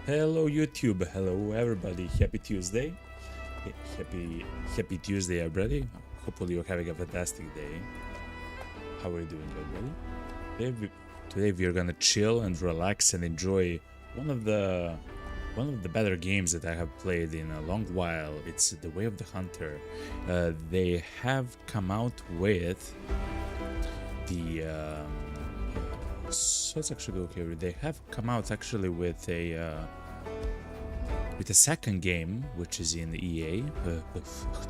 Hello YouTube, hello everybody, happy Tuesday. Happy Tuesday everybody. Hopefully you're having a fantastic day. How are you doing everybody? Today we're gonna chill and relax and enjoy one of the better games that I have played in a long while. It's The Way of the Hunter. They have come out with the so let's actually go here. They have come out actually with a second game, which is in EA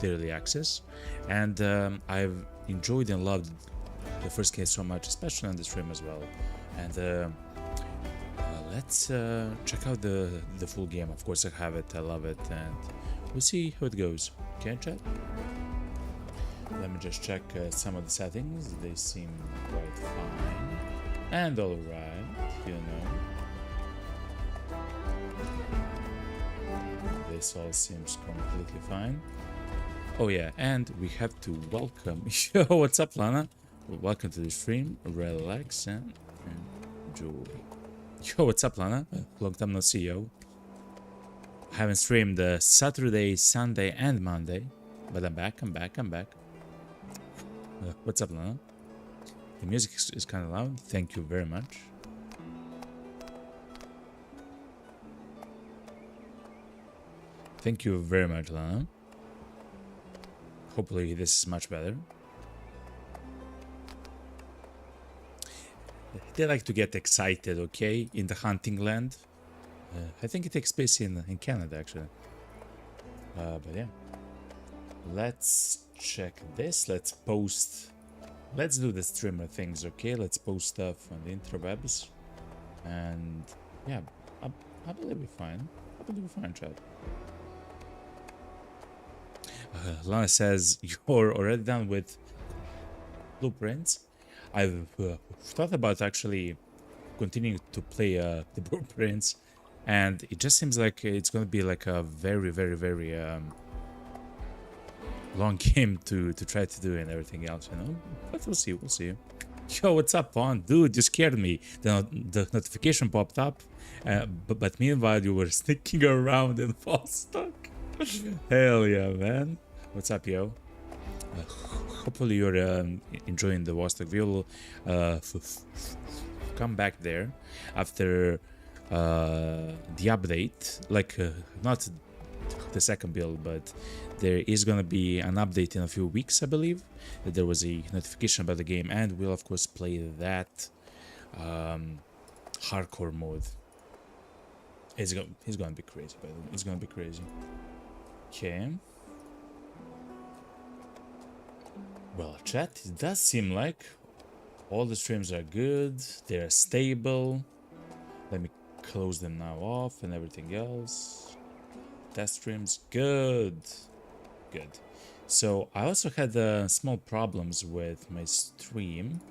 early access, and I've enjoyed and loved the first game so much, especially on the stream as well. And let's check out the full game. Of course, I have it, I love it, and we'll see how it goes. Okay, chat. Let me just check some of the settings. They seem quite fine and all right, you know. This all seems completely fine. Oh yeah, and we have to welcome. Yo, what's up, Lana? Welcome to the stream. Relax and enjoy. Yo, what's up, Lana? Long time no see, yo. I haven't streamed Saturday, Sunday, and Monday, but I'm back. What's up, Lana? The music is kind of loud. Thank you very much. Thank you very much, Lana. Hopefully this is much better. They like to get excited, okay, in the hunting land. I think it takes place in Canada, actually. But yeah. Let's check this. Let's do the streamer things, okay? Let's post stuff on the interwebs. And yeah, I believe we're fine. Chat. Lana says, you're already done with blueprints. I've thought about actually continuing to play the blueprints, and it just seems like it's going to be like a very long game to try to do and everything else, you know. But we'll see. Yo, what's up, Vaughn? Dude, you scared me. The notification popped up, but meanwhile you were sneaking around in Vostok. Hell yeah, man. What's up, yo? Hopefully you're enjoying the Vostok. We'll come back there after the update, like not the second build, but there is gonna be an update in a few weeks, I believe. There was a notification about the game, and we'll of course play that hardcore mode. It's gonna be crazy, by the way. It's gonna be crazy. Okay. Well, chat, it does seem like all the streams are good. They're stable. Let me close them now off and everything else. Test streams, good. So I also had small problems with my stream,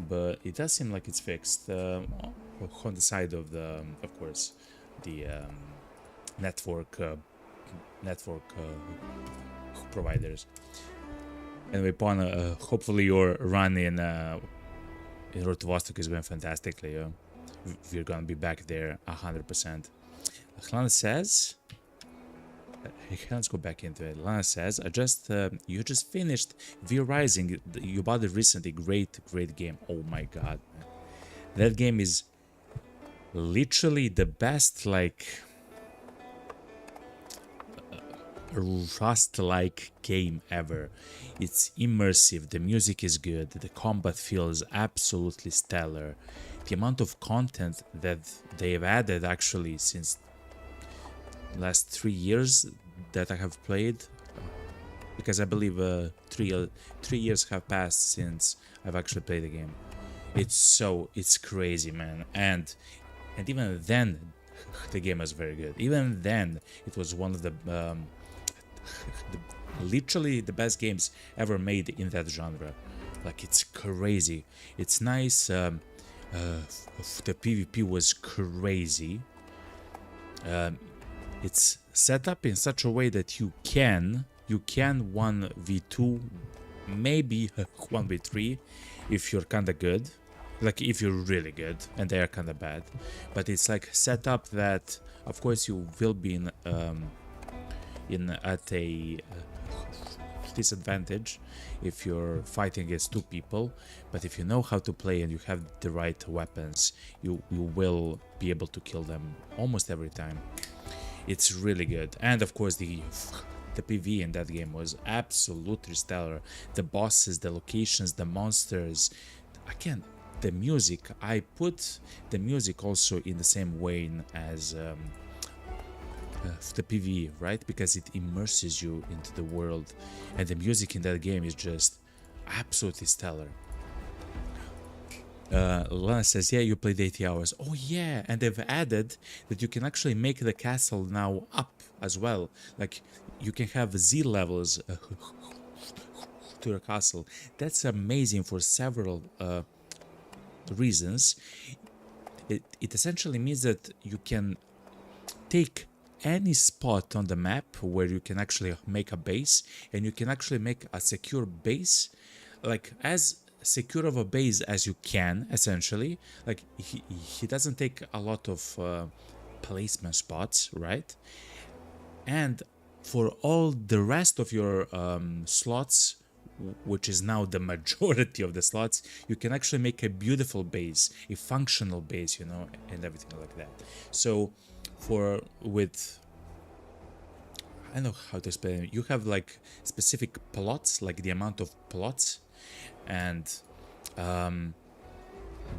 but it does seem like it's fixed on the side of the, of course, the network providers. Anyway, Pawn, hopefully your run in Road to Vostok is going fantastically. We're gonna be back there 100%. Lana says, let's go back into it. Lana says, you just finished V Rising. You bought it recently. Great game. Oh my god, man. That game is literally the best, like, Rust-like game ever. It's immersive, the music is good, the combat feels absolutely stellar. The amount of content that they've added actually since the last 3 years that I have played, because I believe 3 years have passed since I've actually played the game. It's crazy, man. And even then the game was very good. Even then it was one of the literally the best games ever made in that genre. Like, it's crazy. It's nice. The PvP was crazy. It's set up in such a way that you can 1v2, maybe 1v3 if you're kinda good. like if you're really good, and they are kind of bad. But it's like set up that, of course, you will be at a disadvantage if you're fighting against two people, but if you know how to play and you have the right weapons, you will be able to kill them almost every time. It's really good. And of course the PvE in that game was absolutely stellar. The bosses, the locations, the monsters, again, the music. I put the music also in the same way as the PvE, right? Because it immerses you into the world, and the music in that game is just absolutely stellar. Lana says, yeah, you played 80 hours. Oh yeah, and they've added that you can actually make the castle now up as well. Like, you can have Z levels to your castle. That's amazing for several reasons. It essentially means that you can take any spot on the map where you can actually make a base, and you can actually make a secure base, like as secure of a base as you can, essentially. Like, he doesn't take a lot of placement spots, right? And for all the rest of your slots, which is now the majority of the slots, you can actually make a beautiful base, a functional base, you know, and everything like that. So I don't know how to explain it. You have like specific plots, like the amount of plots, and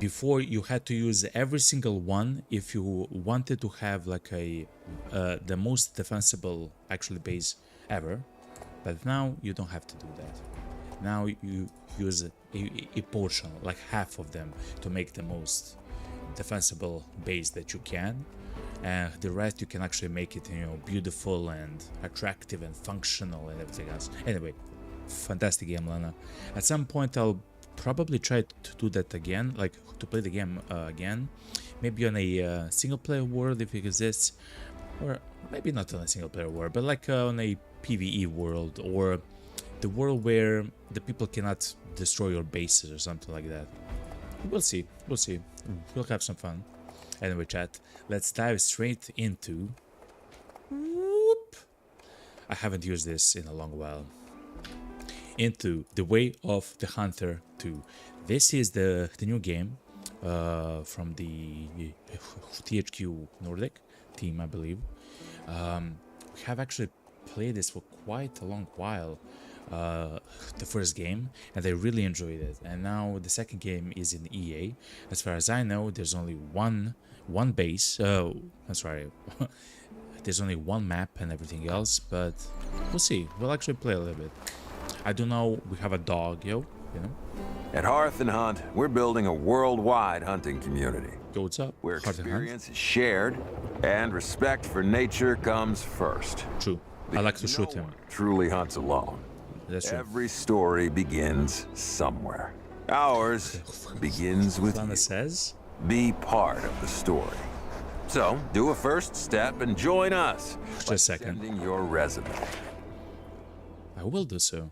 before you had to use every single one if you wanted to have like the most defensible actually base ever. But now you don't have to do that. Now you use a portion, like half of them, to make the most defensible base that you can, and the rest you can actually make it, you know, beautiful and attractive and functional and everything else. Anyway, fantastic game, Lana. At some point I'll probably try to do that again, like to play the game again, maybe on a single player world if it exists, or maybe not on a single player world, but like on a PvE world, or the world where the people cannot destroy your bases or something like that. We'll see, we'll have some fun. Anyway, chat, let's dive straight into... I haven't used this in a long while. Into The Way of the Hunter 2. This is the new game from the THQ Nordic team, I believe. We have actually played this for quite a long while, the first game, and I really enjoyed it. And now the second game is in EA. As far as I know, there's only one base. I'm sorry. There's only one map and everything else, but we'll see. We'll actually play a little bit. I do know we have a dog, you know. At Hearth and Hunt, we're building a worldwide hunting community. Yo, what's up? Where experience is shared and respect for nature comes first. True. I like to shoot him. Truly hunts alone. That's true. Every story begins somewhere. Ours begins with Lana you. says, Be part of the story. So, do a first step and join us. Just a second. Sending your resume. I will do so.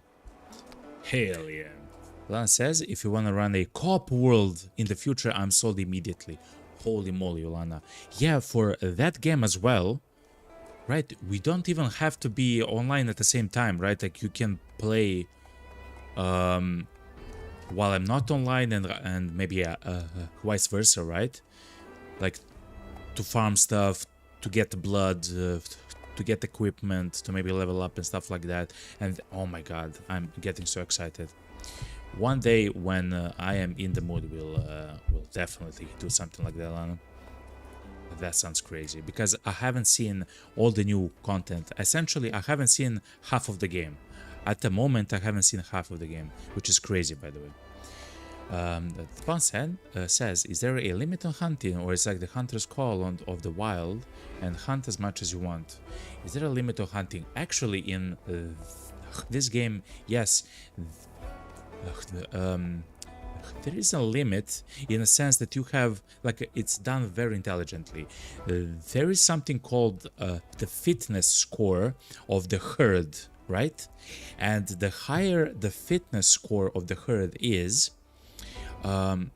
Hell yeah. Lana says, if you want to run a co-op world in the future, I'm sold immediately. Holy moly, Lana. Yeah, for that game as well, right? We don't even have to be online at the same time, right? Like, you can play while I'm not online, and maybe vice versa, right? Like, to farm stuff, to get the blood, to get equipment, to maybe level up and stuff like that. And oh my god, I'm getting so excited. One day when I am in the mood, we'll definitely do something like that, Lana. That sounds crazy, because I haven't seen all the new content. Essentially, I haven't seen half of the game. At the moment, I haven't seen half of the game, which is crazy, by the way. Ponsen says, is there a limit on hunting, or is like the hunter's call of the wild and hunt as much as you want? Is there a limit on hunting? Actually, in this game, yes, there is a limit, in a sense that you have, like, it's done very intelligently. There is something called the fitness score of the herd, right? And the higher the fitness score of the herd is,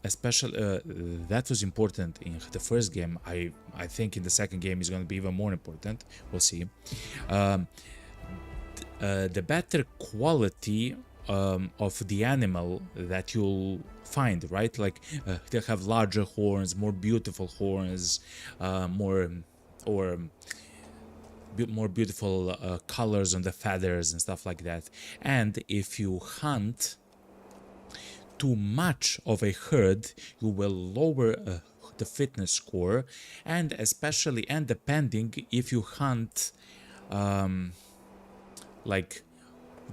Especially that was important in the first game. I think in the second game is going to be even more important. We'll see. The better quality of the animal that you'll find, right? Like they have larger horns, more beautiful horns, more or more beautiful colors on the feathers and stuff like that. And if you hunt too much of a herd, you will lower the fitness score, and especially and depending if you hunt like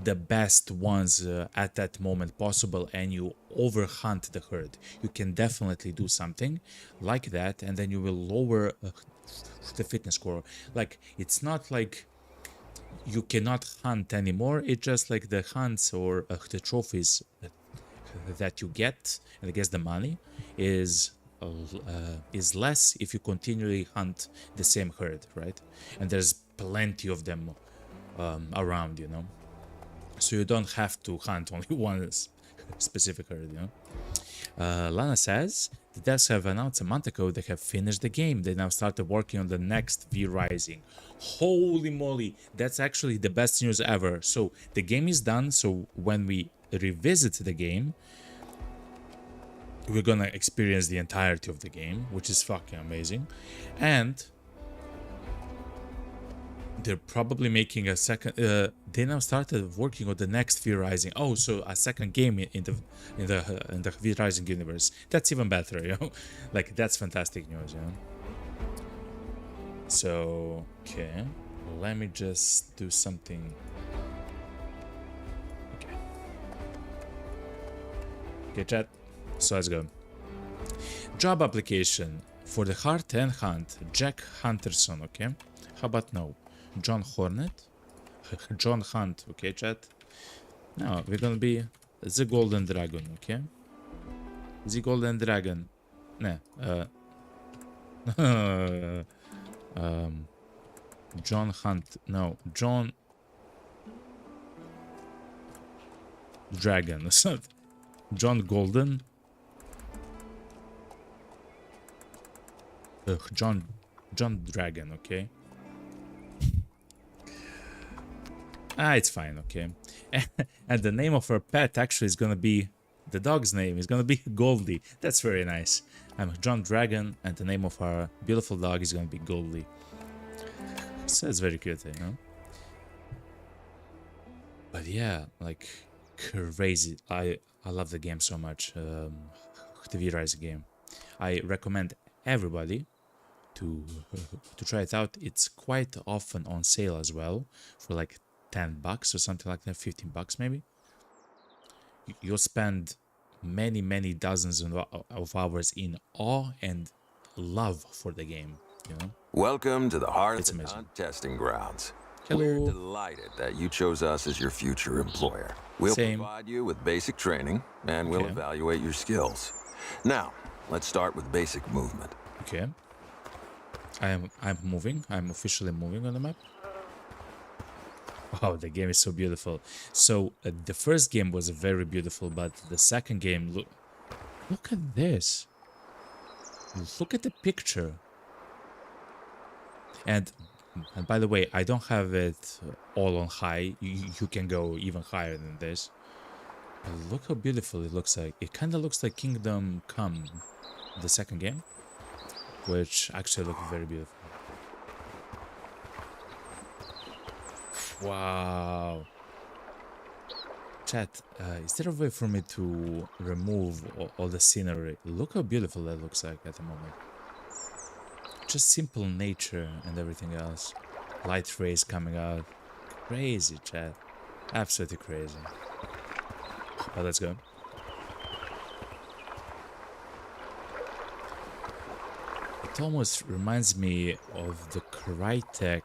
the best ones at that moment possible and you overhunt the herd, you can definitely do something like that, and then you will lower the fitness score. Like it's not like you cannot hunt anymore, it's just like the hunts or the trophies that you get, and I guess the money is less if you continually hunt the same herd, right? And there's plenty of them around, you know, so you don't have to hunt only one specific herd, you know. Lana says the devs have announced a month ago they have finished the game. They now started working on the next V Rising. Holy moly, that's actually the best news ever. So the game is done, so when we revisit the game, we're gonna experience the entirety of the game, which is fucking amazing. And they're probably making a second they now started working on the next V Rising. Oh, so a second game in the V Rising universe. That's even better, you know. Like that's fantastic news, you know. So okay, let me just do something. Okay, chat. So let's go. Job application for the Heart and Hunt, Jack Hunterson. Okay, how about no? John Hornet, John Hunt. Okay, chat. Now we're gonna be the Golden Dragon. Okay, the Golden Dragon. Nah. John Hunt. No, John Dragon. John Golden. John Dragon. Okay. It's fine, okay. And the name of her pet actually is gonna be, the dog's name is gonna be Goldie. That's very nice. I'm John Dragon, and the name of our beautiful dog is gonna be Goldie. So it's very cute, you know. But yeah, like crazy. I love the game so much. The V Rise game. I recommend everybody to try it out. It's quite often on sale as well for like $10 or something like that, $15 maybe. You'll spend many dozens of hours in awe and love for the game, you know. Welcome to the Hearth and Hunt testing grounds. Hello. We're delighted that you chose us as your future employer. We'll provide you with basic training and we'll evaluate your skills. Now, let's start with basic movement. Okay. I'm moving. I'm officially moving on the map. Wow, the game is so beautiful. So the first game was very beautiful, but the second game, look at this. Look at the picture. And by the way, I don't have it all on high. You can go even higher than this. But look how beautiful it looks like. It kind of looks like Kingdom Come, the second game, which actually looked very beautiful. Wow. Chat, is there a way for me to remove all the scenery? Look how beautiful that looks like at the moment. Just simple nature and everything else. Light rays coming out. Crazy, chat. Absolutely crazy. Oh, let's go. It almost reminds me of the Crytek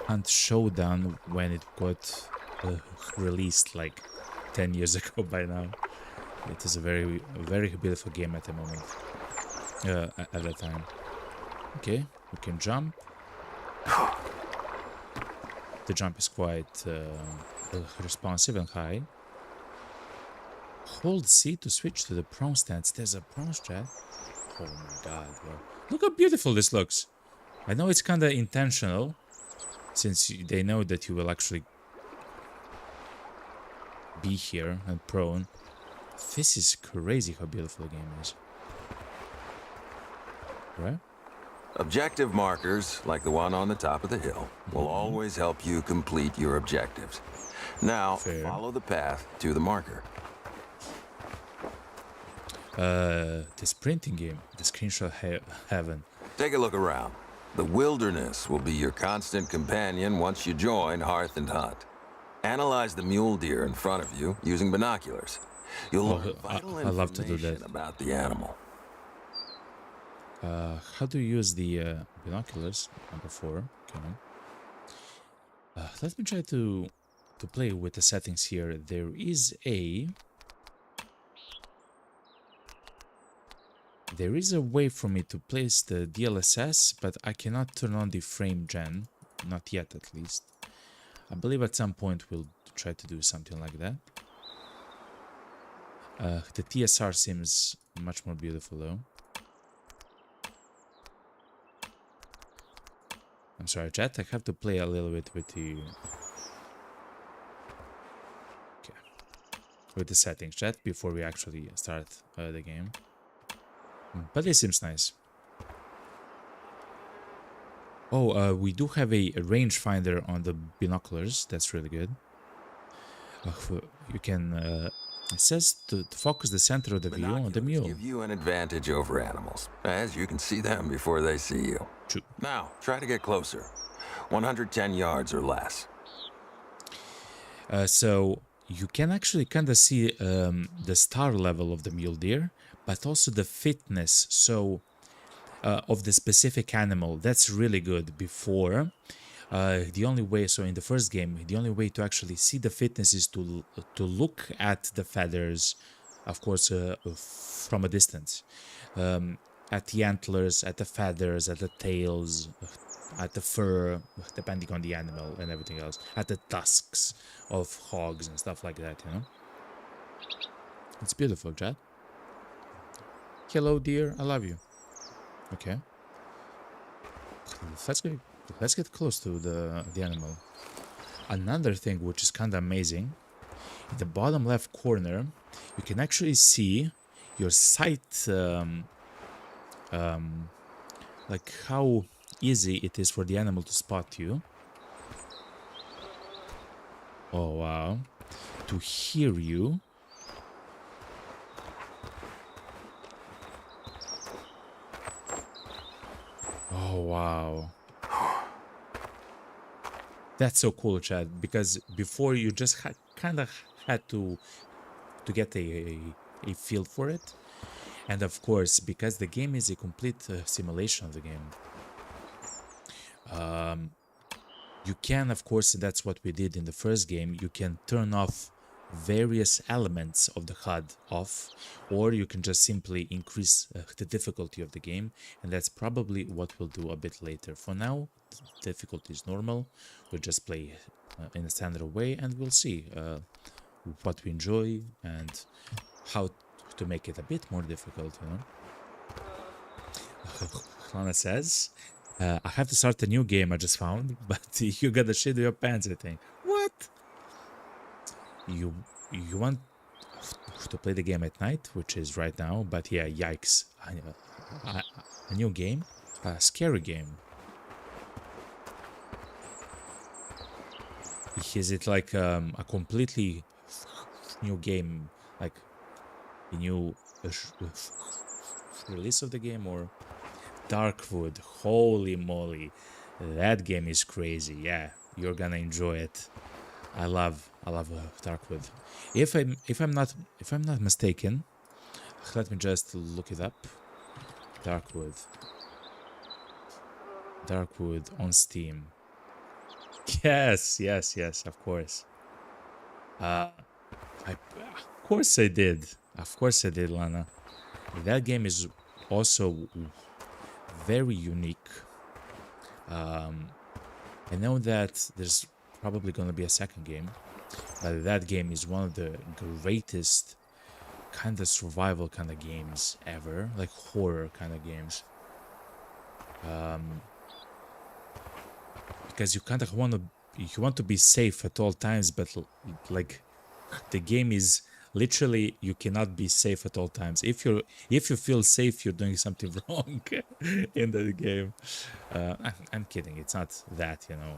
Hunt Showdown when it got released like 10 years ago by now. It is a very beautiful game at the moment. At that time. Okay, we can jump. The jump is quite responsive and high. Hold C to switch to the prone stance. There's a prone strat. Oh my god, bro. Look how beautiful this looks. I know it's kind of intentional, since they know that you will actually be here and prone. This is crazy how beautiful the game is. Right? Objective markers, like the one on the top of the hill, will always help you complete your objectives. Now, follow the path to the marker. The sprinting game, the screenshot heaven. Take a look around. The wilderness will be your constant companion once you join Hearth and Hunt. Analyze the mule deer in front of you using binoculars. You'll learn vital information about the animal. How do you use the binoculars? Number 4. Okay. Let me try to play with the settings here. There is a way for me to place the DLSS, but I cannot turn on the frame gen. Not yet, at least. I believe at some point we'll try to do something like that. The TSR seems much more beautiful, though. I'm sorry, chat. I have to play a little bit with the... Okay. With the settings, chat, before we actually start the game. But it seems nice. Oh, we do have a rangefinder on the binoculars. That's really good. You can... it says to focus the center of the view on the mule. Give you an advantage over animals, as you can see them before they see you. True. Now, try to get closer. 110 yards or less. So you can actually kind of see the star level of the mule deer, but also the fitness of the specific animal. That's really good. Before, the only way, so in the first game, the only way to actually see the fitness is to look at the feathers, of course, from a distance. At the antlers, at the feathers, at the tails, at the fur, depending on the animal and everything else. At the tusks of hogs and stuff like that, you know? It's beautiful, Chad. Hello, dear. I love you. Okay. Let's get close to the animal. Another thing which is kind of amazing, in the bottom left corner, you can actually see your sight, like how easy it is for the animal to spot you. Oh wow. To hear you. Oh wow. That's so cool, Chad, because before you just kind of had to get a feel for it. And of course, because the game is a complete simulation of the game, you can, of course, that's what we did in the first game, you can turn off various elements of the HUD off, or you can just simply increase the difficulty of the game, and that's probably what we'll do a bit later. For now, the difficulty is normal. We'll just play in a standard way, and we'll see what we enjoy and how to make it a bit more difficult, you know. Lana says, I have to start a new game I just found, but you gotta shit your pants, I think. What? You want to play the game at night, which is right now, but yeah, yikes. A new game? A scary game. Is it like a completely new game, like a new release of the game, or Darkwood? Holy moly, that game is crazy. Yeah, you're gonna enjoy it. I love Darkwood. If I'm not mistaken, let me just look it up. Darkwood on Steam. Yes, of course. Of course I did. Of course I did, Lana. That game is also very unique. I know that there's probably going to be a second game, but that game is one of the greatest kind of survival kind of games ever, like horror kind of games. Because you kind of want to be safe at all times, but like the game is literally you cannot be safe at all times. If you feel safe, you're doing something wrong in the game. I'm kidding. It's not that, you know,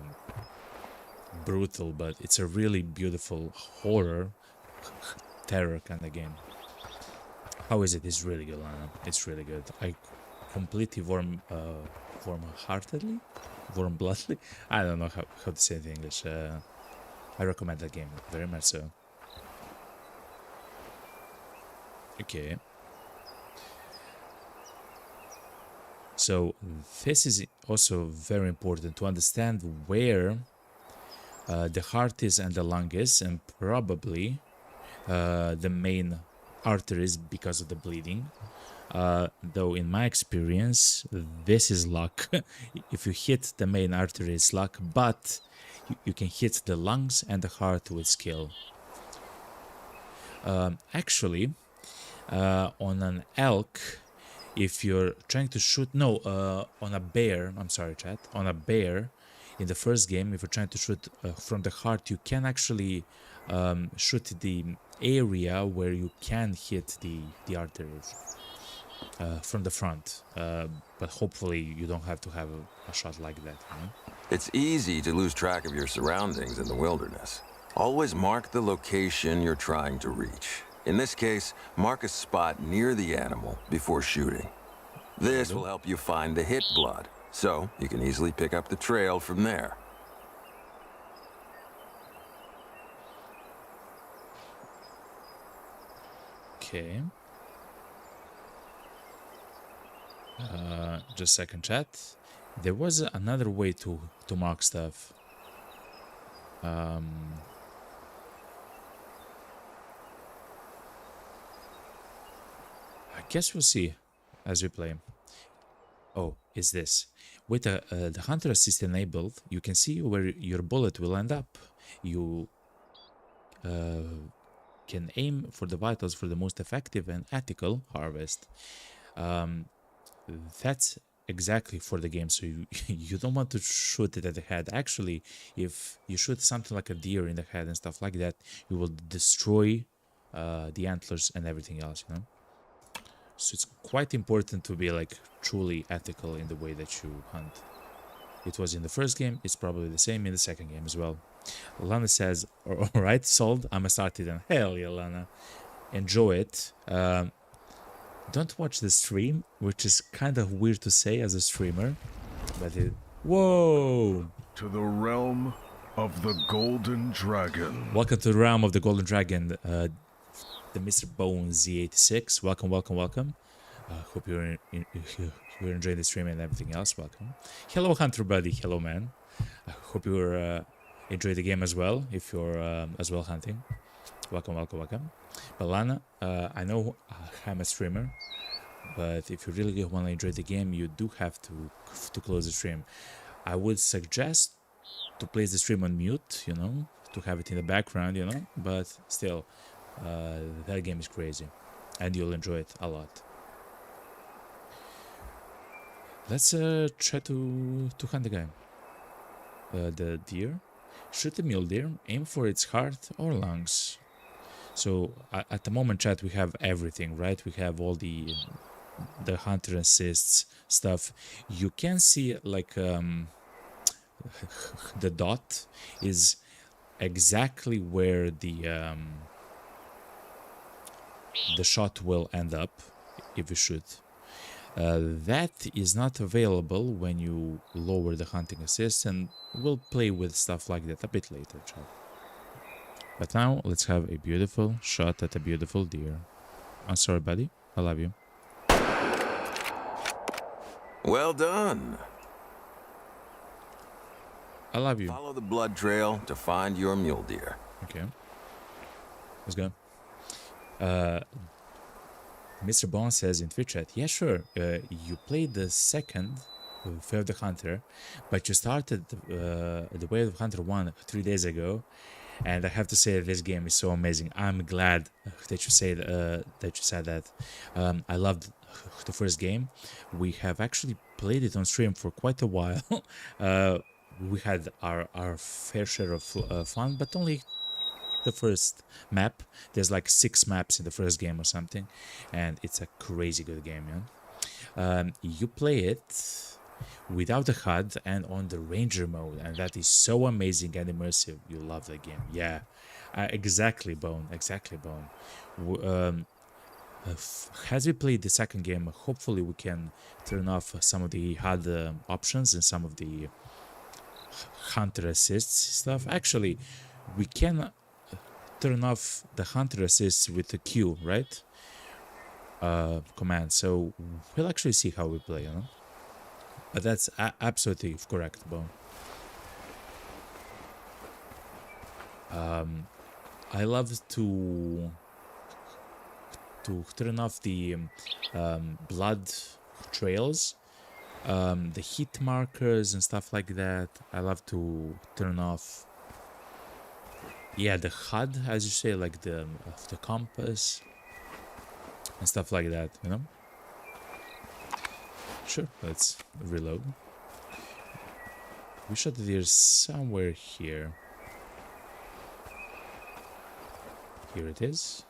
brutal, but it's a really beautiful horror terror kind of game. How is it? It's really good, Lana. It's really good. I completely warm-heartedly, warm-bloodedly. I don't know how to say it in English. I recommend that game very much so. Okay. So this is also very important to understand where the heart is and the lung is, and probably the main arteries because of the bleeding. Though in my experience, this is luck. If you hit the main artery, it's luck, but you can hit the lungs and the heart with skill. Actually, on an elk, if you're trying to shoot, on a bear, I'm sorry chat, on a bear, in the first game, if you're trying to shoot from the heart, you can actually shoot the area where you can hit the arteries from the front, but hopefully you don't have to have a shot like that, you know? It's easy to lose track of your surroundings in the wilderness. Always mark the location you're trying to reach. In this case, mark a spot near the animal before shooting. This will help you find the hit blood, so you can easily pick up the trail from there. Okay. Just a second, chat. There was another way to mark stuff. I guess we'll see as we play. Oh, is this. With the Hunter Assist enabled, you can see where your bullet will end up. You can aim for the vitals for the most effective and ethical harvest. That's exactly for the game, so you don't want to shoot it at the head. Actually, if you shoot something like a deer in the head and stuff like that, you will destroy the antlers and everything else, you know? So it's quite important to be like truly ethical in the way that you hunt. It was in the first game, it's probably the same in the second game as well. Lana says, alright, sold, I'ma start it, and hell yeah, Lana. Enjoy it. Don't watch the stream, which is kind of weird to say as a streamer, but it... Whoa! To the realm of the Golden Dragon. Welcome to the realm of the Golden Dragon, the Mr. Bones Z86. Welcome, welcome, welcome. Hope you're enjoying the stream and everything else. Welcome. Hello, Hunter buddy. Hello, man. I hope you're enjoy the game as well, if you're as well hunting. Welcome, welcome, welcome. But Lana, I know I'm a streamer, but if you really want to enjoy the game, you do have to close the stream. I would suggest to place the stream on mute, you know, to have it in the background, you know, but still, that game is crazy, and you'll enjoy it a lot. Let's try to hunt the guy. The deer. Shoot the mule deer, aim for its heart or lungs. So at the moment, chat, we have everything, right? We have all the hunter assists stuff. You can see like the dot is exactly where the shot will end up if you shoot. That is not available when you lower the hunting assist, and we'll play with stuff like that a bit later, chat. But now let's have a beautiful shot at a beautiful deer. I'm sorry, buddy. I love you. Well done. I love you. Follow the blood trail to find your mule deer. Okay. Let's go. Mr. Bond says in Twitch chat, yeah, sure, you played the second Fear of the Hunter, but you started the Way of Hunter 1 3 days ago, and I have to say that this game is so amazing. I'm glad that you said that. I loved the first game. We have actually played it on stream for quite a while. We had our fair share of fun, but only the first map. There's like 6 maps in the first game or something, and it's a crazy good game, man. You play it without the HUD and on the Ranger mode, and that is so amazing and immersive. You love the game, yeah. Exactly, Bone. Exactly, Bone. As we play the second game, hopefully we can turn off some of the HUD options and some of the hunter assists stuff. Actually, we can turn off the hunter assists with the Q, right? Command. So we'll actually see how we play, you know. But that's absolutely correct, Bone. I love to turn off the blood trails, the hit markers and stuff like that. I love to turn off, yeah, the HUD, as you say, like the compass and stuff like that, you know. Sure, let's reload. We shot the deer somewhere here. Here it is.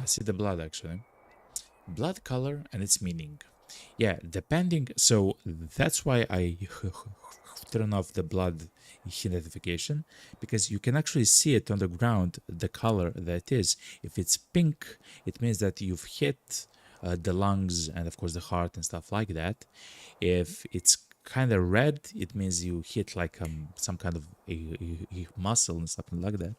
I see the blood, actually. Blood color and its meaning. Yeah, depending. So that's why I turn off the blood identification, because you can actually see it on the ground, the color that is. If it's pink, it means that you've hit the lungs and of course the heart and stuff like that. If it's kind of red, it means you hit like some kind of a muscle and something like that.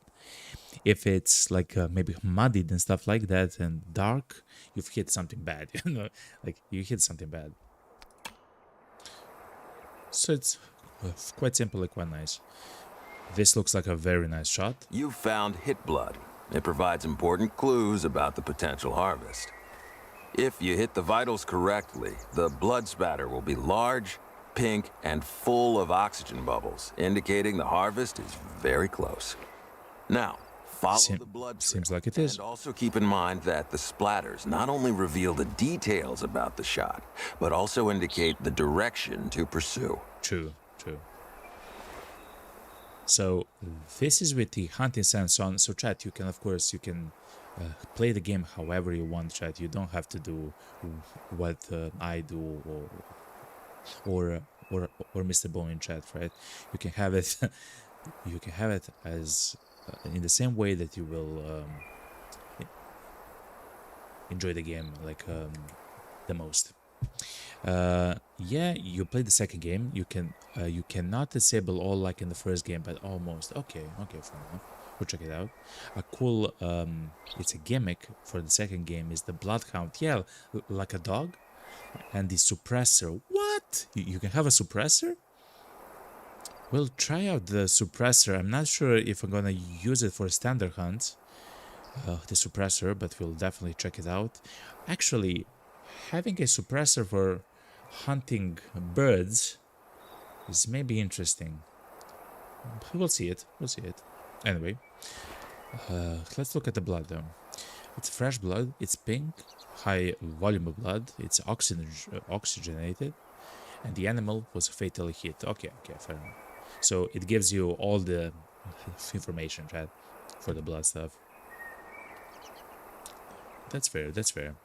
If it's like maybe muddied and stuff like that and dark, you've hit something bad, you know, like you hit something bad. So it's quite simple and quite nice. This looks like a very nice shot. You found hit blood. It provides important clues about the potential harvest. If you hit the vitals correctly, the blood spatter will be large, pink, and full of oxygen bubbles, indicating the harvest is very close. Now, follow the blood trail. Seems like it is. And also keep in mind that the splatters not only reveal the details about the shot, but also indicate the direction to pursue. True, true. So this is with the hunting sense on. So chat, you can, of course, you can play the game however you want, chat. You don't have to do what I do or Mr. Bone in chat, right? You can have it you can have it as in the same way that you will enjoy the game like the most. Yeah, you play the second game. You cannot disable all like in the first game, but almost. Okay, fair enough. We'll check it out. A cool it's a gimmick for the second game is the bloodhound. Yeah, like a dog. And the suppressor. What? You can have a suppressor? We'll try out the suppressor. I'm not sure if I'm gonna use it for standard hunts, the suppressor, but we'll definitely check it out. Actually, having a suppressor for hunting birds is maybe interesting. We'll see it. We'll see it. Anyway, let's look at the blood though. It's fresh blood. It's pink, high volume of blood. It's oxygenated, and the animal was fatally hit. Okay, fair enough. So it gives you all the information, right, for the blood stuff. That's fair. That's fair.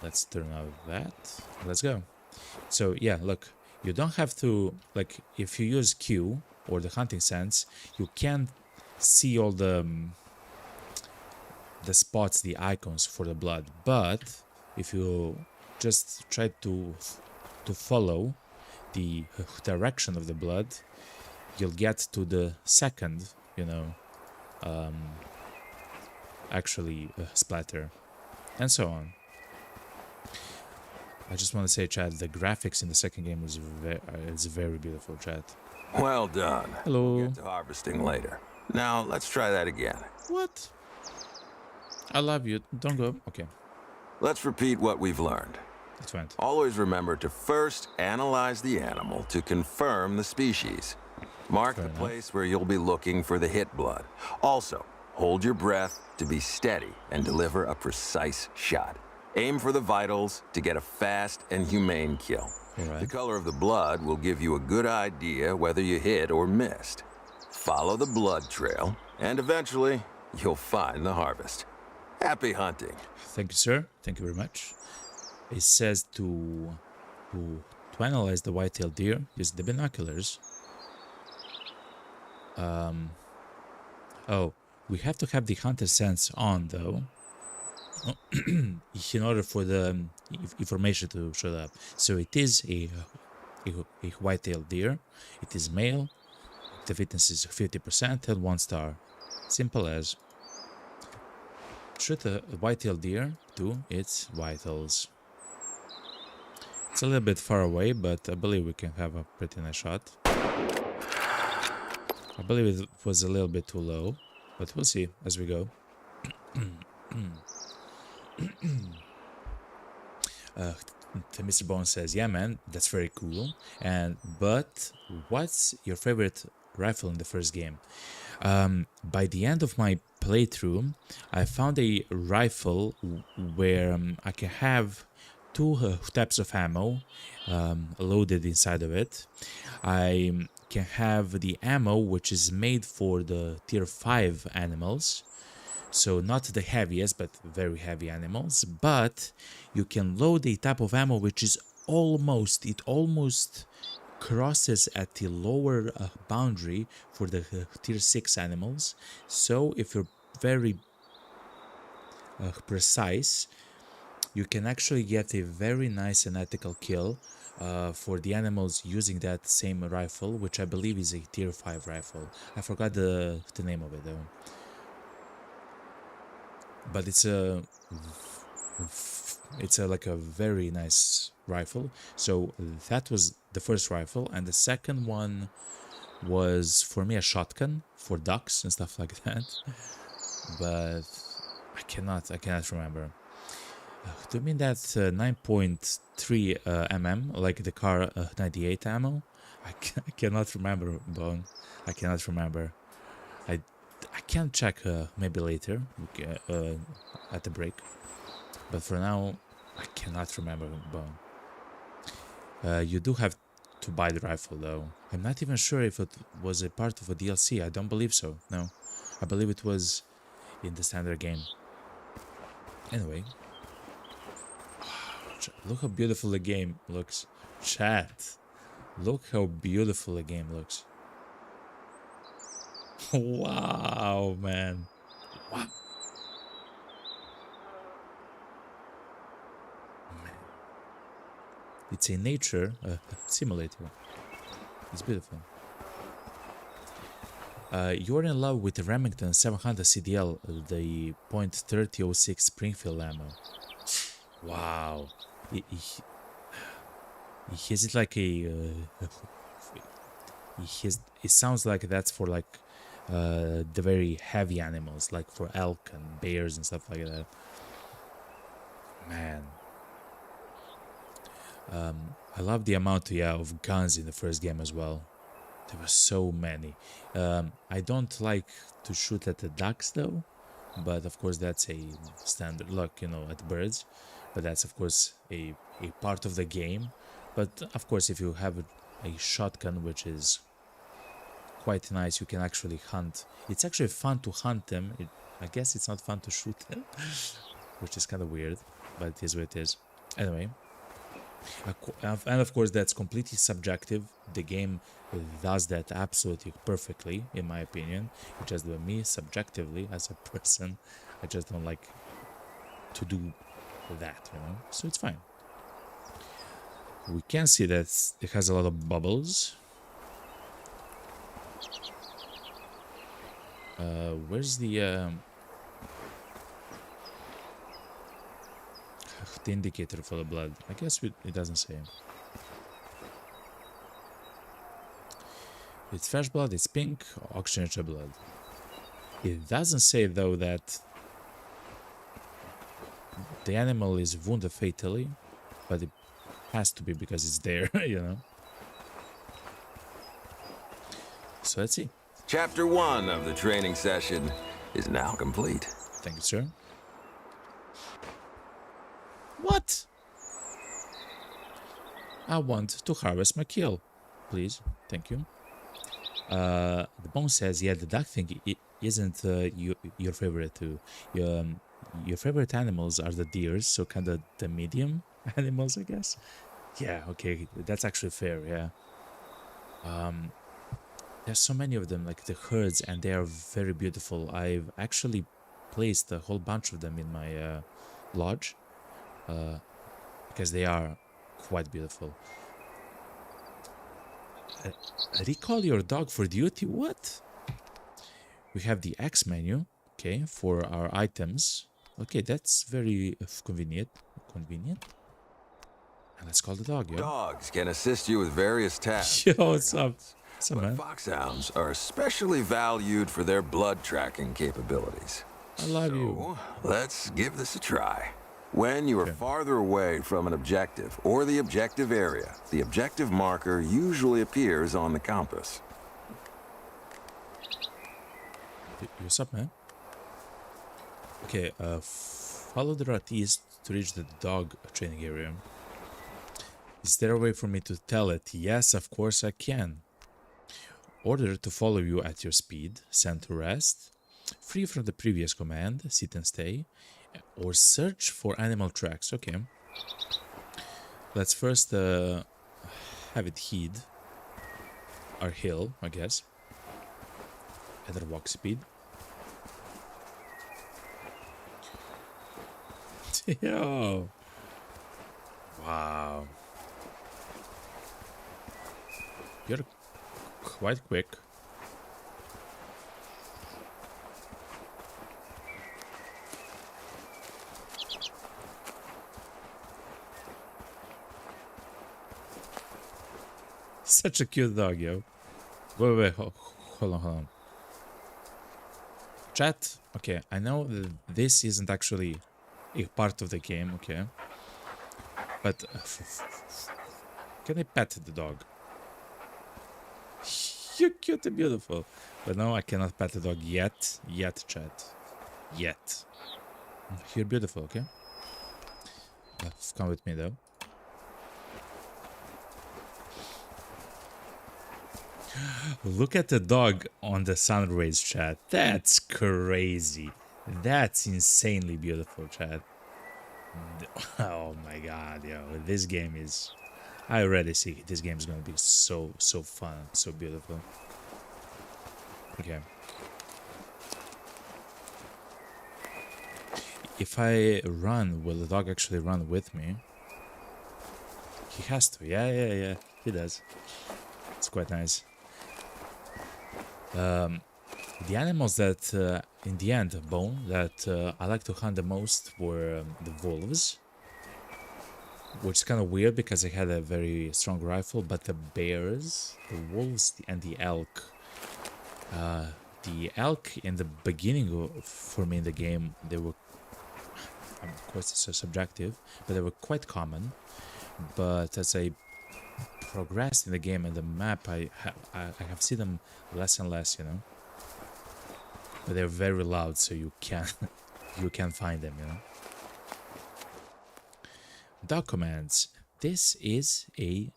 Let's turn out that. Let's go. So yeah, look, you don't have to, like, if you use Q or the hunting sense, you can't see all the spots, the icons for the blood. But if you just try to follow the direction of the blood, you'll get to the second, you know, actually splatter, and so on. I just want to say, chat, the graphics in the second game was very beautiful, chat. Well done. Hello. We'll get to harvesting later. Now, let's try that again. What? I love you. Don't go. Okay. Let's repeat what we've learned. It went. Always remember to first analyze the animal to confirm the species. Mark Fair the enough. place where you'll be looking for the hit blood. Also, hold your breath to be steady and deliver a precise shot. Aim for the vitals to get a fast and humane kill. All right. The color of the blood will give you a good idea whether you hit or missed. Follow the blood trail, and eventually, you'll find the harvest. Happy hunting. Thank you, sir. Thank you very much. It says to analyze the white-tailed deer, use the binoculars. Oh, we have to have the hunter sense on though, in order for the information to show up. So it is a white-tailed deer. It is male. The fitness is 50% and 1 star. Simple as. Shoot a white-tailed deer to its vitals. It's a little bit far away, but I believe we can have a pretty nice shot. I believe it was a little bit too low, but we'll see as we go. Mr. Bone says, yeah man, that's very cool. But what's your favorite rifle in the first game? By the end of my playthrough, I found a rifle where I can have 2 types of ammo loaded inside of it. I can have the ammo which is made for the tier 5 animals, so not the heaviest but very heavy animals, but you can load a type of ammo which is almost crosses at the lower boundary for the tier 6 animals. So if you're very precise, you can actually get a very nice and ethical kill for the animals using that same rifle, which I believe is a tier 5 rifle. I forgot the name of it though. But it's like a very nice rifle. So that was the first rifle, and the second one was for me a shotgun for ducks and stuff like that. But I cannot remember. Do you mean that 9.3 mm, like the car 98 ammo? I cannot remember, Bone. I cannot remember. I can check maybe later at the break. But for now, I cannot remember, Bone. You do have to buy the rifle though. I'm not even sure if it was a part of a DLC. I don't believe so. No, I believe it was in the standard game. Anyway. Look how beautiful the game looks. Chat. Look how beautiful the game looks. Wow, man. Wow. Man. It's a nature simulator. It's beautiful. You're in love with the Remington 700 CDL, the .3006 Springfield ammo. Wow. Is it like a it sounds like that's for like the very heavy animals, like for elk and bears and stuff like that. Man, I love the amount of guns in the first game as well. There were so many. I don't like to shoot at the ducks though, but of course that's a standard luck, you know, at birds. But that's of course a part of the game. But of course, if you have a shotgun, which is quite nice, you can actually hunt. It's actually fun to hunt them. I guess it's not fun to shoot them, which is kind of weird, but it is what it is. Anyway, and of course that's completely subjective. The game does that absolutely perfectly, in my opinion. It's just that me, subjectively, as a person, I just don't like to do that, you know, so it's fine. We can see that it has a lot of bubbles. Where's the indicator for the blood? I guess it doesn't say. It's fresh blood, it's pink, oxygenated blood. It doesn't say though that the animal is wounded fatally, but it has to be because it's there, you know. So let's see. Chapter 1 of the training session is now complete. Thank you, sir. What? I want to harvest my kill. Please. Thank you. The bone says, yeah, the duck thing isn't your favorite too. Your favorite animals are the deers, so kind of the medium animals, I guess. Yeah, okay, that's actually fair, yeah. There's so many of them, like the herds, and they are very beautiful. I've actually placed a whole bunch of them in my lodge, because they are quite beautiful. Recall your dog for duty? What? We have the X menu, okay, for our items. Okay, that's very convenient. And let's call the dog, yo. Dogs can assist you with various tasks. Yo, what's up? What's up, But man? foxhounds are especially valued for their blood tracking capabilities. I love you. Let's give this a try. When you are farther away from an objective or the objective area, the objective marker usually appears on the compass. What's up, man? Okay, follow the route east to reach the dog training area. Is there a way for me to tell it? Yes, of course I can. Order to follow you at your speed, send to rest, free from the previous command, sit and stay, or search for animal tracks. Okay. Let's first have it heed our hill, I guess, at our walk speed. Yo! Wow. You're quite quick. Such a cute dog, yo. Wait, hold on. Chat, okay, I know that this isn't actually a part of the game, okay? But can I pet the dog? You're cute and beautiful. But no, I cannot pet the dog yet. Yet, chat. Yet. You're beautiful, okay? Come with me, though. Look at the dog on the sun rays, chat. That's crazy. That's insanely beautiful, chat. Oh my god, yo. This game is... I already see this game is gonna be so fun, so beautiful. Okay. If I run, will the dog actually run with me? He has to. Yeah. He does. It's quite nice. The animals that, in the end, Bone, that I like to hunt the most were the wolves. Which is kind of weird because I had a very strong rifle, but the bears, the wolves, and the elk. The elk in the beginning for me in the game, they were, of course it's subjective, but they were quite common. But as I progressed in the game and the map, I have seen them less and less, you know. But they're very loud, so you can find them, you know. Dog commands. This is a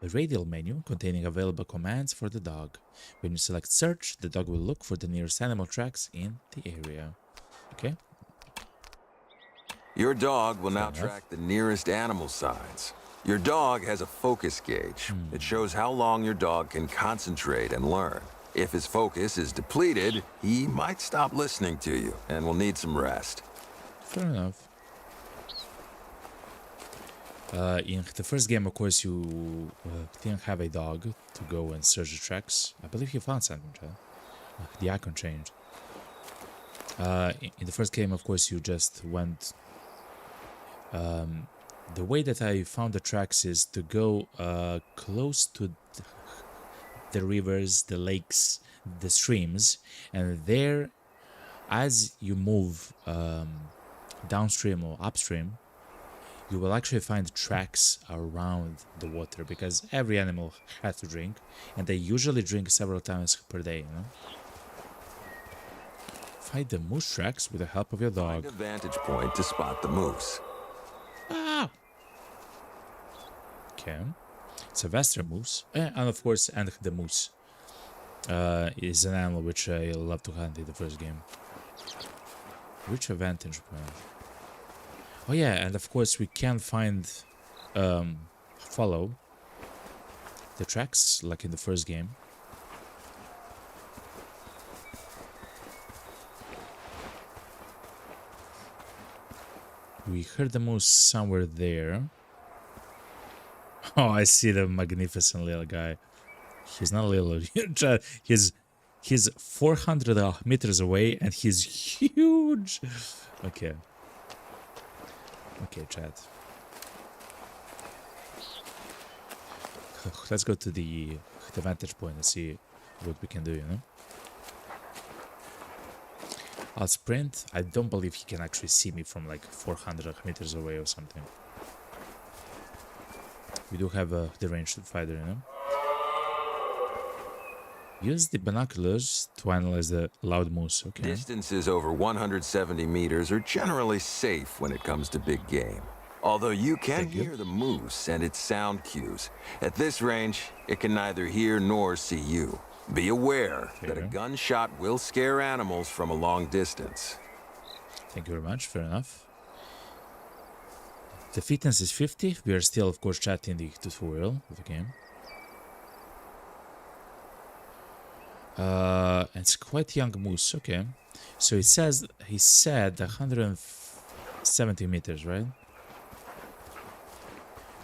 radial menu containing available commands for the dog. When you select search, the dog will look for the nearest animal tracks in the area. Okay. Your dog will now track the nearest animal signs. Your dog has a focus gauge. It shows how long your dog can concentrate and learn. If his focus is depleted, he might stop listening to you and will need some rest. Fair enough. In the first game, of course, you didn't have a dog to go and search the tracks. I believe you found something, the icon changed. In the first game, of course, you just went... the way that I found the tracks is to go close to the rivers, the lakes, the streams, and there, as you move downstream or upstream, you will actually find tracks around the water because every animal has to drink, and they usually drink several times per day, you know? Find the moose tracks with the help of your dog. Find a vantage point to spot the moose. Ah! Okay. It's a western moose. And of course, and the moose is an animal which I love to hunt in the first game. Reach a vantage point. Oh yeah, and of course we can find, follow the tracks like in the first game. We heard the moose somewhere there. Oh, I see the magnificent little guy. He's not little. he's 400 meters away and he's huge. Okay. Okay, chat. Let's go to the vantage point and see what we can do, you know? I'll sprint. I don't believe he can actually see me from like 400 meters away or something. We do have the ranged fighter, you know? Use the binoculars to analyze the loud moose, okay? Distances over 170 meters are generally safe when it comes to big game. Although you can hear the moose and its sound cues. At this range, it can neither hear nor see you. Be aware that a gunshot will scare animals from a long distance. Thank you very much, fair enough. The fitness is 50. We are still, of course, chatting the tutorial of the game. It's quite young moose, okay. So it says, he said 170 meters, right?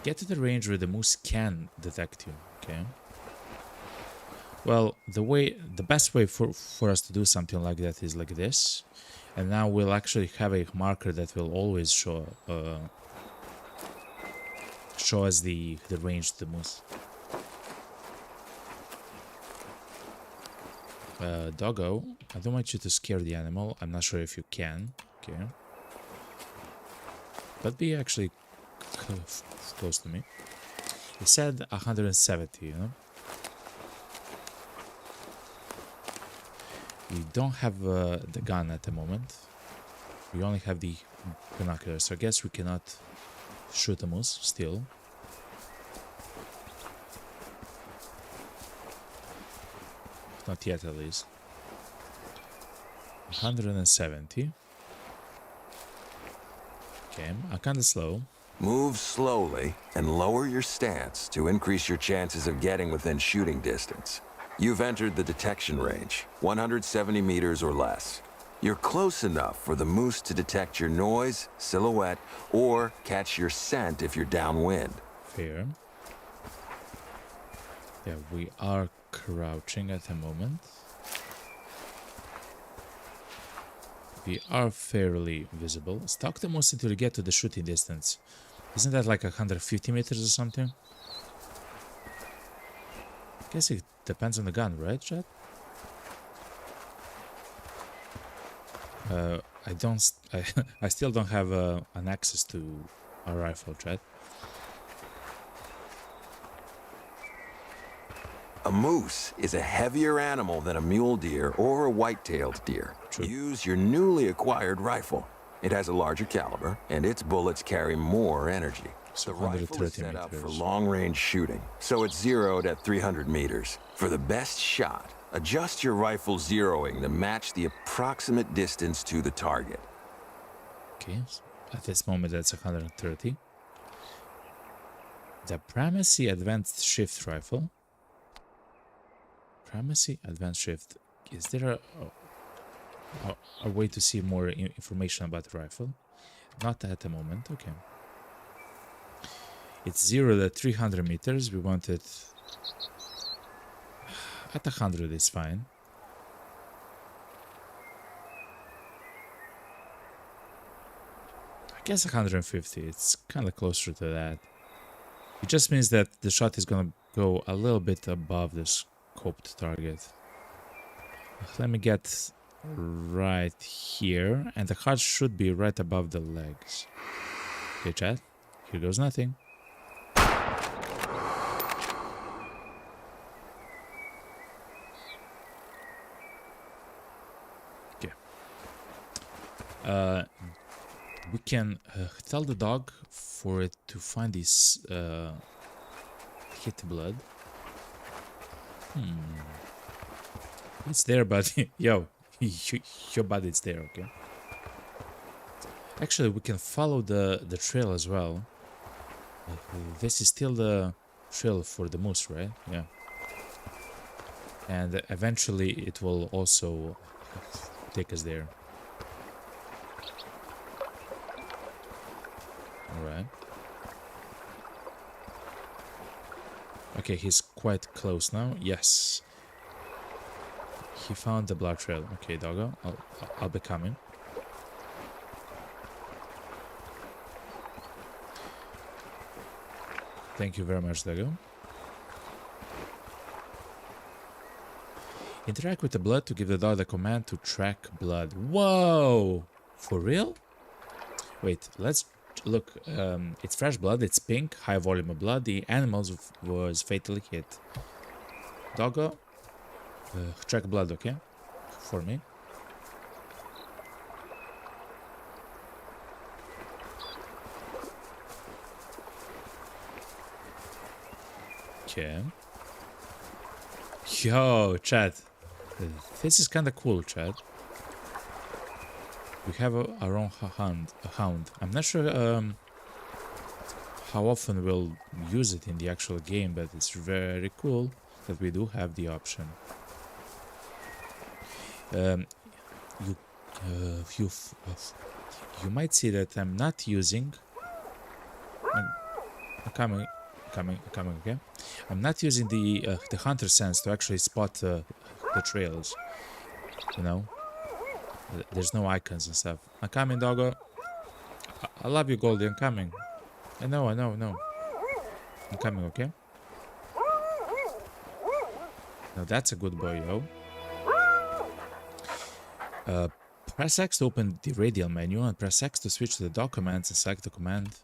Get to the range where the moose can detect you, okay. Well, the best way for us to do something like that is like this. And now we'll actually have a marker that will always show us the range to the moose. Doggo, I don't want you to scare the animal. I'm not sure if you can. Okay. But be actually close to me. He said 170, you know? We don't have the gun at the moment. We only have the binoculars, so I guess we cannot shoot the moose still. Not yet, at least. 170. Okay, I'm kind of slow. Move slowly and lower your stance to increase your chances of getting within shooting distance. You've entered the detection range, 170 meters or less. You're close enough for the moose to detect your noise, silhouette, or catch your scent if you're downwind. Fair. Yeah, we are crouching at the moment. We are fairly visible. Stalk the moose until you get to the shooting distance. Isn't that like 150 meters or something? I guess it depends on the gun, right, chat? I still don't have an access to a rifle, chat. A moose is a heavier animal than a mule deer or a white-tailed deer. True. Use your newly acquired rifle. It has a larger caliber, and its bullets carry more energy. So the rifle is 130 set up for meters. long-range shooting, so it's zeroed at 300 meters. For the best shot, adjust your rifle zeroing to match the approximate distance to the target. Okay, at this moment that's 130. The Primacy Advanced Shift Rifle. Primacy Advanced Shift. Is there a way to see more information about the rifle? Not at the moment, okay. It's zeroed at 300 meters. We want it at 100 is fine. I guess 150, it's kind of closer to that. It just means that the shot is gonna go a little bit above the scoped target. Let me get right here, and the heart should be right above the legs. Okay, chat? Here goes nothing. Okay. We can tell the dog for it to find this hit blood. It's there, buddy. Yo, your body's there, okay? Actually, we can follow the trail as well. This is still the trail for the moose, right? Yeah. And eventually it will also take us there. Alright. Okay, he's quite close now. Yes. He found the blood trail. Okay, doggo. I'll be coming. Thank you very much, doggo. Interact with the blood to give the dog the command to track blood. Whoa! For real? Wait, let's look. It's fresh blood. It's pink. High volume of blood. The animal was fatally hit. Doggo, track blood, okay? For me. Okay. Yo, chat. This is kind of cool, chat. We have our own hound. I'm not sure how often we'll use it in the actual game, but it's very cool that we do have the option. You might see that I'm not using. I'm coming, okay? I'm not using the hunter sense to actually spot the trails, you know? There's no icons and stuff. I'm coming, doggo. I love you, Goldie. I'm coming. I know. I'm coming, okay? Now that's a good boy, yo. Press X to open the radial menu and press X to switch to the dog commands and select the command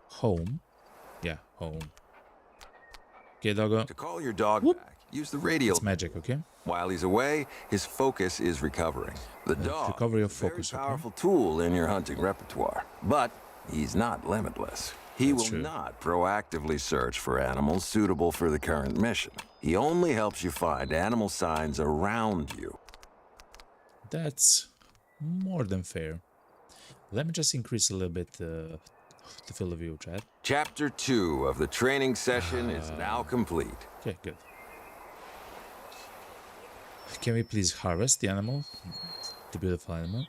home. Yeah, home. Okay, doggo. To call your dog back, use the radial. It's magic, okay? While he's away, his focus is recovering. The dog recovery of is a focus, very okay? powerful tool in your hunting repertoire, but he's not limitless. He will not proactively search for animals suitable for the current mission. He only helps you find animal signs around you. That's more than fair. Let me just increase a little bit the field of view, chat. Chapter 2 of the training session is now complete. Okay, good. Can we please harvest the animal? The beautiful animal.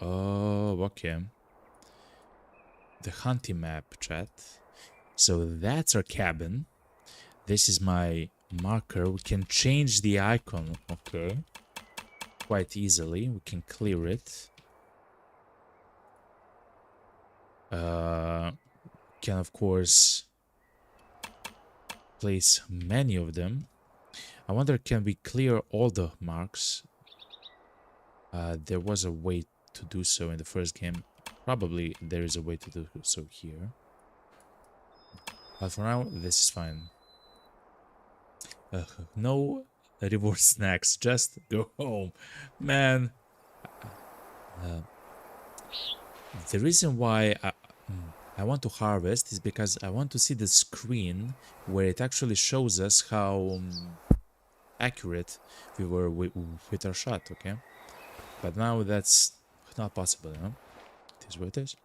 Oh, okay. The hunting map, chat. So that's our cabin. This is my marker. We can change the icon, okay? Quite easily. We can clear it. Can of course place many of them. I wonder, can we clear all the marks? There was a way to do so in the first game. Probably there is a way to do so here. But for now, this is fine. No reward snacks, just go home. Man. The reason why I want to harvest is because I want to see the screen where it actually shows us how accurate we were with our shot, okay? But now that's not possible, huh? It is what it is.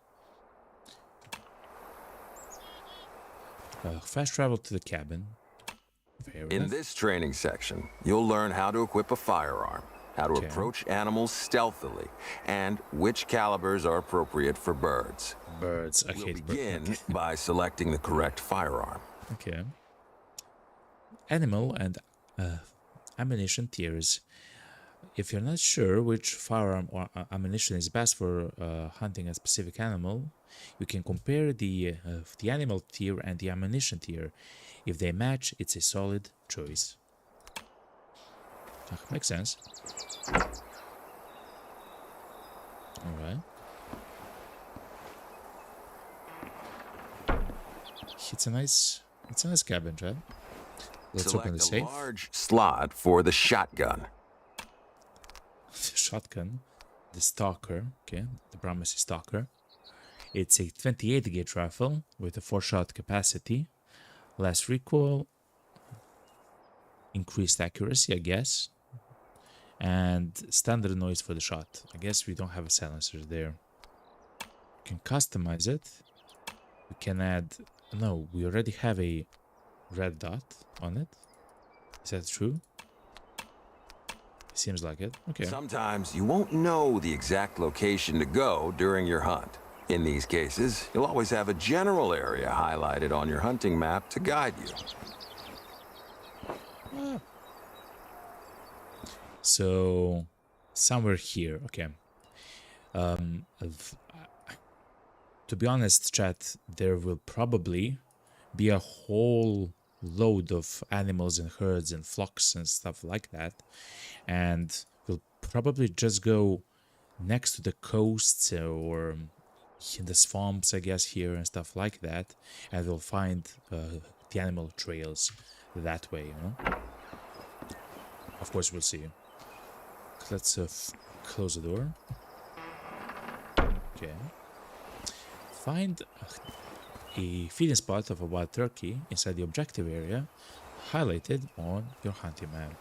Fast travel to the cabin. In this training section, you'll learn how to equip a firearm, how to approach animals stealthily, and which calibers are appropriate for birds. Birds. I hate birds. Begin by selecting the correct firearm. Okay. Animal and ammunition tiers. If you're not sure which firearm or ammunition is best for hunting a specific animal, you can compare the animal tier and the ammunition tier. If they match, it's a solid choice. Makes sense. Alright. it's a nice cabin, Chad. Let's open the Select a safe. large slot for the shotgun. Shotgun, the Stalker. Okay, the Promised Stalker. It's a 28 gauge rifle with a 4-shot capacity, less recoil, increased accuracy, I guess, and standard noise for the shot. I guess we don't have a silencer there. We can customize it. We can add... No, we already have a red dot on it. Is that true? Seems like it. Okay. Sometimes you won't know the exact location to go during your hunt. In these cases, you'll always have a general area highlighted on your hunting map to guide you. So, somewhere here. Okay. To be honest, chat, there will probably be a whole load of animals and herds and flocks and stuff like that, and we'll probably just go next to the coasts or in the swamps, I guess, here and stuff like that, and we'll find the animal trails that way, you know. Of course, we'll see. Let's close the door. Okay. Find a feeding spot of a wild turkey inside the objective area, highlighted on your hunting map.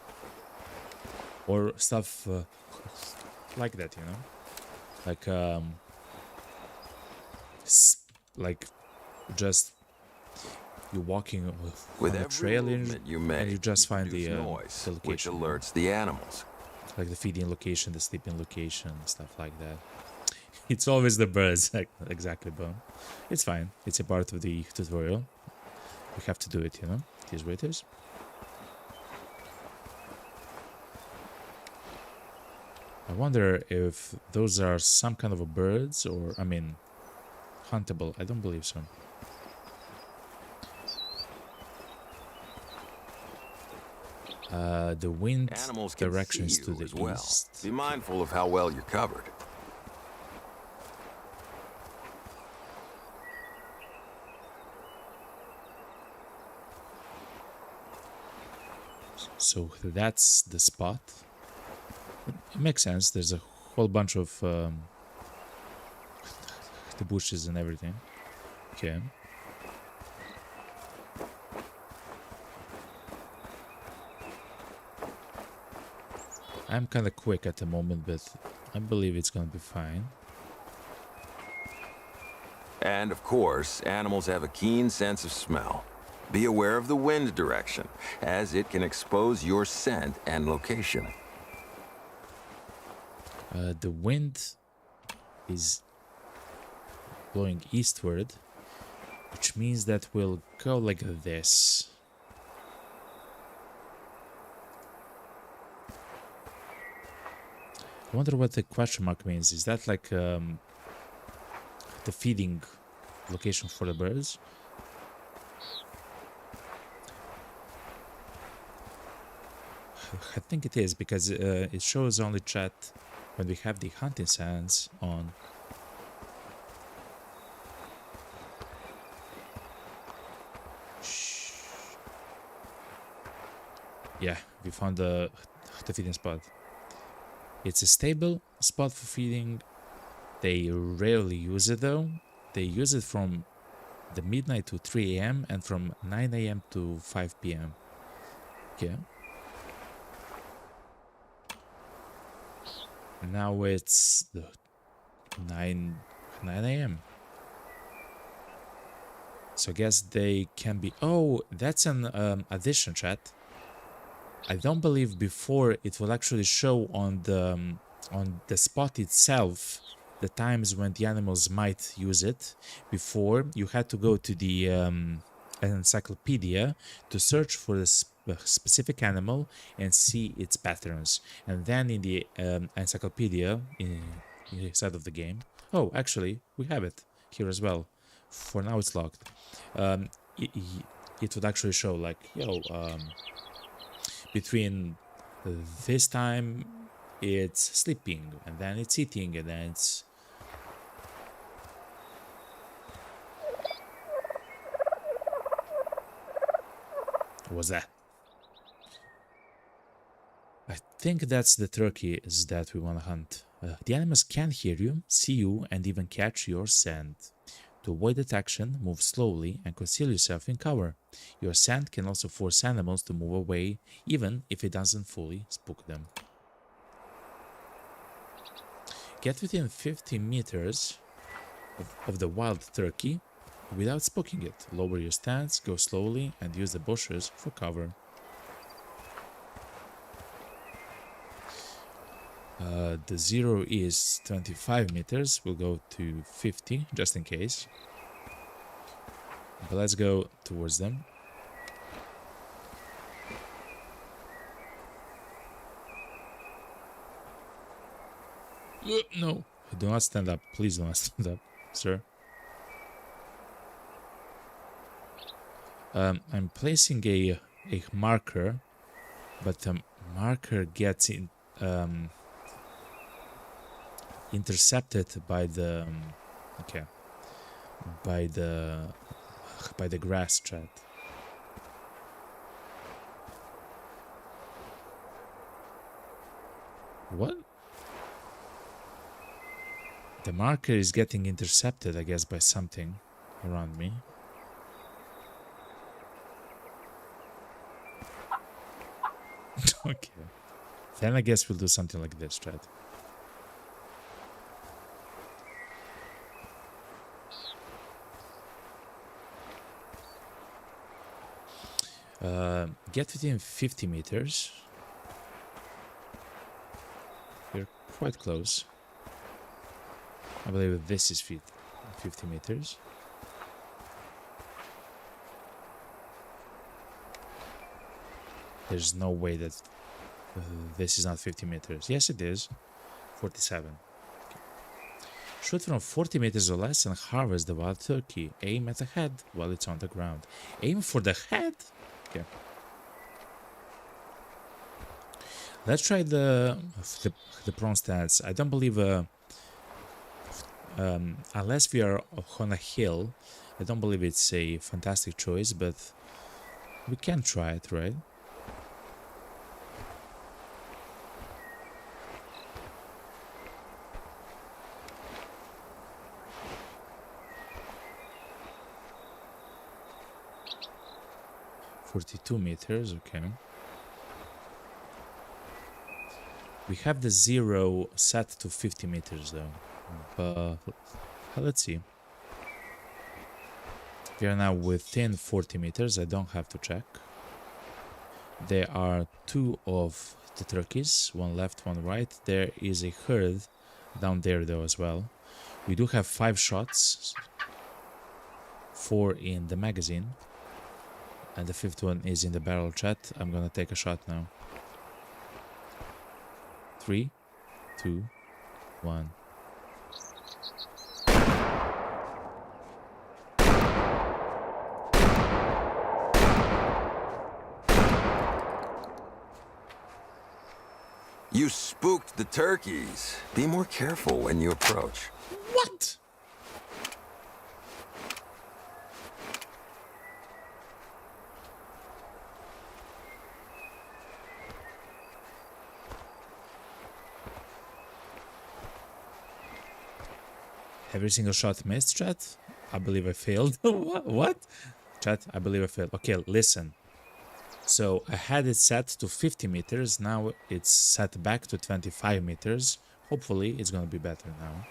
Or stuff like that, you know? Like just you're walking With on a every trail movement you make, and you just find the noise, location. which alerts the animals. Like the feeding location, the sleeping location, stuff like that. It's always the birds, exactly, Bone. It's fine. It's a part of the tutorial. We have to do it, you know? It is what it is. I wonder if those are some kind of a birds or, I mean, huntable. I don't believe so. The wind Animals can directions see to you the as well. east. Be mindful of how well you're covered. So that's the spot. It makes sense. There's a whole bunch of the bushes and everything. Okay. I'm kind of quick at the moment, but I believe it's gonna be fine. And of course, animals have a keen sense of smell. Be aware of the wind direction, as it can expose your scent and location. The wind is blowing eastward, which means that we'll go like this. I wonder what the question mark means. Is that like the feeding location for the birds? I think it is, because it shows only chat when we have the hunting sands on. Shh. Yeah, we found the feeding spot. It's a stable spot for feeding. They rarely use it though. They use it from the midnight to 3 AM and from 9 AM to 5 PM. Yeah. Now it's the 9 AM. So I guess they can be... Oh, that's an addition, chat. I don't believe before it will actually show on the spot itself the times when the animals might use it. Before, you had to go to the encyclopedia to search for the specific animal and see its patterns. And then in the encyclopedia inside of the game... Oh, actually, we have it here as well. For now it's locked. It would actually show like, yo, between this time it's sleeping, and then it's eating, and then it's... What was that? I think that's the turkeys that we want to hunt. The animals can hear you, see you, and even catch your scent. To avoid detection, move slowly and conceal yourself in cover. Your scent can also force animals to move away, even if it doesn't fully spook them. Get within 50 meters of the wild turkey without spooking it. Lower your stance, go slowly, and use the bushes for cover. The zero is 25 meters. We'll go to 50 just in case. But let's go towards them. No, do not stand up. Please do not stand up, sir. I'm placing a marker, but the marker gets intercepted by the by the grass chat. What? The marker is getting intercepted, I guess, by something around me. Okay. Then I guess we'll do something like this, chat. Get within 50 meters. We're quite close. I believe this is 50 meters. There's no way that this is not 50 meters. Yes, it is. 47. Okay. Shoot from 40 meters or less and harvest the wild turkey. Aim at the head while it's on the ground. Aim for the head? Okay. Let's try the prone stats. I don't believe unless we are on a hill, I don't believe it's a fantastic choice, but we can try it, right? .42 meters, okay. We have the zero set to 50 meters though, but let's see. We are now within 40 meters, I don't have to check. There are two of the turkeys, one left, one right. There is a herd down there though as well. We do have 5 shots, 4 in the magazine, and the 5th one is in the barrel chat. I'm gonna take a shot now. 3, 2, 1. You spooked the turkeys. Be more careful when you approach. What? Every single shot missed, chat? I believe I failed. What? Chat, I believe I failed. Okay, listen. So I had it set to 50 meters. Now it's set back to 25 meters. Hopefully it's gonna be better now.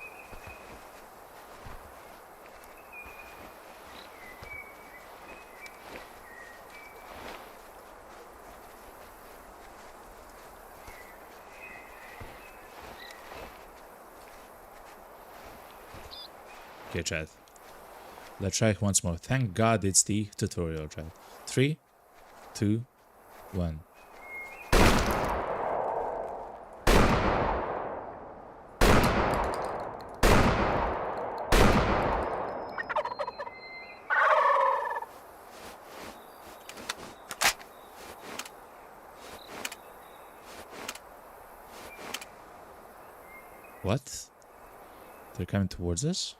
Okay, chat. Let's try it once more. Thank God it's the tutorial, chat. 3, 2, 1. What? They're coming towards us?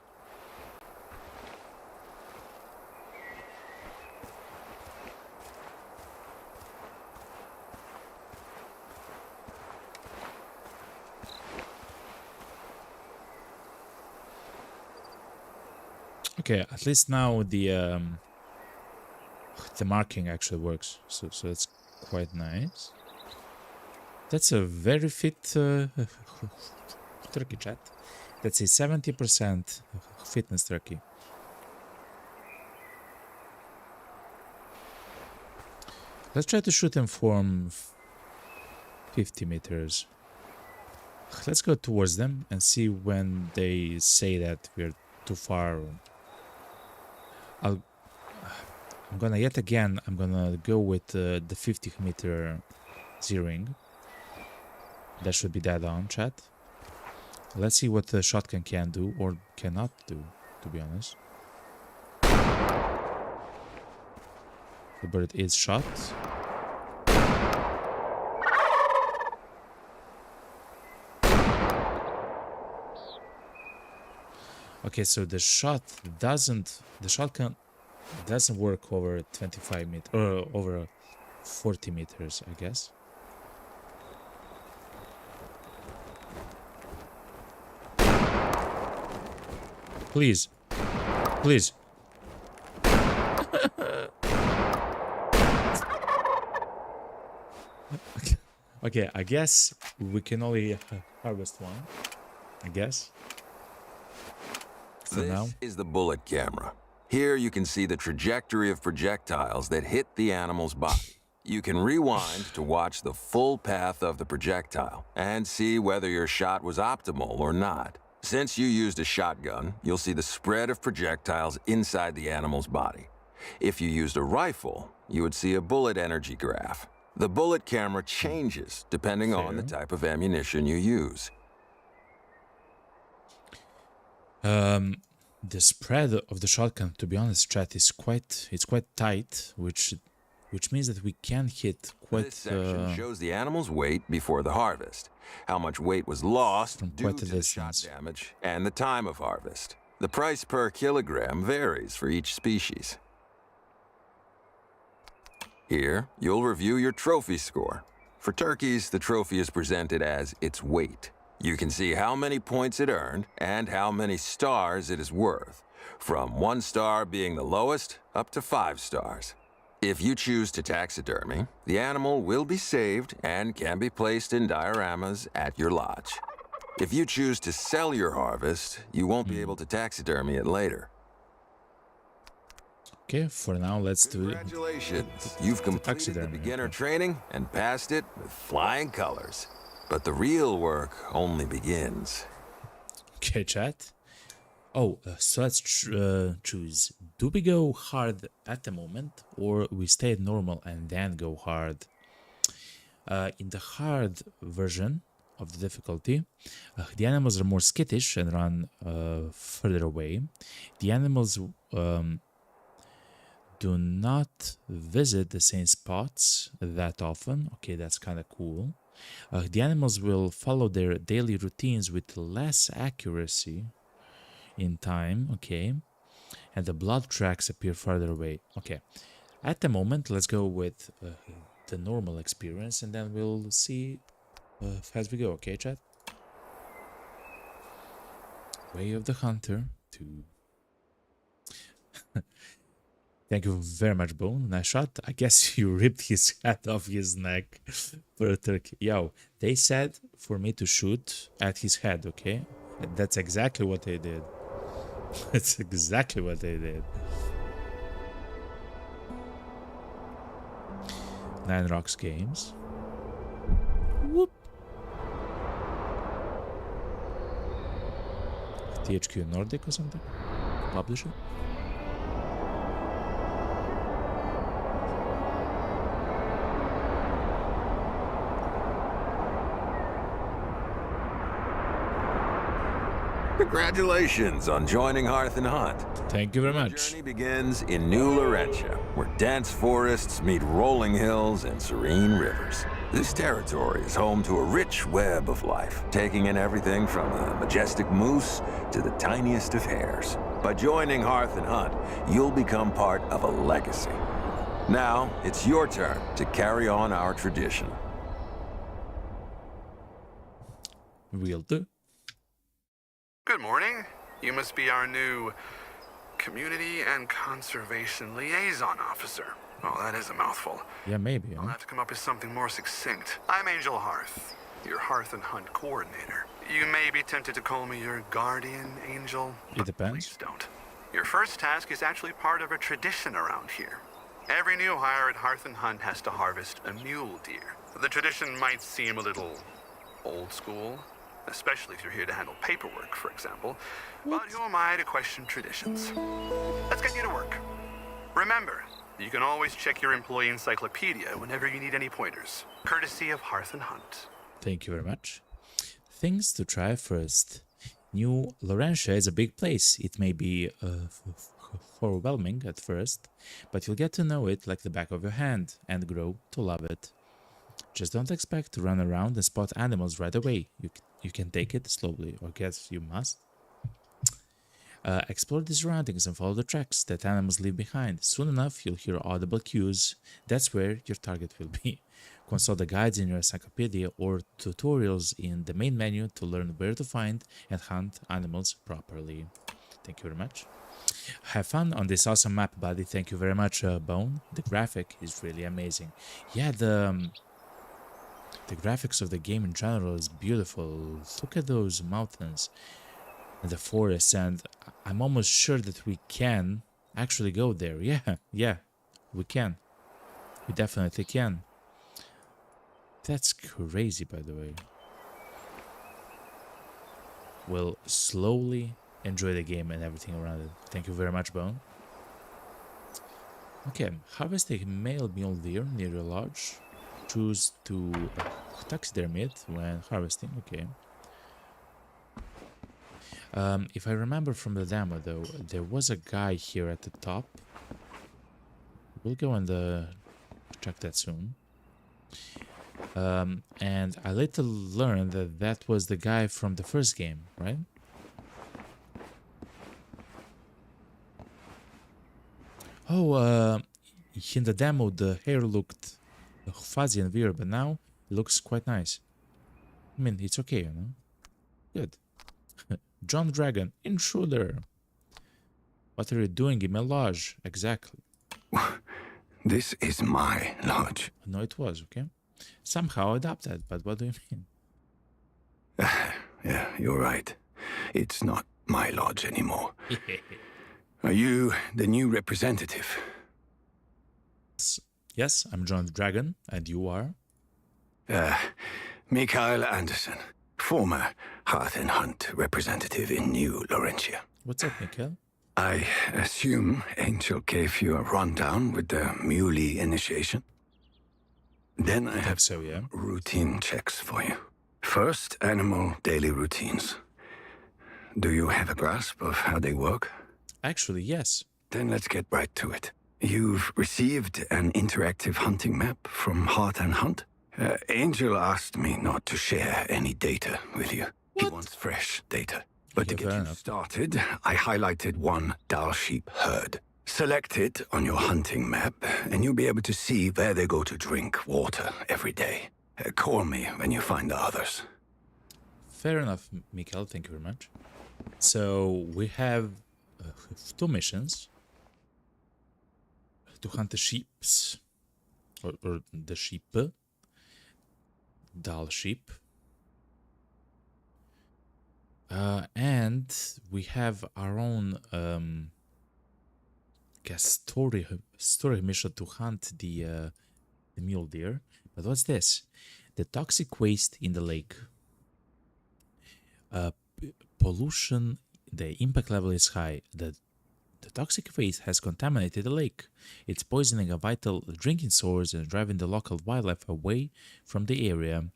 Okay, at least now the marking actually works, so that's quite nice. That's a very fit turkey, chat. That's a 70% fitness turkey. Let's try to shoot him from 50 meters. Let's go towards them and see when they say that we're too far. I'm gonna go with the 50-meter zeroing. That should be dead on, chat. Let's see what the shotgun can do or cannot do, to be honest. The bird is shot. Okay, so the shotgun doesn't work over 25 meters or over 40 meters, I guess. Please. Please. Okay, I guess we can only harvest one. I guess. For now. This is the bullet camera. Here you can see the trajectory of projectiles that hit the animal's body. You can rewind to watch the full path of the projectile and see whether your shot was optimal or not. Since you used a shotgun, you'll see the spread of projectiles inside the animal's body. If you used a rifle, you would see a bullet energy graph. The bullet camera changes depending on the type of ammunition you use. The spread of the shotgun, to be honest, chat, is quite tight, which means that we can hit quite. This section shows the animal's weight before the harvest, how much weight was lost due to the shot damage, and the time of harvest. The price per kilogram varies for each species. Here, you'll review your trophy score. For turkeys, the trophy is presented as its weight. You can see how many points it earned and how many stars it is worth, from 1 star being the lowest up to 5 stars. If you choose to taxidermy, the animal will be saved and can be placed in dioramas at your lodge. If you choose to sell your harvest, you won't be able to taxidermy it later. Okay, for now, let's do it. Congratulations! You've completed the beginner training and passed it with flying colors. But the real work only begins. Okay, chat. Oh, so let's choose. Do we go hard at the moment, or we stay normal and then go hard? In the hard version of the difficulty, the animals are more skittish and run further away. The animals do not visit the same spots that often. Okay, that's kind of cool. The animals will follow their daily routines with less accuracy in time, okay, and the blood tracks appear farther away. Okay, at the moment, let's go with the normal experience, and then we'll see as we go, okay, chat? Way of the Hunter 2. Thank you very much, Bone. Nice shot. I guess you ripped his head off his neck for a turkey. Yo, they said for me to shoot at his head, okay? That's exactly what they did. That's exactly what they did. 9 Rocks Games. Whoop. THQ Nordic or something? Publisher? Congratulations on joining Hearth and Hunt. Thank you very much. The journey begins in New Laurentia, where dense forests meet rolling hills and serene rivers. This territory is home to a rich web of life, taking in everything from the majestic moose to the tiniest of hares. By joining Hearth and Hunt, you'll become part of a legacy. Now, it's your turn to carry on our tradition. Will do. Good morning. You must be our new Community and Conservation Liaison Officer. Oh, that is a mouthful. Yeah, maybe. I'll Huh? have to come up with something more succinct. I'm Angel Hearth, your Hearth and Hunt coordinator. You may be tempted to call me your guardian angel, It but depends. please don't. Your first task is actually part of a tradition around here. Every new hire at Hearth and Hunt has to harvest a mule deer. The tradition might seem a little old school, especially if you're here to handle paperwork, for example. But who am I to question traditions? Let's get you to work. Remember, you can always check your employee encyclopedia whenever you need any pointers. Courtesy of Hearth and Hunt. Thank you very much. Things to try first. New Laurentia is a big place. It may be overwhelming at first, but you'll get to know it like the back of your hand and grow to love it. Just don't expect to run around and spot animals right away. You can take it slowly, or guess you must. Explore the surroundings and follow the tracks that animals leave behind. Soon enough, you'll hear audible cues. That's where your target will be. Consult the guides in your encyclopedia or tutorials in the main menu to learn where to find and hunt animals properly. Thank you very much. Have fun on this awesome map, buddy. Thank you very much, Bone. The graphic is really amazing. Yeah, the graphics of the game in general is beautiful. Look at those mountains and the forests, and I'm almost sure that we can actually go there. Yeah, we can. We definitely can. That's crazy, by the way. We'll slowly enjoy the game and everything around it. Thank you very much, Bone. Okay, harvest a male mule deer near your lodge. Choose to taxiderm it when harvesting. Okay. If I remember from the demo, though, there was a guy here at the top. We'll go and check that soon. And I later learned that that was the guy from the first game, right? Oh, in the demo, the hair looked fuzzy and weird, but now it looks quite nice. I mean, it's okay, you know? Good. John Dragon, intruder. What are you doing in my lodge? Exactly. This is my lodge. No, it was, okay? Somehow adapted, but what do you mean? Yeah, you're right. It's not my lodge anymore. Are you the new representative? Yes, I'm John Dragon, and you are? Mikael Anderson, former Hearth and Hunt representative in New Laurentia. What's up, Mikael? I assume Angel gave you a rundown with the muley initiation? Then I have So, yeah. routine checks for you. First, animal daily routines. Do you have a grasp of how they work? Actually, yes. Then let's get right to it. You've received an interactive hunting map from Hearth and Hunt. Angel asked me not to share any data with you. He wants fresh data. But to Yeah, get fair you enough. started, I highlighted one Dal sheep herd. Select it on your hunting map, and you'll be able to see where they go to drink water every day. Call me when you find the others. Fair enough, Mikael. Thank you very much. So, we have 2 missions. To hunt the sheeps. Or the sheep. Dal sheep. And we have our own story mission to hunt the mule deer. But what's this? The toxic waste in the lake. Pollution, the impact level is high. The toxic waste has contaminated the lake. It's poisoning a vital drinking source and driving the local wildlife away from the area.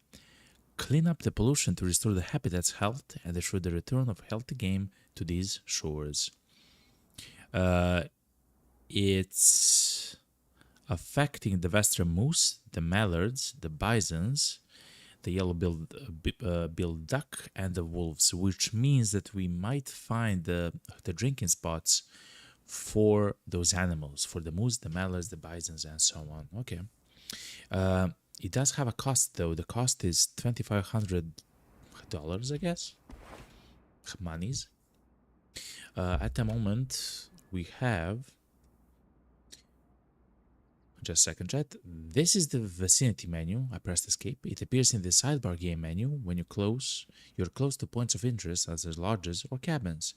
Clean up the pollution to restore the habitat's health and ensure the return of healthy game to these shores. It's affecting the western moose, the mallards, the bisons, the yellow-billed duck, and the wolves, which means that we might find the drinking spots for those animals, for the moose, the mallards, the bisons, and so on. Okay. It does have a cost, though. The cost is $2,500, I guess. Monies. At the moment, we have, just a second, chat. This is the vicinity menu. I pressed escape. It appears in the sidebar game menu when you're close to points of interest such as lodges or cabins.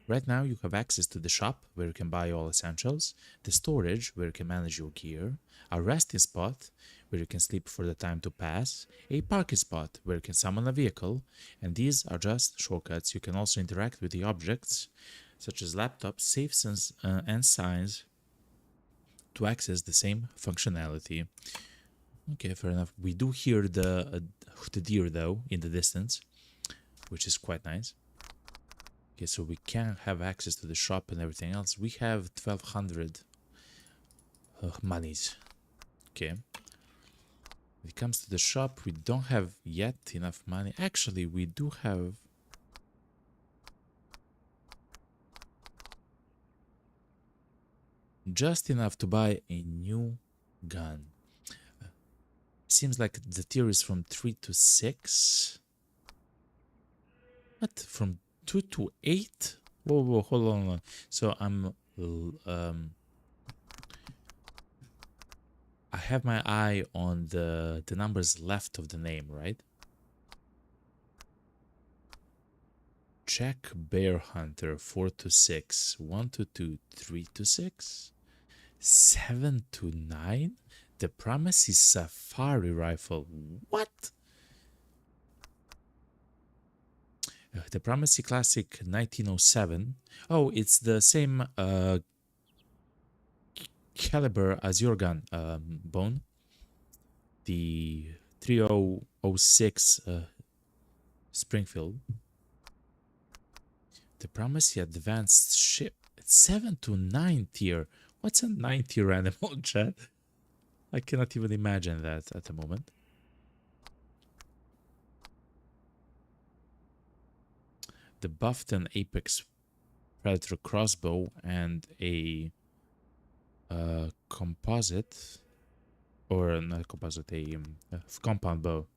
Right now you have access to the shop where you can buy all essentials, the storage where you can manage your gear, a resting spot where you can sleep for the time to pass, a parking spot where you can summon a vehicle, and these are just shortcuts. You can also interact with the objects such as laptops, safes, and signs to access the same functionality. Okay, fair enough. We do hear the deer though in the distance, which is quite nice. Okay, so we can have access to the shop and everything else. We have 1200 monies. Okay. When it comes to the shop, we don't have yet enough money. Actually, we do have... just enough to buy a new gun. Seems like the tier is from 3 to 6. What? From 2 to 8? Whoa, hold on. So I have my eye on the numbers left of the name, right? Check Bear Hunter 4 to 6, 1 to 2, 3 to 6, 7 to 9. The Promise is Safari Rifle. What? The Promise Classic 1907. Oh, it's the same caliber as your gun, Bone. The 3006 Springfield. The Promise Advanced Ship. It's 7 to 9 tier. What's a 9 tier animal, chat? I cannot even imagine that at the moment. The Buffton Apex Predator crossbow and a composite, or not composite, a compound bow.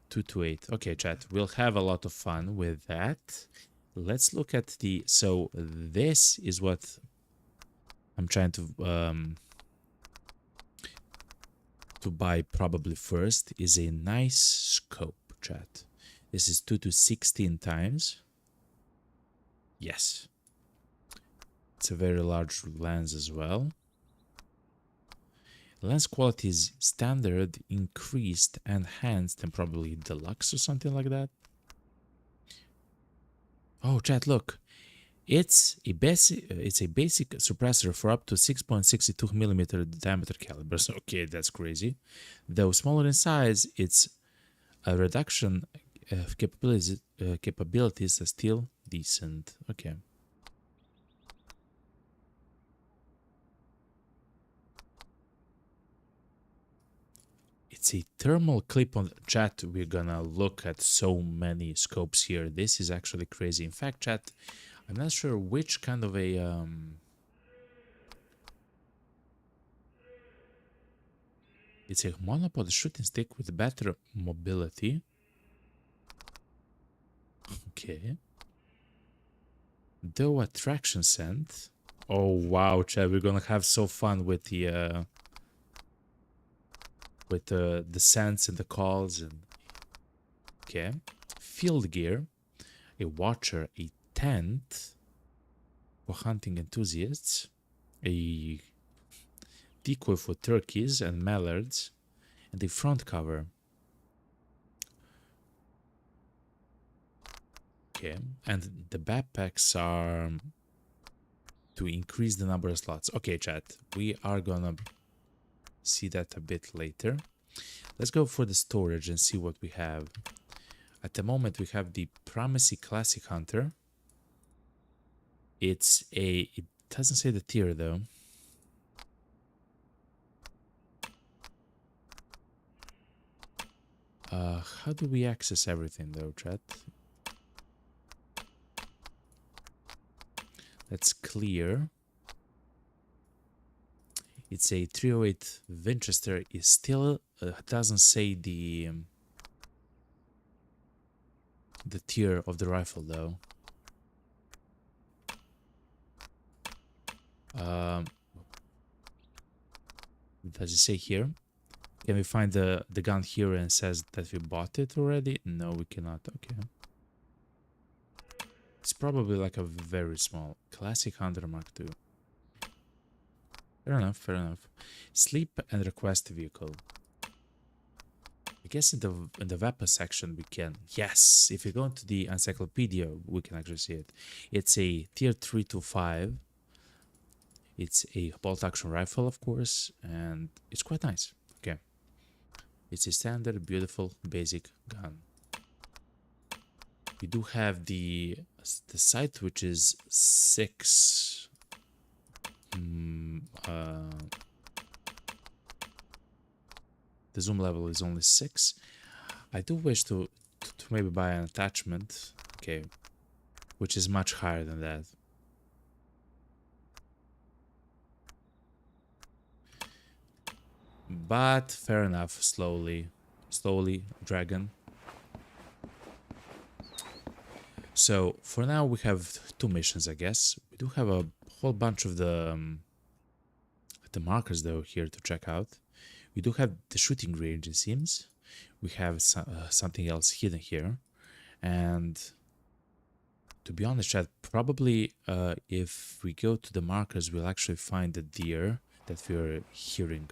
2 to 8. Okay, chat. We'll have a lot of fun with that. Let's look at the... so this is what I'm trying to buy probably first, is a nice scope, chat. This is 2 to 16 times. Yes. It's a very large lens as well. Lens quality is standard, increased, enhanced, and probably deluxe or something like that. Oh, chat, look. It's a basic suppressor for up to 6.62 millimeter diameter calibers. Okay, that's crazy. Though smaller in size, its a reduction of capabilities are still decent. Okay. It's a thermal clip-on. Chat, we're gonna look at so many scopes here. This is actually crazy. In fact, chat, I'm not sure which kind of a it's a monopod shooting stick with better mobility. Okay. Though attraction scent. Oh wow, chat, we're gonna have so fun with the scents and the calls. And okay, field gear, a watcher, a tent for hunting enthusiasts, a decoy for turkeys and mallards, and a front cover. Okay, and the backpacks are to increase the number of slots. Okay, chat, we are gonna see that a bit later. Let's go for the storage and see what we have. At the moment, we have the Primacy Classic Hunter. It doesn't say the tier though. How do we access everything though, chat? Let's clear. It's a 308 Winchester. It still doesn't say the tier of the rifle though. Does it say here? Can we find the gun here and it says that we bought it already? No, we cannot. Okay. It's probably like a very small classic Hunter Mark II. Fair enough, fair enough. Sleep and request vehicle. I guess in the weapon section we can. Yes, if you go into the encyclopedia, we can actually see it. It's a tier 3 to 5. It's a bolt action rifle, of course, and it's quite nice. Okay. It's a standard, beautiful, basic gun. We do have the sight, which is 6. The zoom level is only 6. I do wish to maybe buy an attachment, okay, which is much higher than that. But fair enough, slowly, dragon. So for now we have 2 missions, I guess. We do have a whole bunch of the markers though here to check out. We do have the shooting range, it seems. We have something else hidden here, and to be honest, chat, probably if we go to the markers, we'll actually find the deer that we're hearing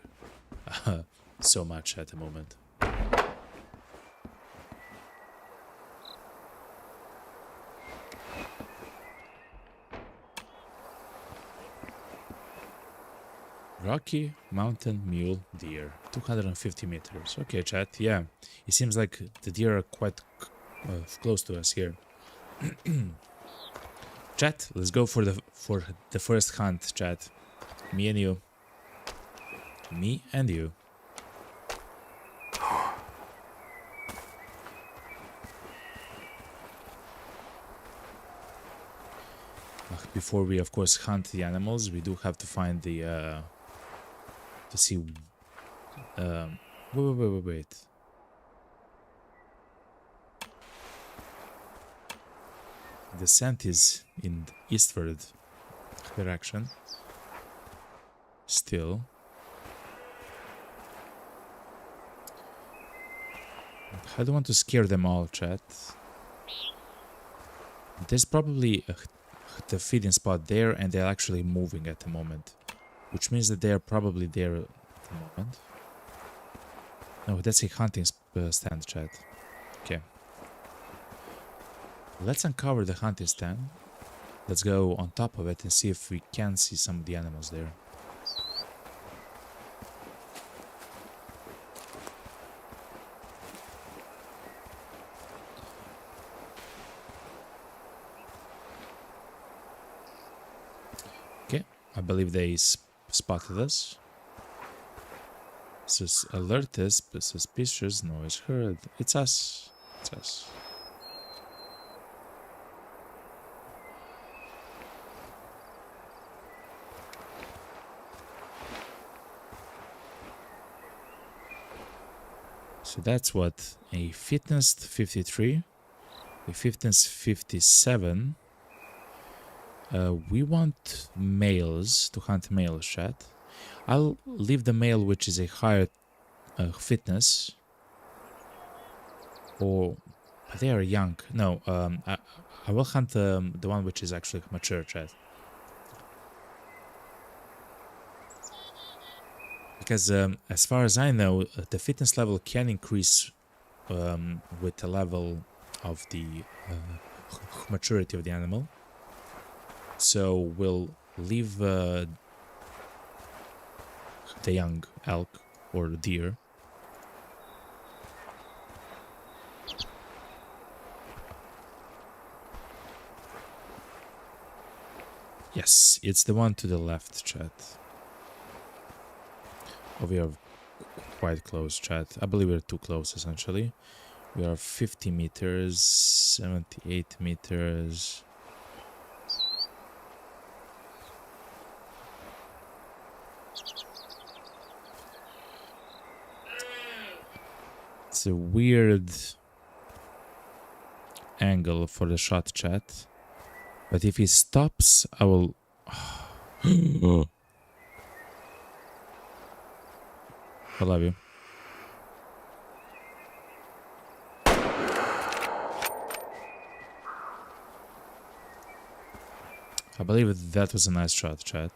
so much at the moment. Rocky Mountain Mule Deer, 250 meters. Okay, chat, yeah. It seems like the deer are quite close to us here. Chat, let's go for the first hunt, chat. Me and you. Me and you. Before we, of course, hunt the animals, we do have to find the to see. Wait. The scent is in the eastward direction. Still. I don't want to scare them all, chat. There's probably the feeding spot there, and they're actually moving at the moment, which means that they're probably there at the moment. No, that's a hunting stand, chat. Okay. Let's uncover the hunting stand. Let's go on top of it and see if we can see some of the animals there. I believe they spotted us. Alert us, suspicious noise heard. It's us. It's us. So that's what? A fitness 53, a fitness 57. We want males, to hunt male, chat. I'll leave the male which is a higher fitness. Or they are young. No, I will hunt the one which is actually mature, chat. Because as far as I know, the fitness level can increase with the level of the maturity of the animal. So we'll leave the young elk or deer. Yes, it's the one to the left, chat. Oh, we are quite close, chat. I believe we're too close, essentially. We are 50 meters, 78 meters. It's a weird angle for the shot, chat. But if he stops, I will... I love you. I believe that was a nice shot, chat.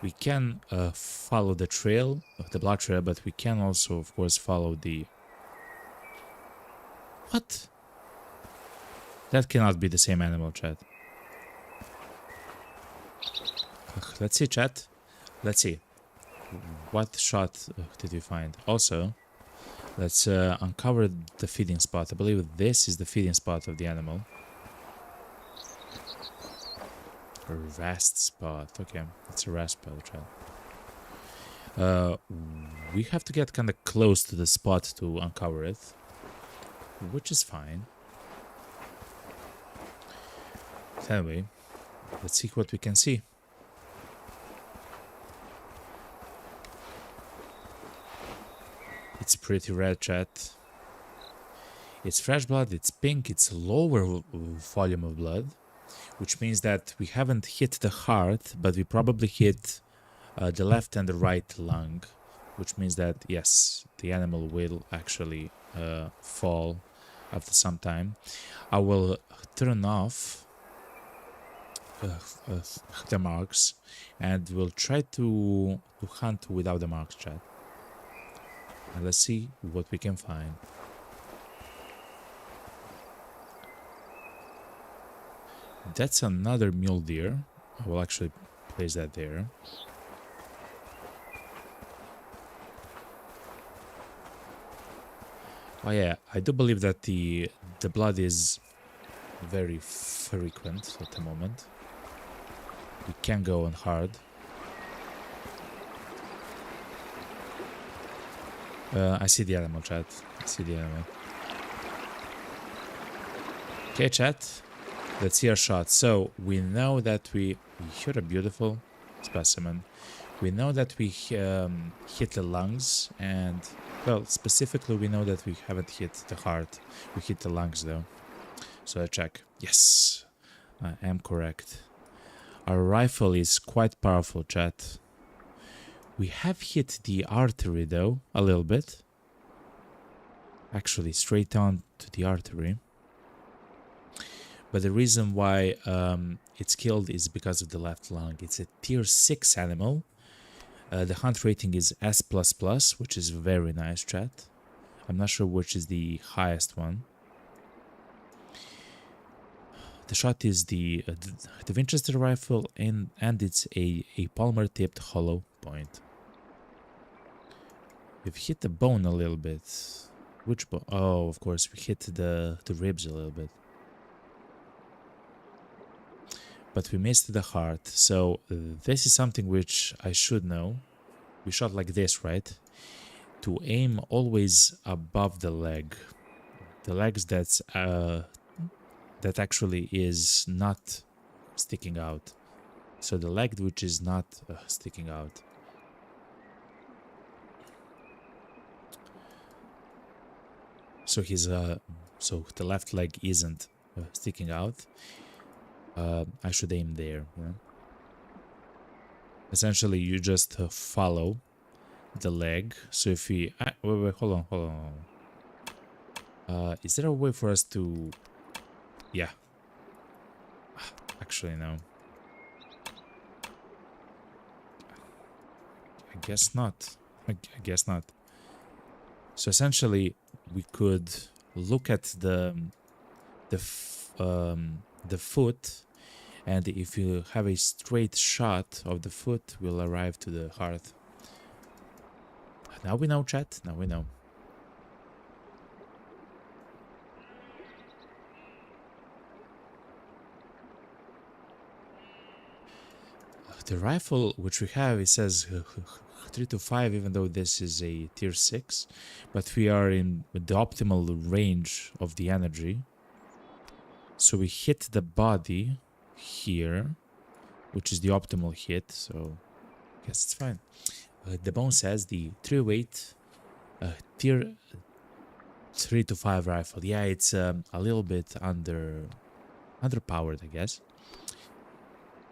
We can follow the trail, the blood trail, but we can also, of course, follow the... What? That cannot be the same animal, chat. Let's see, chat. Let's see. What shot did we find? Also, let's uncover the feeding spot. I believe this is the feeding spot of the animal. A rest spot. Okay, it's a rest spot, chat. We have to get kind of close to the spot to uncover it, which is fine. Anyway, let's see what we can see. It's pretty red, chat. It's fresh blood, it's pink, it's lower volume of blood, which means that we haven't hit the heart, but we probably hit the left and the right lung, which means that, yes, the animal will actually fall after some time. I will turn off the marks and we'll try to hunt without the marks, chat. And let's see what we can find. That's another mule deer. I will actually place that there. Oh yeah, I do believe that the blood is very frequent at the moment. We can go on hard. I see the animal, chat. I see the animal. Okay, chat. Let's see our shot. So we know that we hit a beautiful specimen. We know that we hit the lungs, and well, specifically we know that we haven't hit the heart. We hit the lungs though. So I check. Yes, I am correct. Our rifle is quite powerful, chat. We have hit the artery though, a little bit. Actually, straight on to the artery. But the reason why it's killed is because of the left lung. It's a tier 6 animal. The hunt rating is S++, which is very nice, chat. I'm not sure which is the highest one. The shot is the Winchester rifle, and it's a polymer-tipped hollow point. We've hit the bone a little bit. Which bone? Oh, of course, we hit the ribs a little bit. But we missed the heart, so this is something which I should know. We shot like this, right? To aim always above the leg. The legs that actually is not sticking out. So the leg which is not sticking out. So his so the left leg isn't sticking out. I should aim there. Yeah? Essentially, you just follow the leg. So if we wait, hold on. Is there a way for us to? Yeah. Actually, no. I guess not. I guess not. So essentially, we could look at the foot, and if you have a straight shot of the foot, we'll arrive to the heart. Now we know, chat. Now we know. The rifle which we have, it says 3 to 5, even though this is a tier 6, but we are in the optimal range of the energy. So we hit the body here, which is the optimal hit, so I guess it's fine. The bone says the 308 tier 3 to 5 rifle. Yeah, it's a little bit underpowered, I guess.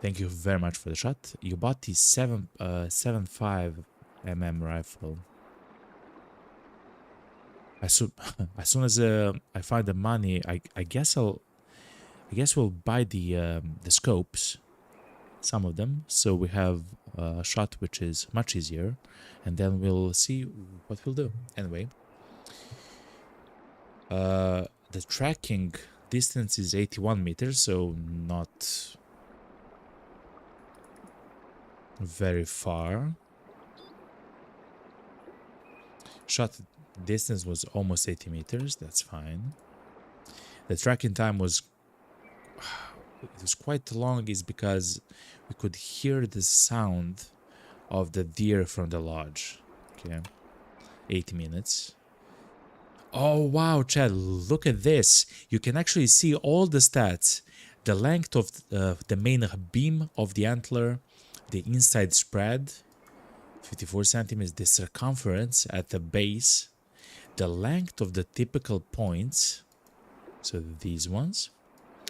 Thank you very much for the shot. You bought the 7.5 mm rifle. As soon as I find the money, I guess we'll buy the scopes, some of them, so we have a shot which is much easier, and then we'll see what we'll do. Anyway, the tracking distance is 81 meters, so not very far. Shot distance was almost 80 meters. That's fine. The tracking time was quite long, is because we could hear the sound of the deer from the lodge. Okay, 8 minutes. Oh wow, Chad, look at this. You can actually see all the stats: the length of the main beam of the antler, the inside spread, 54 centimeters, the circumference at the base, the length of the typical points, so these ones,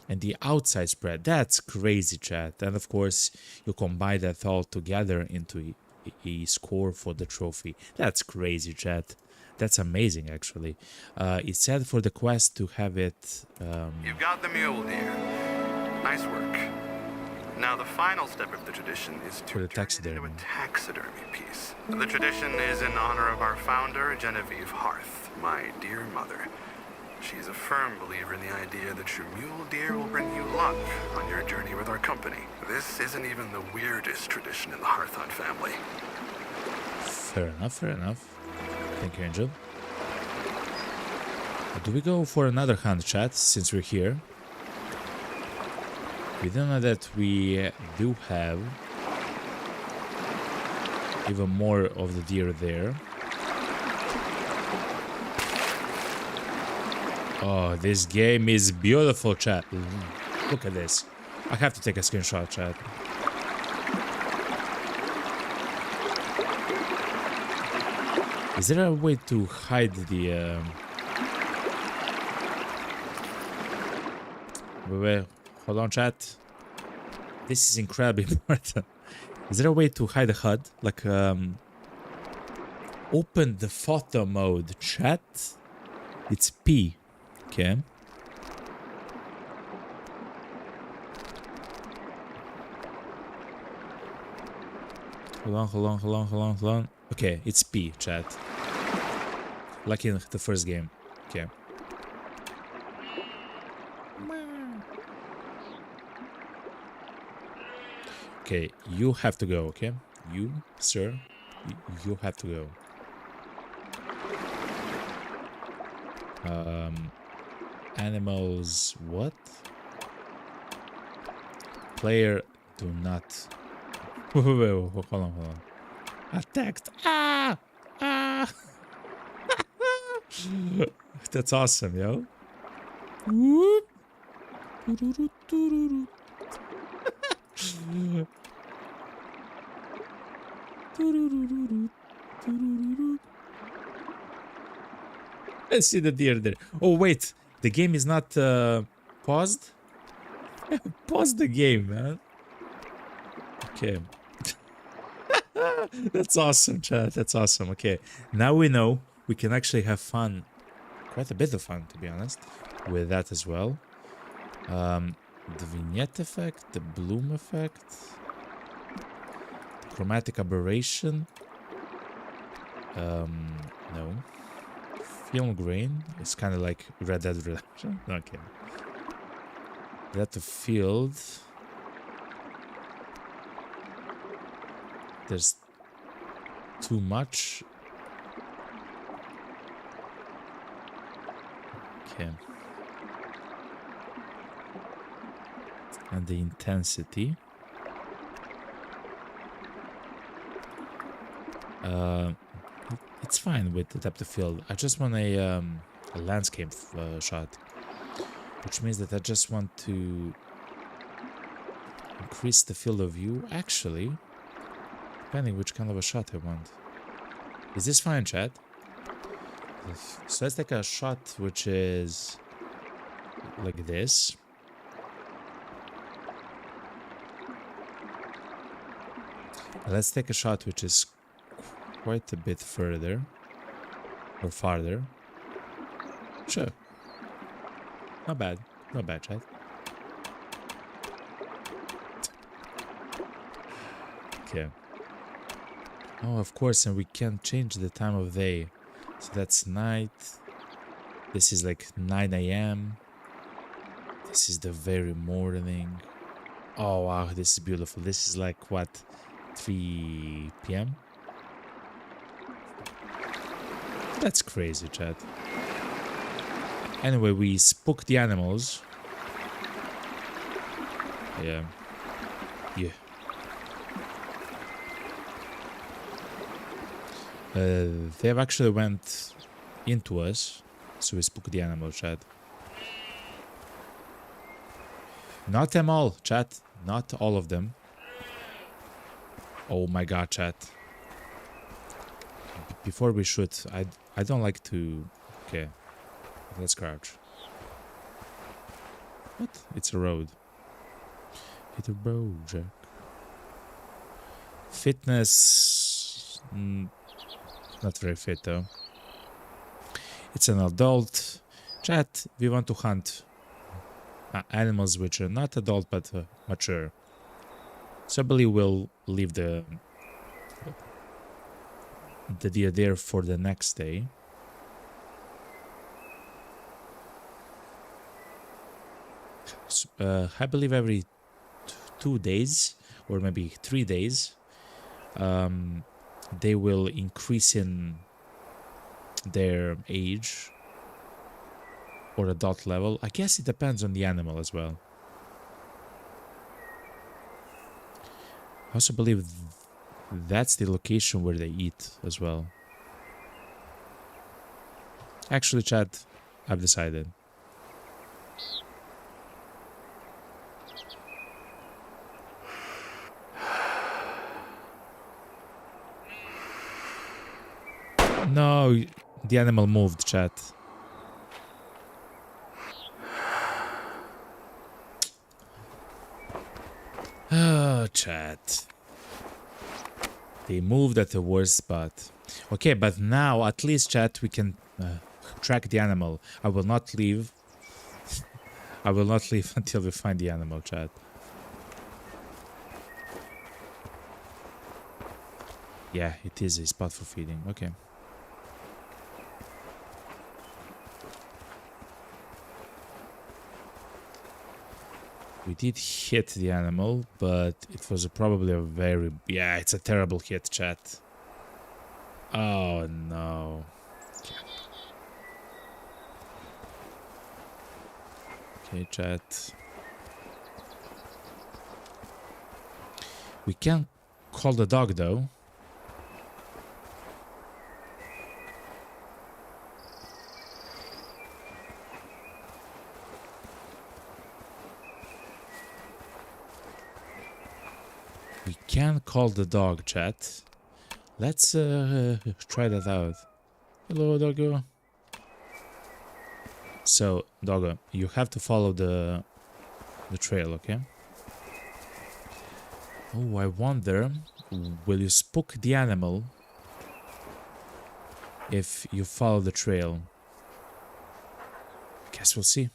and the outside spread. That's crazy, chat. And of course, you combine that all together into a score for the trophy. That's crazy, chat. That's amazing, actually. It said for the quest to have it... You've got the mule deer. Nice work. Now the final step of the tradition is to turn it into a taxidermy piece. The tradition is in honor of our founder, Genevieve Harth, my dear mother. She's a firm believer in the idea that your mule deer will bring you luck on your journey with our company. This isn't even the weirdest tradition in the Harth Hunt family. Fair enough, fair enough. Thank you, Angel. Do we go for another hunt, chat, since we're here? We do know that we do have even more of the deer there. Oh, this game is beautiful, chat. Look at this. I have to take a screenshot, chat. Is there a way to hide the... Wait, hold on, chat. This is incredibly important. Is there a way to hide the HUD? Like, open the photo mode, chat. It's P. Okay. Hold on. Okay, it's P, chat. Like in the first game. Okay. Okay, you have to go, okay? You, sir, you have to go. Animals, what? Player, do not... Wait, hold on. Attacked! Ah! That's awesome, yo. Whoop! Let's see the deer there. Oh wait, the game is not paused? Pause the game, man. Okay. That's awesome, chat. That's awesome. Okay, now we know we can actually have fun. Quite a bit of fun, to be honest, with that as well. The vignette effect, the bloom effect, the chromatic aberration. No. Film grain. It's kind of like Red Dead Redemption. Okay. Depth of field. There's too much. Okay. And the intensity. It's fine with the depth of field. I just want a landscape shot, which means that I just want to increase the field of view. Actually, depending which kind of a shot I want. Is this fine, chat? So let's take a shot which is like this. Let's take a shot which is quite a bit further or farther. Sure. Not bad. Not bad, Chad. Okay. Oh, of course, and we can change the time of day. So that's night. This is like 9 a.m. This is the very morning. Oh, wow, this is beautiful. This is like, what, 3 p.m.? That's crazy, Chad. Anyway, we spooked the animals. Yeah. Yeah. They have actually went into us, so we spooked the animal, Chad. Not them all, chat. Not all of them. Oh my god, chat. Before we shoot, I don't like to... Okay. Let's crouch. What? It's a road. Hit a road, Jack. Fitness... not very fit, though. It's an adult. Chat, we want to hunt animals which are not adult but mature. So I believe we'll leave the deer there for the next day. I believe every 2 days or maybe 3 days they will increase in their age or adult level. I guess it depends on the animal as well. I also believe that's the location where they eat as well. Actually, chat, I've decided. No, the animal moved, chat. Oh, chat. They moved at the worst spot. Okay, but now at least, chat, we can track the animal. I will not leave. I will not leave until we find the animal, chat. Yeah, it is a spot for feeding. Okay. We did hit the animal, but it was probably a very... Yeah, it's a terrible hit, chat. Oh, no. Okay, chat. We can call the dog, though. We can call the dog, chat. Let's try that out. Hello, doggo. So, doggo, you have to follow the trail, okay? Oh, I wonder, will you spook the animal if you follow the trail? Guess we'll see.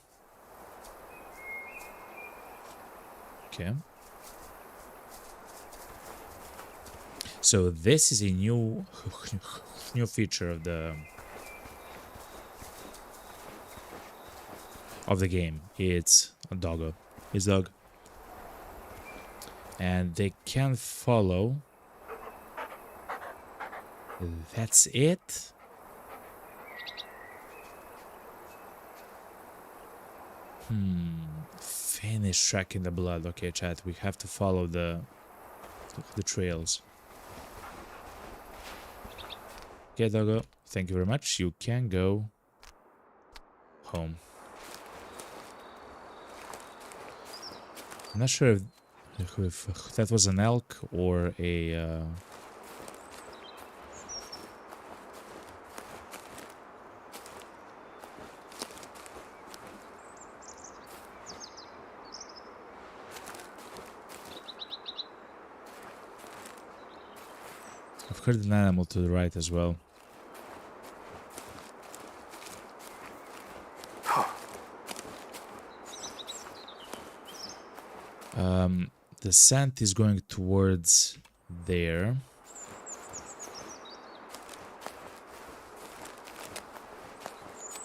Okay. So this is a new feature of the game. It's a doggo. It's dog. And they can follow. That's it. Finish tracking the blood. Okay, chat. We have to follow the trails. Okay, doggo. Thank you very much. You can go home. I'm not sure if that was an elk or a... I've heard an animal to the right as well. The scent is going towards there.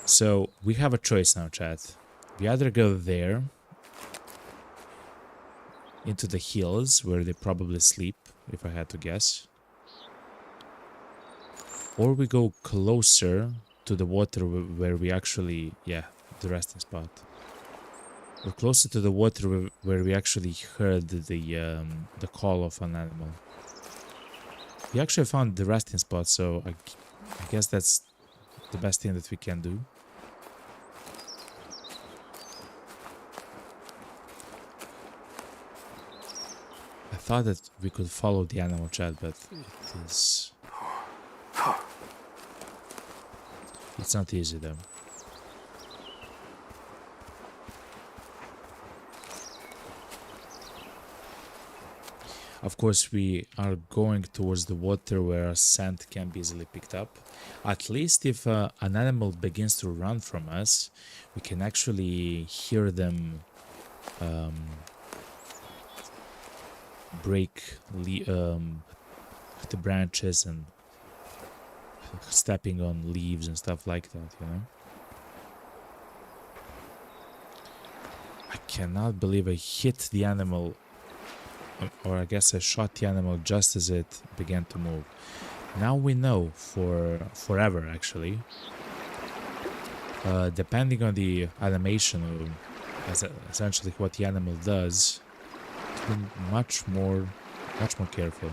So we have a choice now, chat. We either go there, into the hills where they probably sleep, if I had to guess, or we go closer to the water where we actually, yeah, the resting spot. We're closer to the water where we actually heard the call of an animal. We actually found the resting spot, so I guess that's the best thing that we can do. I thought that we could follow the animal, chat, but it is... It's not easy though. Of course, we are going towards the water where scent can be easily picked up. At least if an animal begins to run from us, we can actually hear them break the branches and stepping on leaves and stuff like that, you know? I cannot believe I hit the animal, or I guess I shot the animal just as it began to move. Now we know for forever, actually. Depending on the animation, essentially what the animal does, to be much more careful.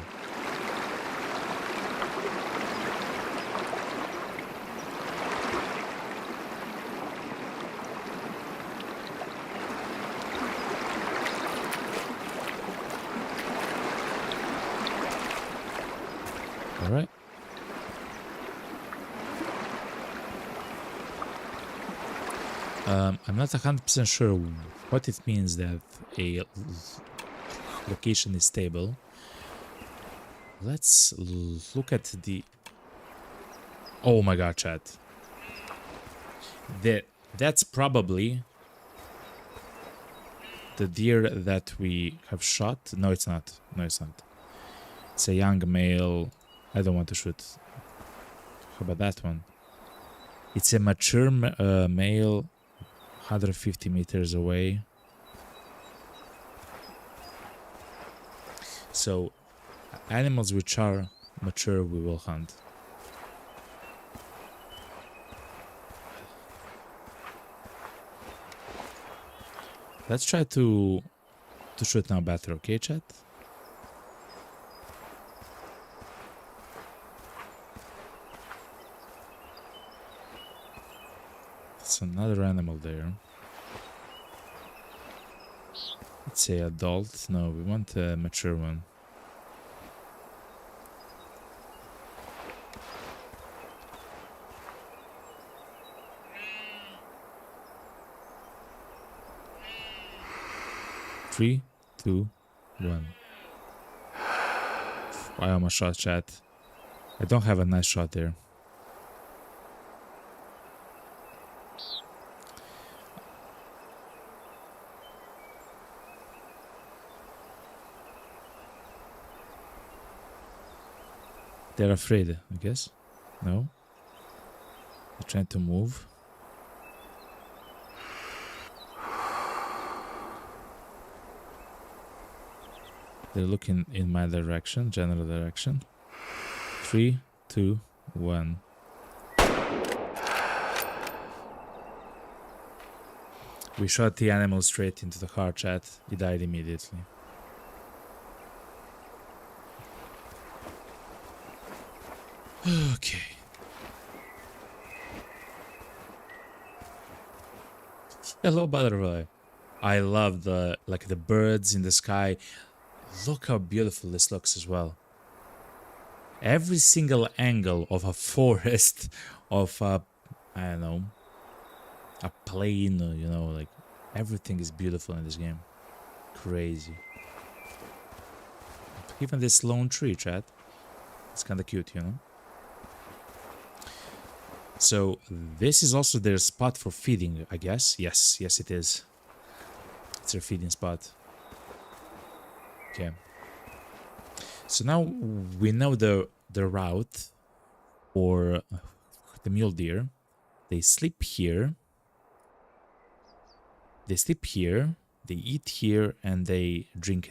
All right. I'm not 100% sure what it means that a location is stable. Let's look at the... Oh my god, chat. That's probably the deer that we have shot. No, it's not. No, it's not. It's a young male. I don't want to shoot. How about that one? It's a mature male, 150 meters away. So, animals which are mature, we will hunt. Let's try to shoot now better, okay, chat? It's another animal there. It's a adult. No, we want a mature one. Three, two, one. I almost shot, chat. I don't have a nice shot there. They're afraid, I guess. No? They're trying to move. They're looking in my direction, general direction. 3, 2, 1. We shot the animal straight into the heart, chat. He died immediately. Okay. Hello, butterfly. I love the birds in the sky. Look how beautiful this looks as well. Every single angle of a forest, of a, I don't know, a plain, you know, like everything is beautiful in this game. Crazy. Even this lone tree, chat. It's kind of cute, you know. So this is also their spot for feeding, I guess. Yes, it is. It's their feeding spot. Okay. So now we know the route for the mule deer. They sleep here. They sleep here. They eat here, and they drink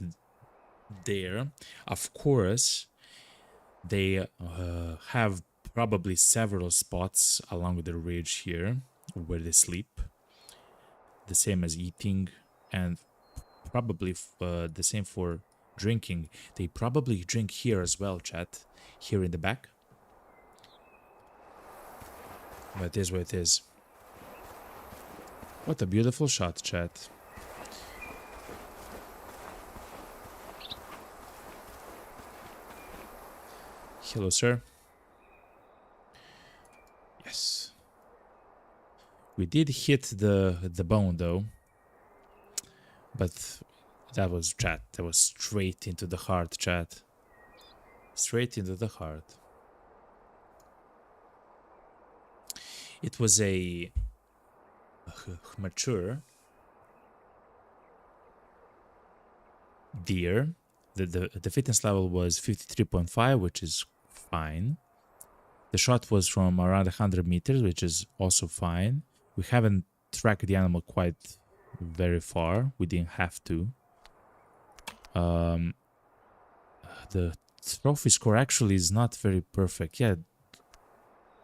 there. Of course, they have probably several spots along the ridge here where they sleep. The same as eating, and probably the same for drinking. They probably drink here as well, chat. Here in the back. But it is what it is. What a beautiful shot, chat. Hello, sir. Yes. We did hit the bone, though. But that was chat. That was straight into the heart, chat. Straight into the heart. It was a mature deer. The fitness level was 53.5, which is fine. The shot was from around 100 meters, which is also fine. We haven't tracked the animal quite very far. We didn't have to. The trophy score actually is not very perfect. Yeah,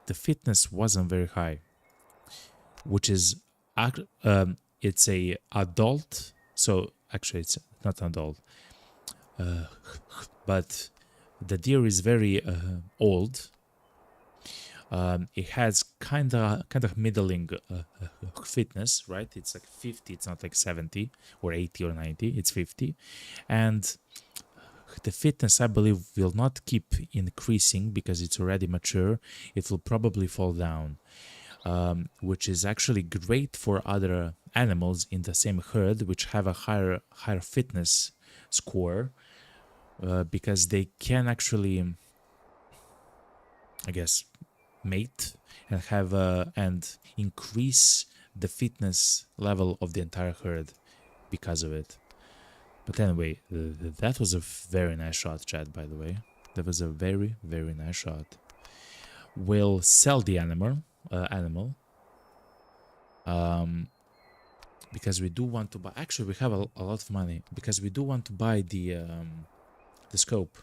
the fitness wasn't very high, which is it's a adult. So actually, it's not adult, but the deer is very old. It has kind of middling fitness, right? It's like 50. It's not like 70 or 80 or 90. It's 50, and the fitness, I believe, will not keep increasing because it's already mature. It will probably fall down, which is actually great for other animals in the same herd, which have a higher fitness score, because they can actually, I guess, mate and have and increase the fitness level of the entire herd because of it. But anyway, that was a very nice shot, chat, by the way. That was a very, very nice shot. We'll sell the animal, because we do want to buy... Actually, we have a lot of money, because we do want to buy the scope.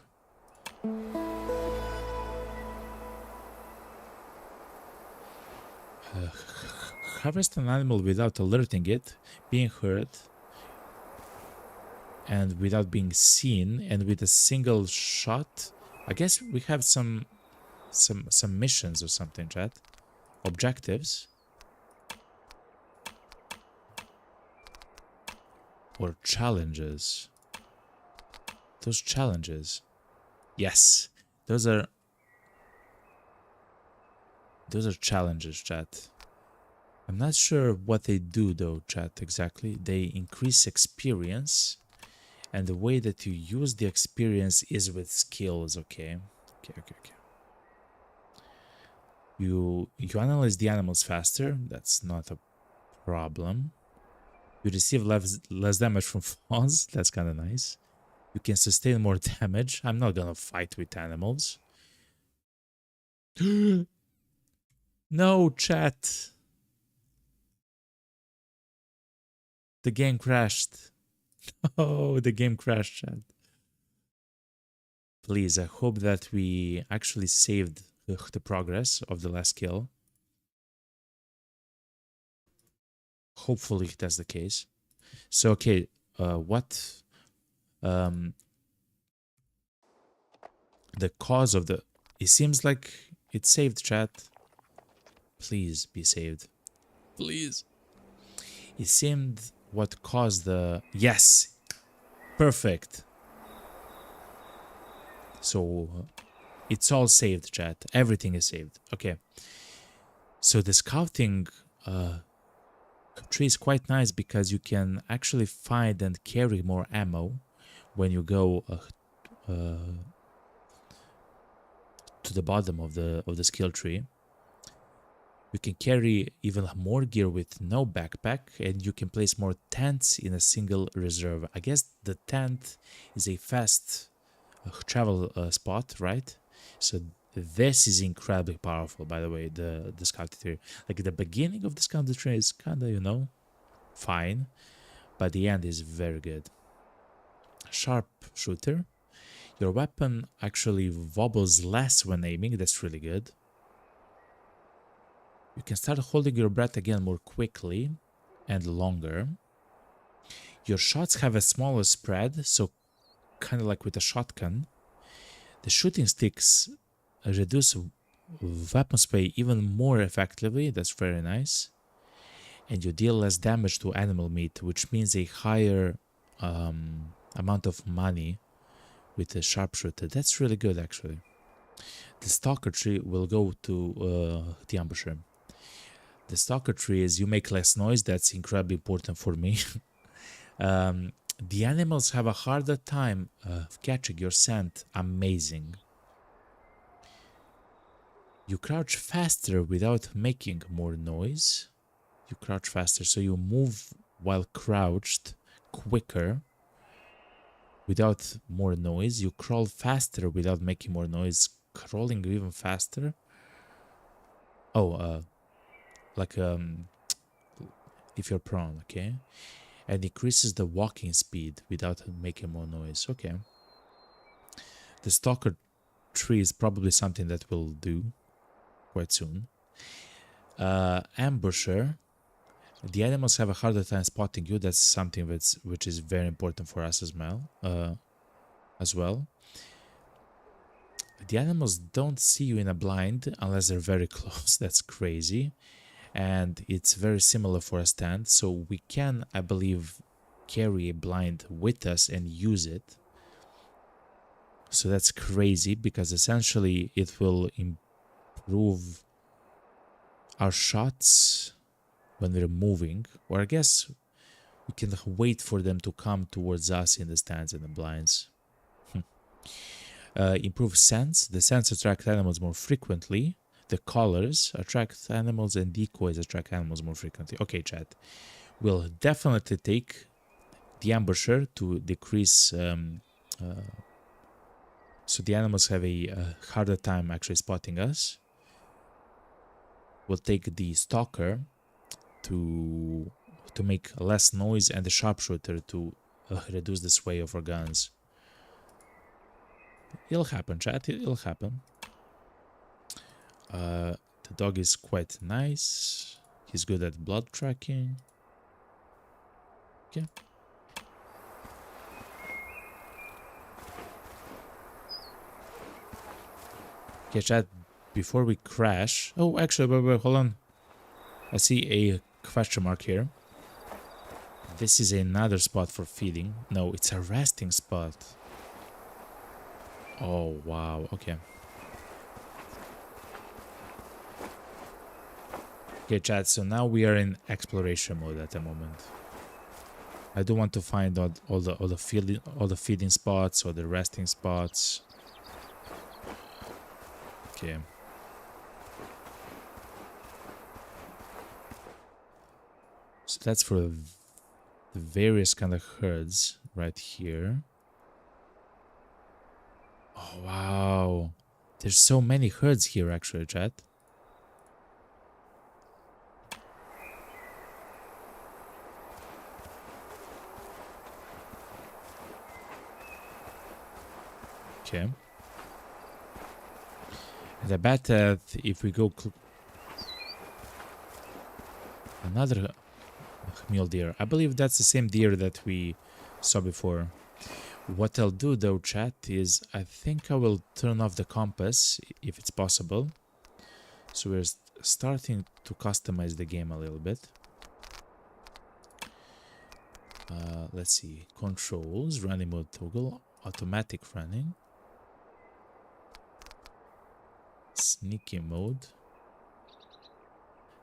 Harvest an animal without alerting it, being heard, and without being seen, and with a single shot. I guess we have some missions or something, chat. Objectives. Or challenges. Those challenges. Yes. Those are challenges, chat. I'm not sure what they do though, chat, exactly. They increase experience. And the way that you use the experience is with skills, okay? Okay. You analyze the animals faster. That's not a problem. You receive less damage from falls. That's kind of nice. You can sustain more damage. I'm not gonna fight with animals. No, chat. The game crashed. Oh, the game crashed, chat. Please, I hope that we actually saved the progress of the last kill. Hopefully that's the case. So, okay, what... the cause of the... It seems like it saved, chat. Please be saved. Please. It seemed what caused the... Yes! Perfect. So, it's all saved, chat. Everything is saved. Okay. So the scouting tree is quite nice because you can actually find and carry more ammo when you go to the bottom of the skill tree. You can carry even more gear with no backpack, and you can place more tents in a single reserve. I guess the tent is a fast travel spot, right? So this is incredibly powerful, by the way, the scout tree. Like the beginning of the scout tree is kind of, you know, fine, but the end is very good. Sharp shooter. Your weapon actually wobbles less when aiming. That's really good. You can start holding your breath again more quickly and longer. Your shots have a smaller spread, so kind of like with a shotgun. The shooting sticks reduce weapon spray even more effectively. That's very nice. And you deal less damage to animal meat, which means a higher amount of money with the sharpshooter. That's really good, actually. The stalker tree will go to the ambusher. The stalker tree is you make less noise. That's incredibly important for me. The animals have a harder time catching your scent. Amazing. You crouch faster without making more noise. You crouch faster, so you move while crouched quicker without more noise. You crawl faster without making more noise. Crawling even faster. Oh, like if you're prone, okay? And increases the walking speed without making more noise. Okay. The stalker tree is probably something that we'll do quite soon. Ambusher. The animals have a harder time spotting you. That's something which is very important for us as well. The animals don't see you in a blind unless they're very close. That's crazy. And it's very similar for a stand, so we can, I believe, carry a blind with us and use it. So that's crazy, because essentially it will improve our shots when we're moving, or I guess we can wait for them to come towards us in the stands and the blinds. Improve sense. The sense attract animals more frequently. The colors attract animals, and decoys attract animals more frequently. Okay, chat. We'll definitely take the ambusher to decrease... so the animals have a harder time actually spotting us. We'll take the stalker to make less noise, and the sharpshooter to reduce the sway of our guns. It'll happen, chat. It'll happen. The dog is quite nice. He's good at blood tracking. Okay. Okay, chat. Before we crash... Oh, actually, wait, hold on. I see a question mark here. This is another spot for feeding. No, it's a resting spot. Oh, wow. Okay. Okay, chat. So now we are in exploration mode at the moment. I do want to find out all the feeding spots or the resting spots. Okay. So that's for the various kind of herds right here. Oh, wow. There's so many herds here, actually, chat. Okay. And I bet that if we go... Another mule deer. I believe that's the same deer that we saw before. What I'll do though, chat, is I think I will turn off the compass if it's possible. So we're starting to customize the game a little bit. Let's see. Controls, running mode toggle, automatic running. Sneaky mode.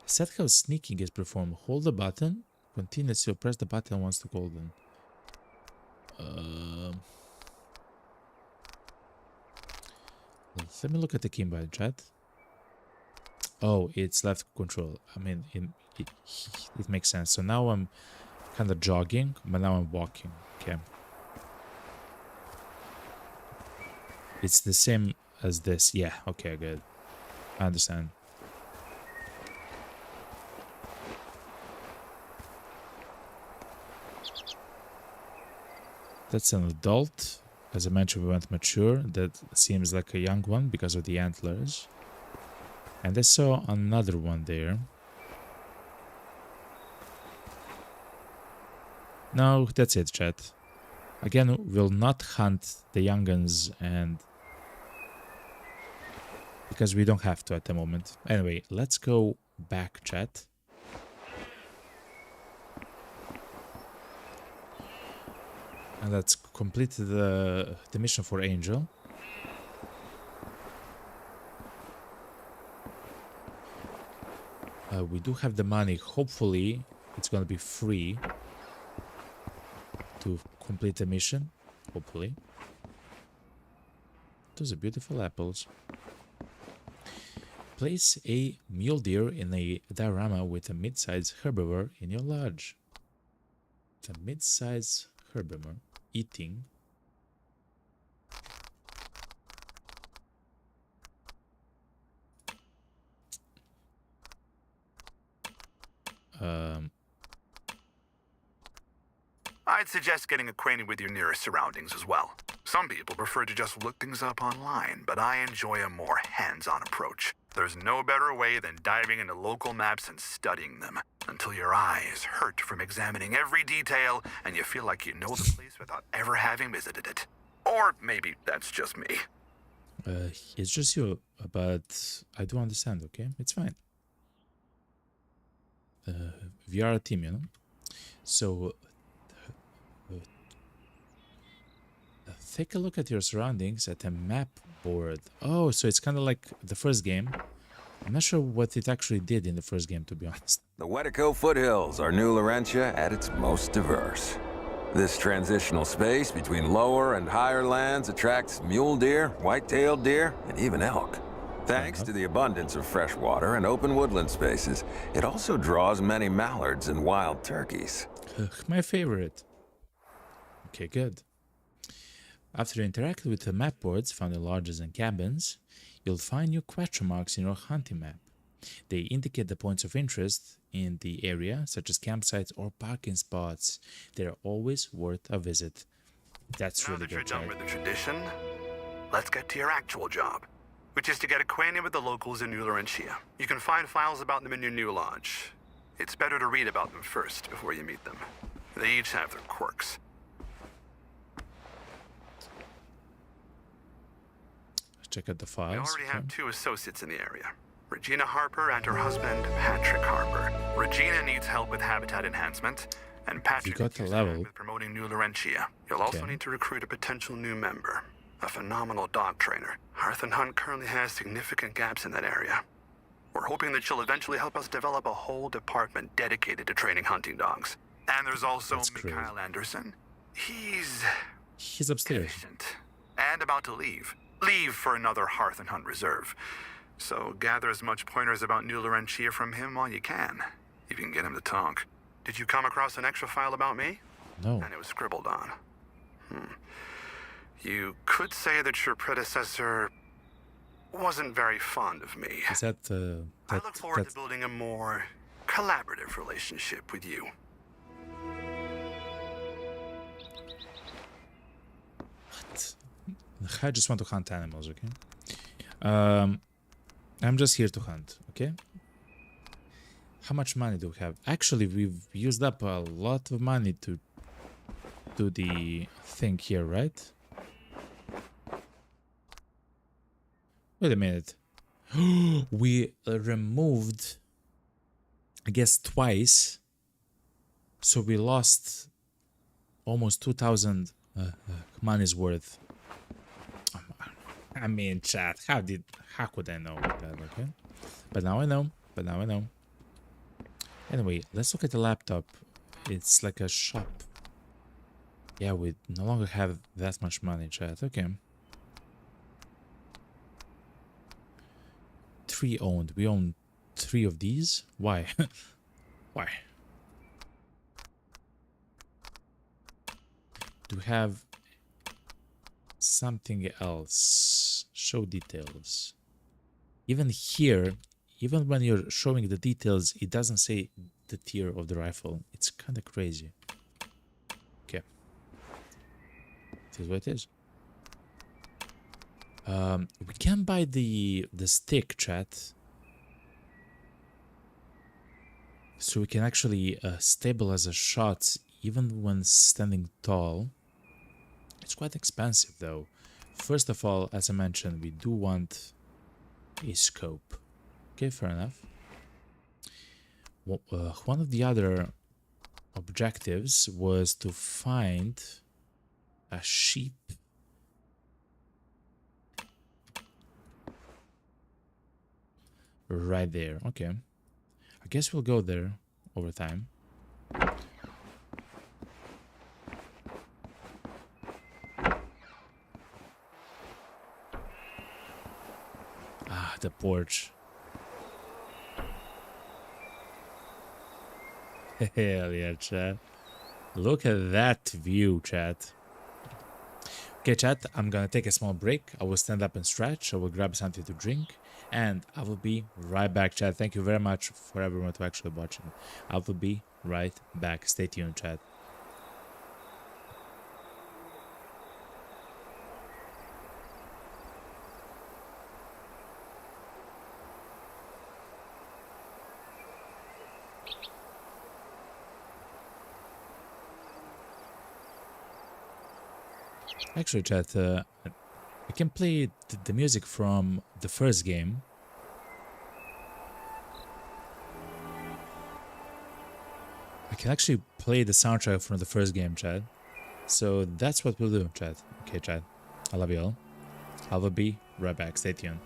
Set how sneaking is performed. Hold the button. Continuously press the button once to call them. Let me look at the keybind, chat. Oh, it's left control. I mean, it makes sense. So now I'm kind of jogging, but now I'm walking. Okay. It's the same as this. Yeah, okay, good. I understand. That's an adult. As I mentioned, we went mature. That seems like a young one because of the antlers. And I saw another one there. No, that's it, chat. Again, we'll not hunt the young'uns, and because we don't have to at the moment. Anyway, let's go back, chat. And let's complete the mission for Angel. We do have the money. Hopefully, it's gonna be free to complete the mission. Hopefully. Those are beautiful apples. Place a mule deer in a diorama with a mid-sized herbivore in your lodge. It's a mid-sized herbivore eating. I'd suggest getting acquainted with your nearest surroundings as well. Some people prefer to just look things up online, but I enjoy a more hands-on approach. There's no better way than diving into local maps and studying them until your eyes hurt from examining every detail and you feel like you know the place without ever having visited it. Or maybe that's just me. It's just you, but I do understand, okay? It's fine. We are a team, you know? So, take a look at your surroundings at a map board. Oh, so it's kind of like the first game. I'm not sure what it actually did in the first game, to be honest. The Wetico foothills are New Laurentia at its most diverse. This transitional space between lower and higher lands attracts mule deer, white-tailed deer, and even elk. Thanks to the abundance of fresh water and open woodland spaces, it also draws many mallards and wild turkeys. My favorite. Okay, good. After you interact with the map boards found in lodges and cabins, you'll find new question marks in your hunting map. They indicate the points of interest in the area, such as campsites or parking spots. They're always worth a visit. That's really good. Now that you're done with the tradition, let's get to your actual job, which is to get acquainted with the locals in New Laurentia. You can find files about them in your new lodge. It's better to read about them first before you meet them. They each have their quirks. Check out the files. We already have 2 associates in the area. Regina Harper and her husband, Patrick Harper. Regina needs help with habitat enhancement, and Patrick got the level with promoting New Laurentia. You'll also need to recruit a potential new member, a phenomenal dog trainer. Hearth and Hunt currently has significant gaps in that area. We're hoping that she'll eventually help us develop a whole department dedicated to training hunting dogs. And there's also Mikhail Anderson. He's upstairs patient and about to leave. Leave for another Hearth and Hunt reserve. So gather as much pointers about New Laurentia from him while you can, if you can get him to talk. Did you come across an extra file about me? No. And it was scribbled on. You could say that your predecessor wasn't very fond of me. Is that I look forward to building a more collaborative relationship with you. What? I just want to hunt animals, okay? I'm just here to hunt, okay? How much money do we have? Actually, we've used up a lot of money to do the thing here, right? Wait a minute. We removed, I guess, twice. So we lost almost 2,000 money's worth. I mean, chat, how could I know that, okay? But now I know. Anyway, let's look at the laptop. It's like a shop. Yeah, we no longer have that much money, chat. Okay. 3 owned? We own 3 of these? Why? Why? Do we have something else? Show details. Even here, even when you're showing the details, it doesn't say the tier of the rifle. It's kind of crazy. Okay. It is what it is. We can buy the stick, chat. So we can actually stabilize a shot even when standing tall. It's quite expensive though. First of all, as I mentioned, we do want a scope. Okay, fair enough. One of the other objectives was to find a sheep. Right there. Okay. I guess we'll go there over time. Ah, the porch. Hell yeah, chat. Look at that view, chat. Okay, chat, I'm gonna take a small break. I will stand up and stretch. I will grab something to drink. And I will be right back, chat. Thank you very much for everyone to actually watching. I will be right back. Stay tuned, chat. Actually, chat, I can play the music from the first game. I can actually play the soundtrack from the first game, chat. So that's what we'll do, chat. Okay, chat. I love you all. I will be right back. Stay tuned.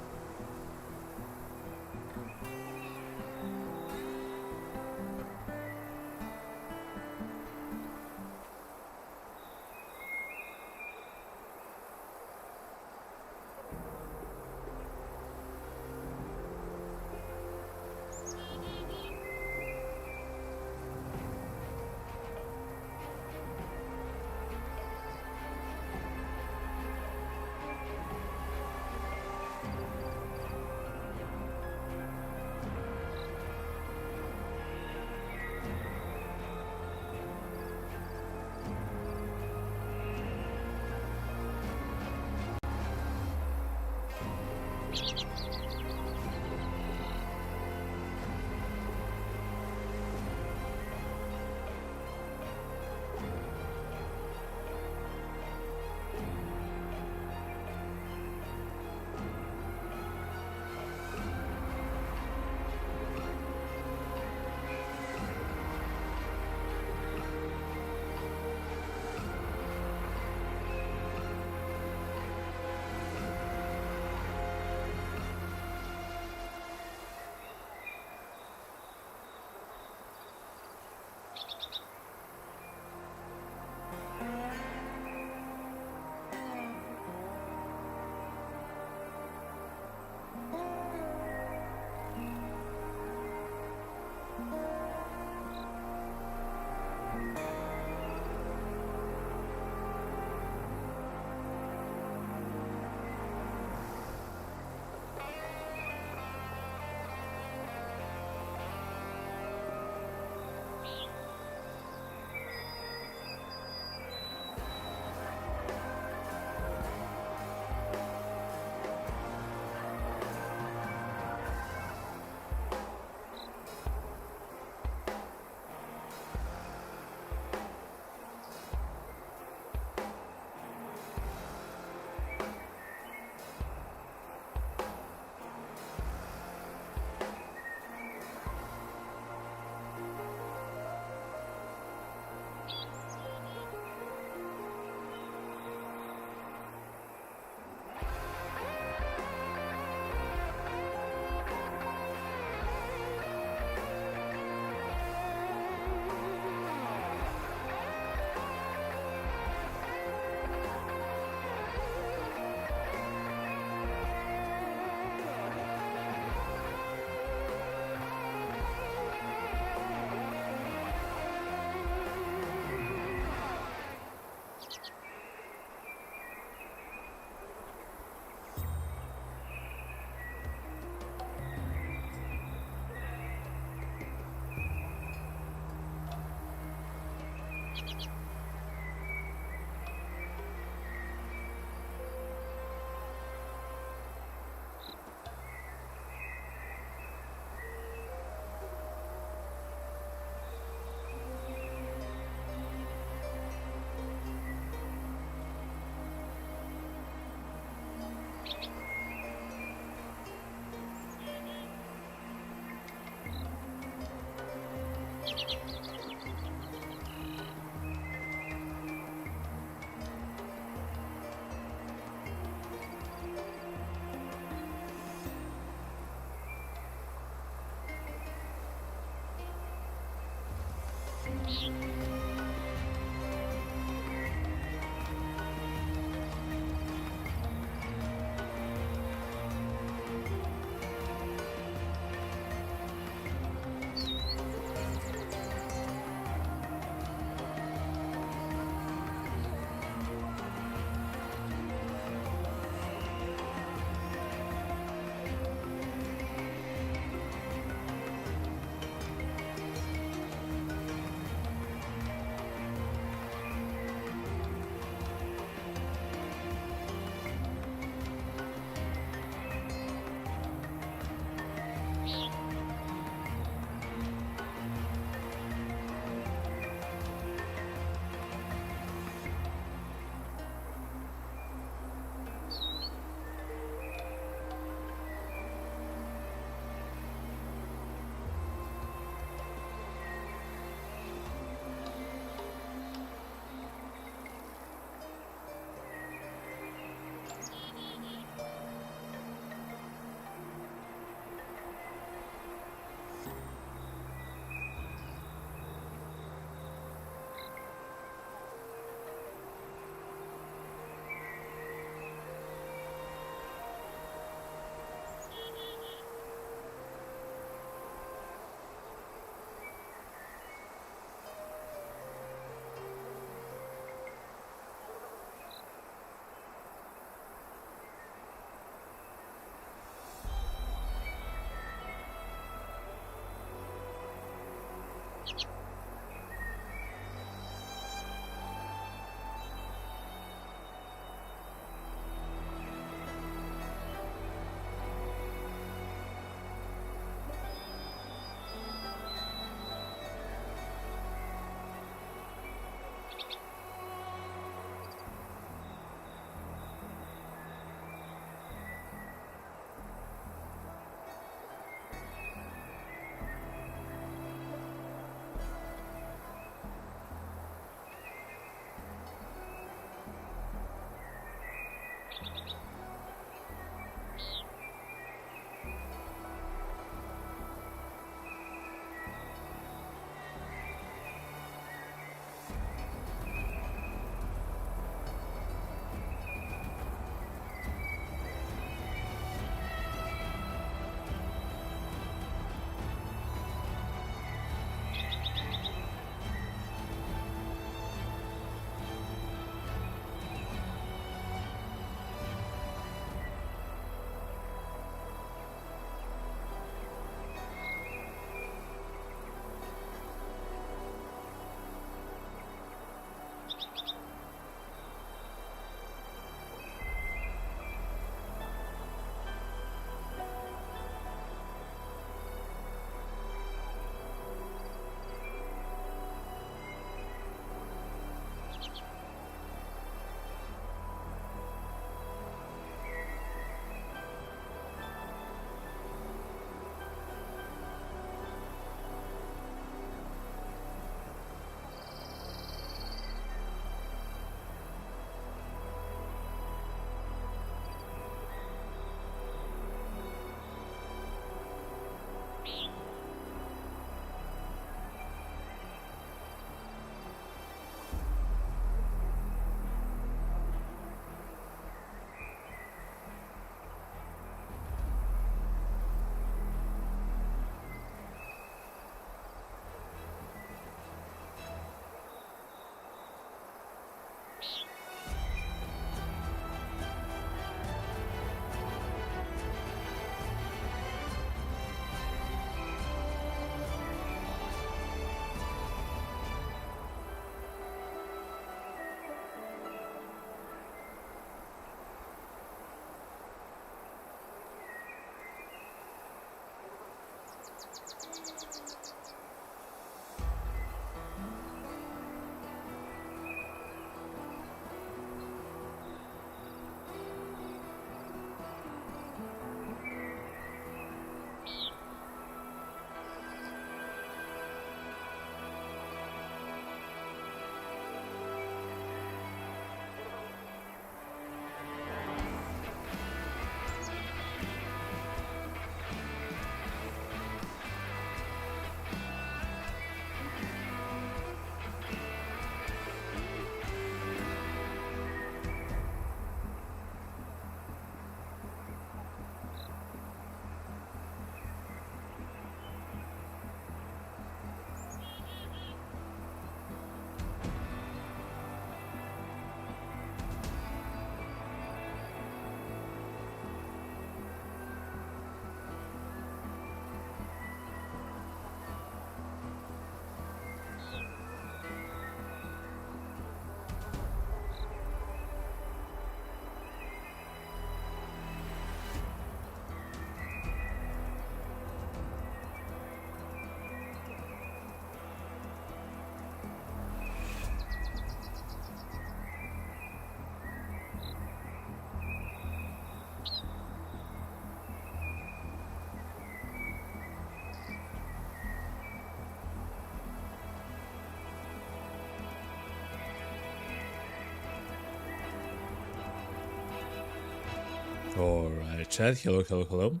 Alright, chat. Hello, hello, hello.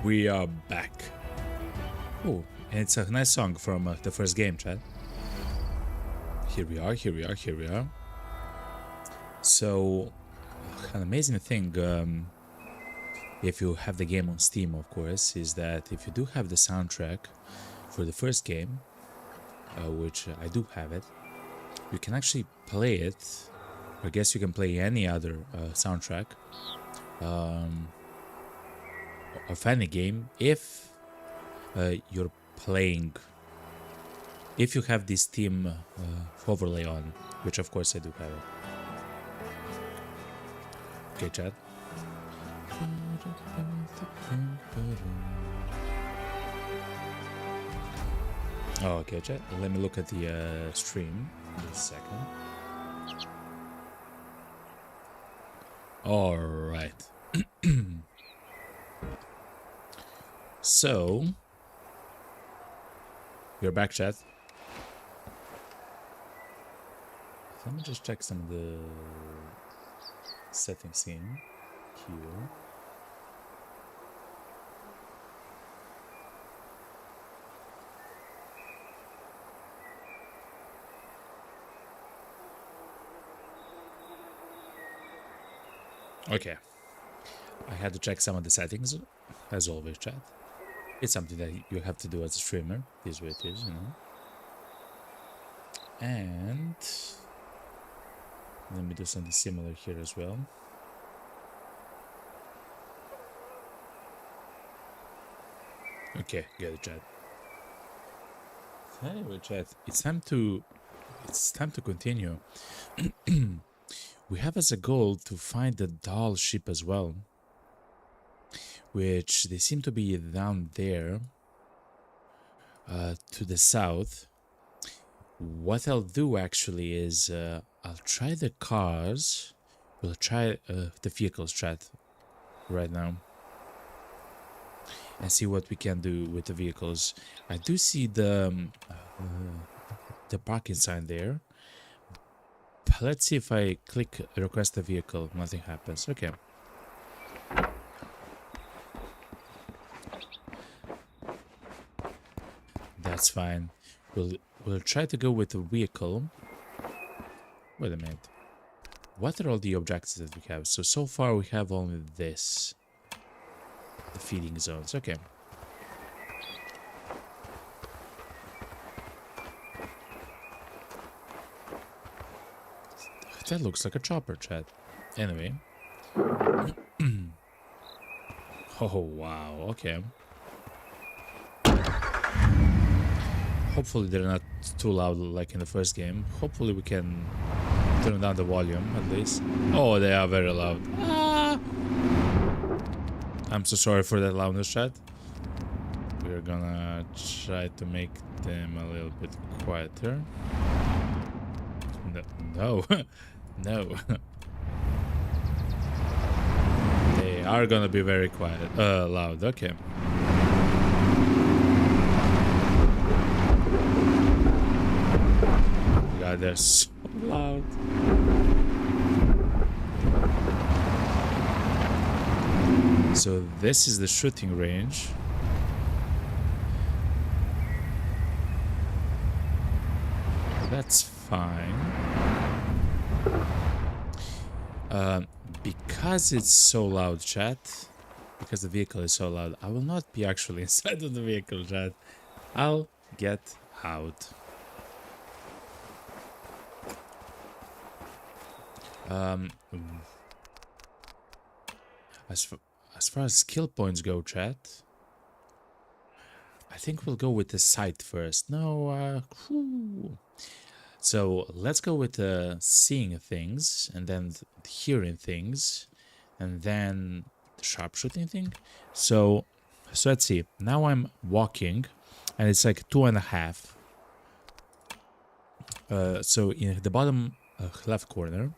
We are back. Oh, and it's a nice song from the first game, chat. Here we are, here we are, here we are. So, an amazing thing, if you have the game on Steam, of course, is that if you do have the soundtrack for the first game, which I do have it, you can actually play it. I guess you can play any other soundtrack of any game if you're playing, if you have this Steam overlay on, which of course I do have it. Okay, chat. Oh, okay, chat. Let me look at the stream in a second. All right. So we're back, chat. Let me just check some of the settings in here. Okay, I had to check some of the settings, as always, chat. It's something that you have to do as a streamer. This is what it is, you know. And let me do something similar here as well. Okay, good, chat. Anyway, chat, it's time to continue. We have as a goal to find the doll ship as well, which they seem to be down there to the south. What I'll do actually is I'll try the cars. We'll try the vehicles, chat, right now, and see what we can do with the vehicles. I do see the parking sign there. Let's see if I click request a vehicle, nothing happens. Okay. That's fine. We'll try to go with a vehicle. Wait a minute. What are all the objectives that we have? So far we have only this. The feeding zones. Okay. That looks like a chopper, chat. Anyway. Oh, wow. Okay. Hopefully they're not too loud like in the first game. Hopefully we can turn down the volume at least. Oh, they are very loud. Ah! I'm so sorry for that loudness, chat. We're gonna try to make them a little bit quieter. No. No. They are gonna be very quiet. Loud. Okay. God, they're so loud. So this is the shooting range. That's fine. Because it's so loud, chat, because the vehicle is so loud, I will not be actually inside of the vehicle, chat. I'll get out. As far as skill points go, chat, I think we'll go with the sight first. No, so let's go with seeing things, and then hearing things, and then the sharpshooting thing. So let's see. Now I'm walking, and it's like 2.5. So in the bottom left corner,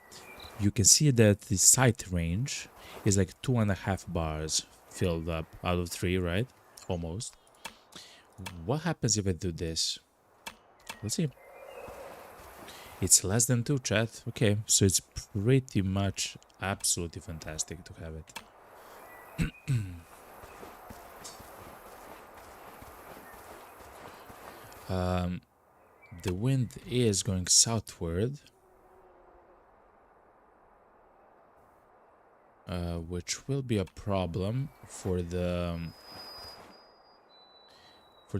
you can see that the sight range is like 2.5 bars filled up out of 3, right? Almost. What happens if I do this? Let's see. It's less than 2, chat. Okay, so it's pretty much absolutely fantastic to have it. The wind is going southward, which will be a problem for the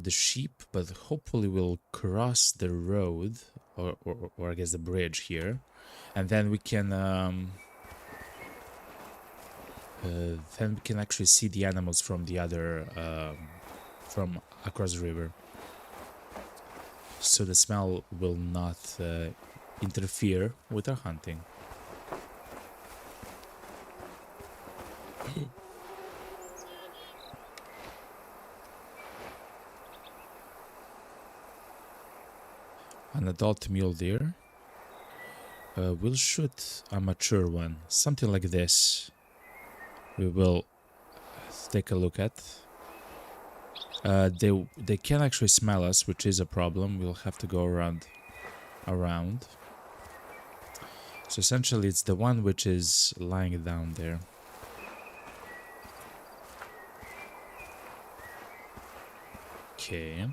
sheep, but hopefully we'll cross the road or I guess the bridge here, and then we can actually see the animals from the other from across the river, so the smell will not interfere with our hunting. An adult mule deer. We'll shoot a mature one, something like this. We will take a look at. They can actually smell us, which is a problem. We'll have to go around. So essentially, it's the one which is lying down there. Okay.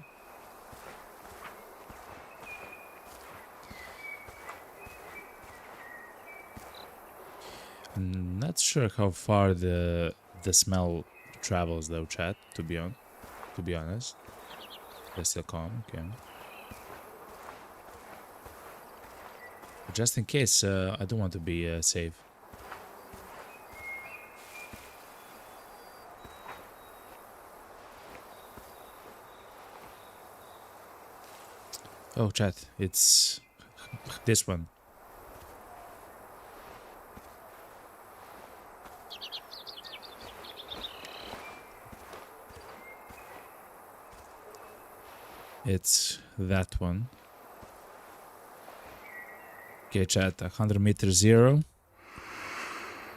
I'm not sure how far the smell travels though, chat, to be honest. They're still calm, okay. Just in case, I don't want to be safe. Oh, chat, it's this one. It's that one. Okay, chat, 100 meters, 0.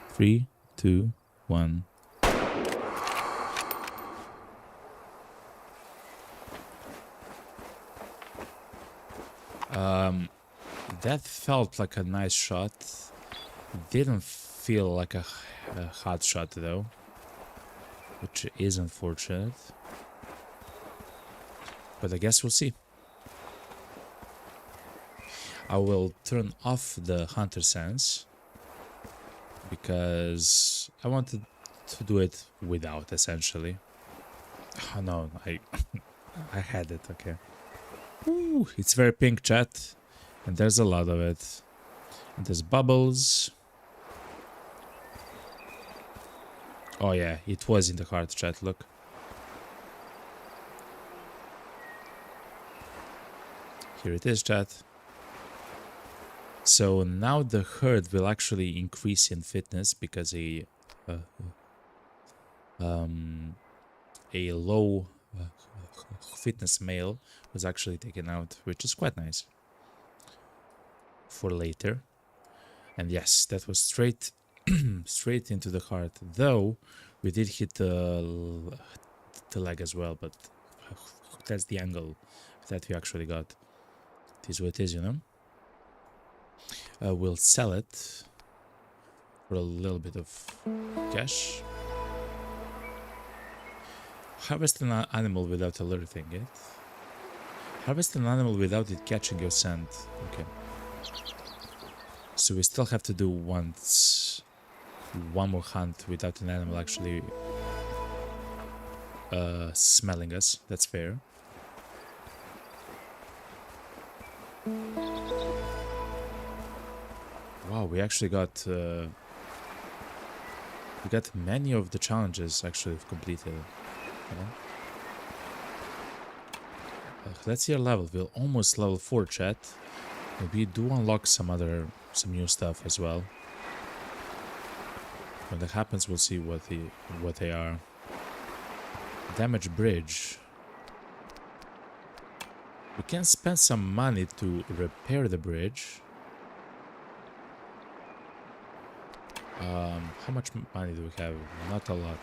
3, 2, 1. That felt like a nice shot. Didn't feel like a hot shot though, which is unfortunate. But I guess we'll see. I will turn off the hunter sense because I wanted to do it without, essentially. Oh no, I had it, okay. Ooh, it's very pink, chat, and there's a lot of it. And there's bubbles. Oh yeah, it was in the heart, chat, look. Here it is, chat. So now the herd will actually increase in fitness because a low fitness male was actually taken out, which is quite nice for later. And yes, that was straight into the heart. Though we did hit the leg as well, but that's the angle that we actually got. It is what it is, you know. We'll sell it for a little bit of cash. Harvest an animal without alerting it. Harvest an animal without it catching your scent. Okay. So we still have to do one more hunt without an animal actually smelling us. That's fair. Wow, we actually got many of the challenges actually completed. Yeah. Let's see our level. We're almost level 4, chat. We do unlock some new stuff as well. When that happens, we'll see what they are. Damaged bridge. We can spend some money to repair the bridge. How much money do we have? Not a lot.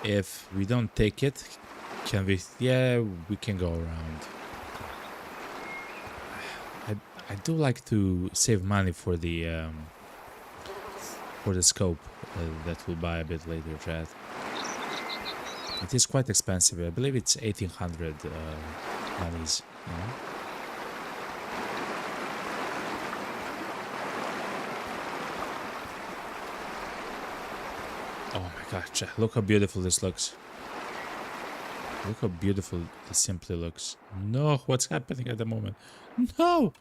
if we don't take it, can we? Yeah, we can go around. I do like to save money for the scope that we'll buy a bit later, chat. It is quite expensive. I believe it's 1800 monies. You know? Oh my god, chat, look how beautiful this looks. Look how beautiful this simply looks. No, what's happening at the moment? No!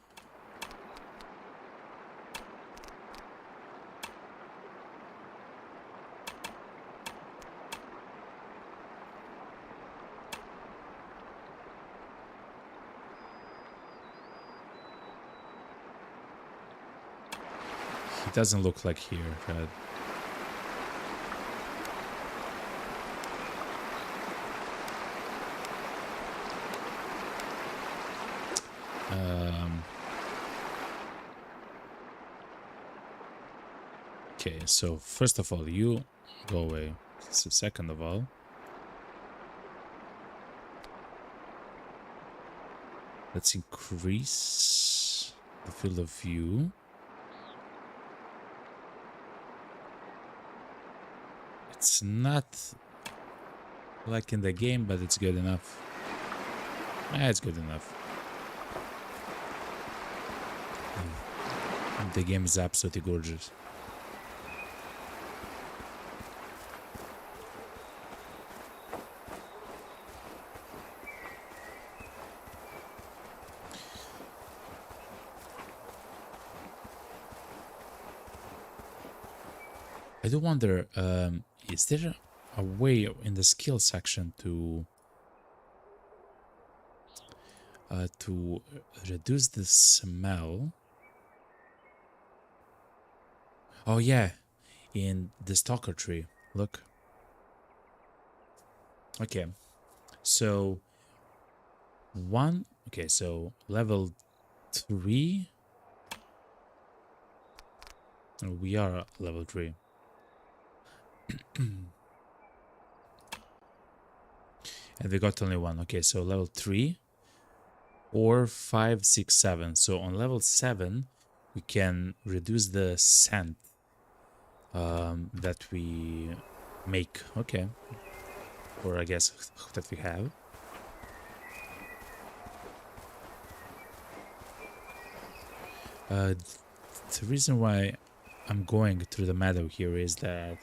It doesn't look like here, right? Okay, so first of all, you go away. So second of all, let's increase the field of view. It's not like in the game, but it's good enough. Yeah, it's good enough. And the game is absolutely gorgeous. I do wonder, is there a way in the skill section to reduce the smell? Oh yeah, in the stalker tree. Look. Okay, so okay, so level 3. We are level 3. And we got only one. Okay, so level 3 or 5, 6, 7. So on level 7 we can reduce the scent that we make. Okay, or I guess that we have. The reason why I'm going through the meadow here is that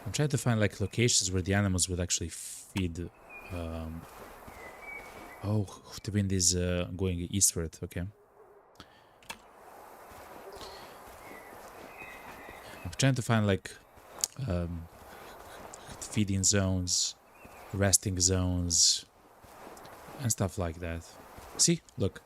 I'm trying to find like locations where the animals would actually feed. Oh, the wind is going eastward. Okay. I'm trying to find like feeding zones, resting zones, and stuff like that. See, look.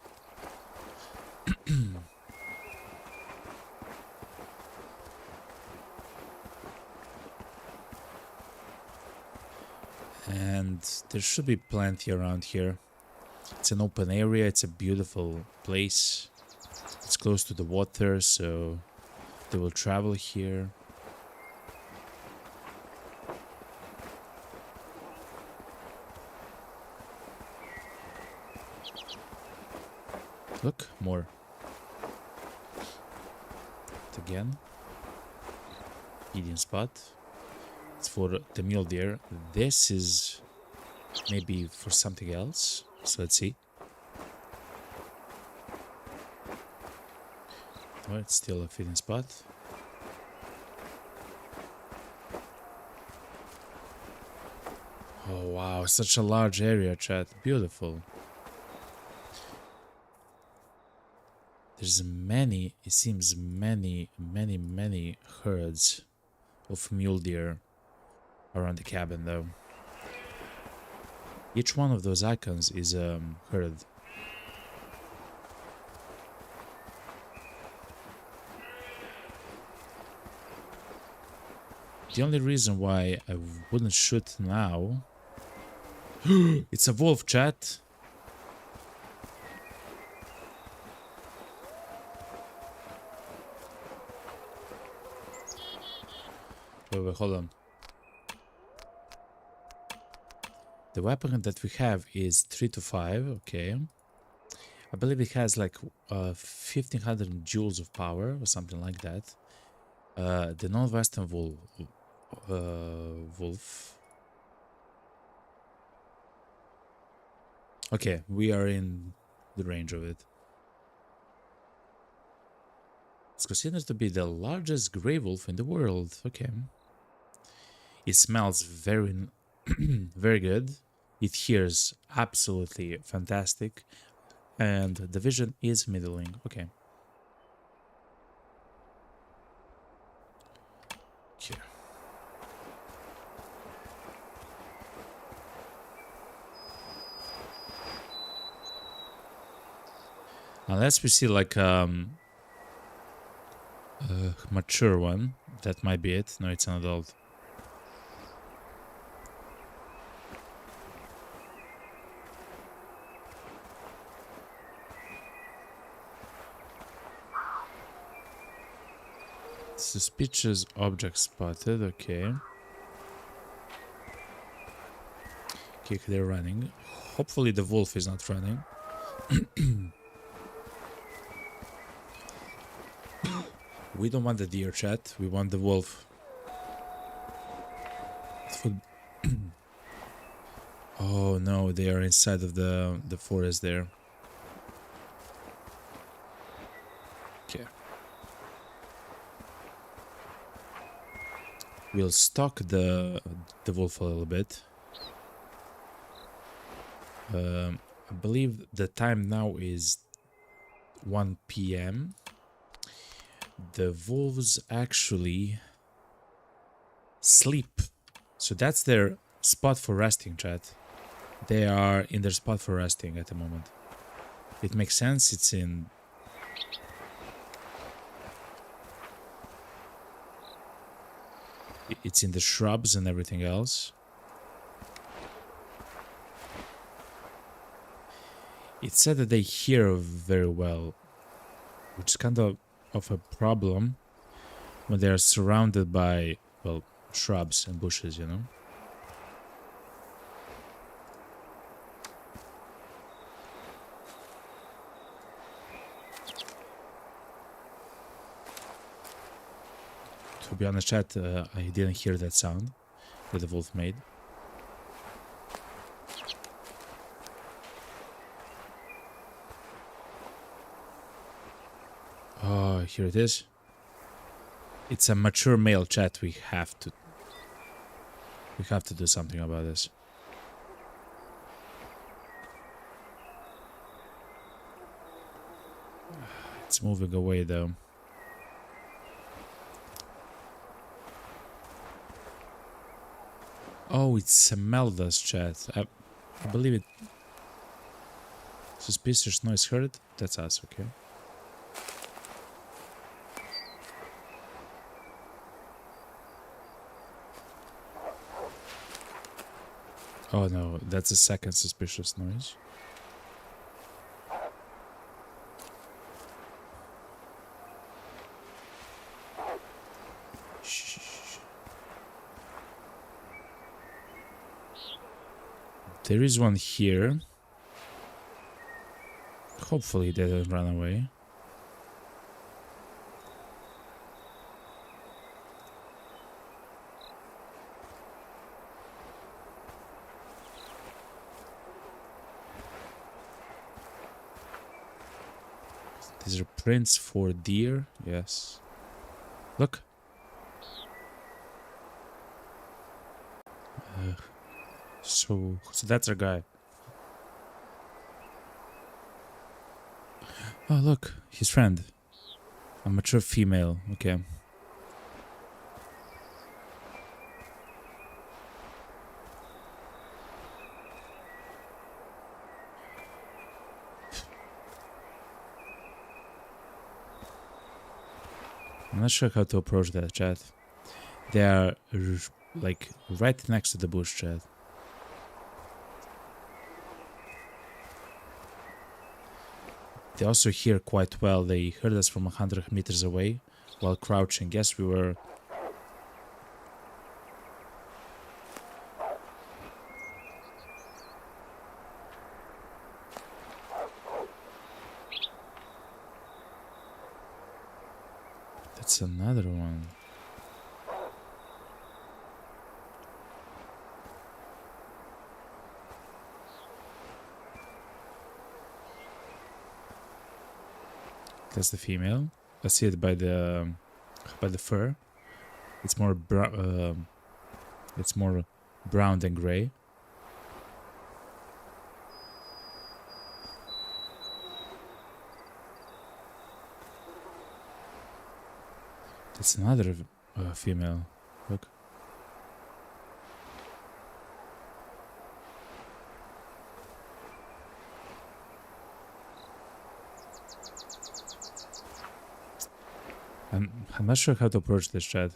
And there should be plenty around here. It's an open area, it's a beautiful place. It's close to the water, so they will travel here. Look, more. Again. Eating spot. It's for the mule deer. This is maybe for something else. So let's see. Oh, it's still a feeding spot. Oh wow, such a large area, chat. Beautiful. There's many, it seems many herds of mule deer around the cabin though. Each one of those icons is a herd. The only reason why I wouldn't shoot now... It's a wolf, chat! Wait, hold on. The weapon that we have is 3 to 5. Okay. I believe it has like 1500 joules of power or something like that. The non-western wolf. Okay, we are in the range of it. It's considered to be the largest grey wolf in the world. Okay. It smells very, very good. It hears absolutely fantastic. And the vision is middling. Okay. Okay. Unless we see like a mature one, that might be it. No, it's an adult. Suspicious object spotted. Okay. Okay, they're running. Hopefully the wolf is not running. We don't want the deer, chat. We want the wolf. Oh no, they are inside of the forest there. Okay. We'll stalk the wolf a little bit. I believe the time now is 1 p.m. The wolves actually sleep. So that's their spot for resting, chat. They are in their spot for resting at the moment. It makes sense. It's in... It's in the shrubs and everything else. It said that they hear very well, which is kind of a problem when they are surrounded by, well, shrubs and bushes, you know. To be honest, chat, I didn't hear that sound that the wolf made. Oh, here it is. It's a mature male, chat. We have to do something about this. It's moving away though. Oh, it smelled us, chat. I believe it. Suspicious noise heard. That's us, okay. Oh no, that's a second suspicious noise. Shh. There is one here. Hopefully they don't run away. These are prints for deer. Yes. Look. So that's our guy. Oh, look. His friend. A mature female. Okay. I'm not sure how to approach that, chat. They are like right next to the bush, chat. They also hear quite well. They heard us from 100 meters away while crouching. Yes, we were... That's another one. That's the female. I see it by the fur. It's more brown than gray. That's another female. Look. I'm not sure how to approach this, chat.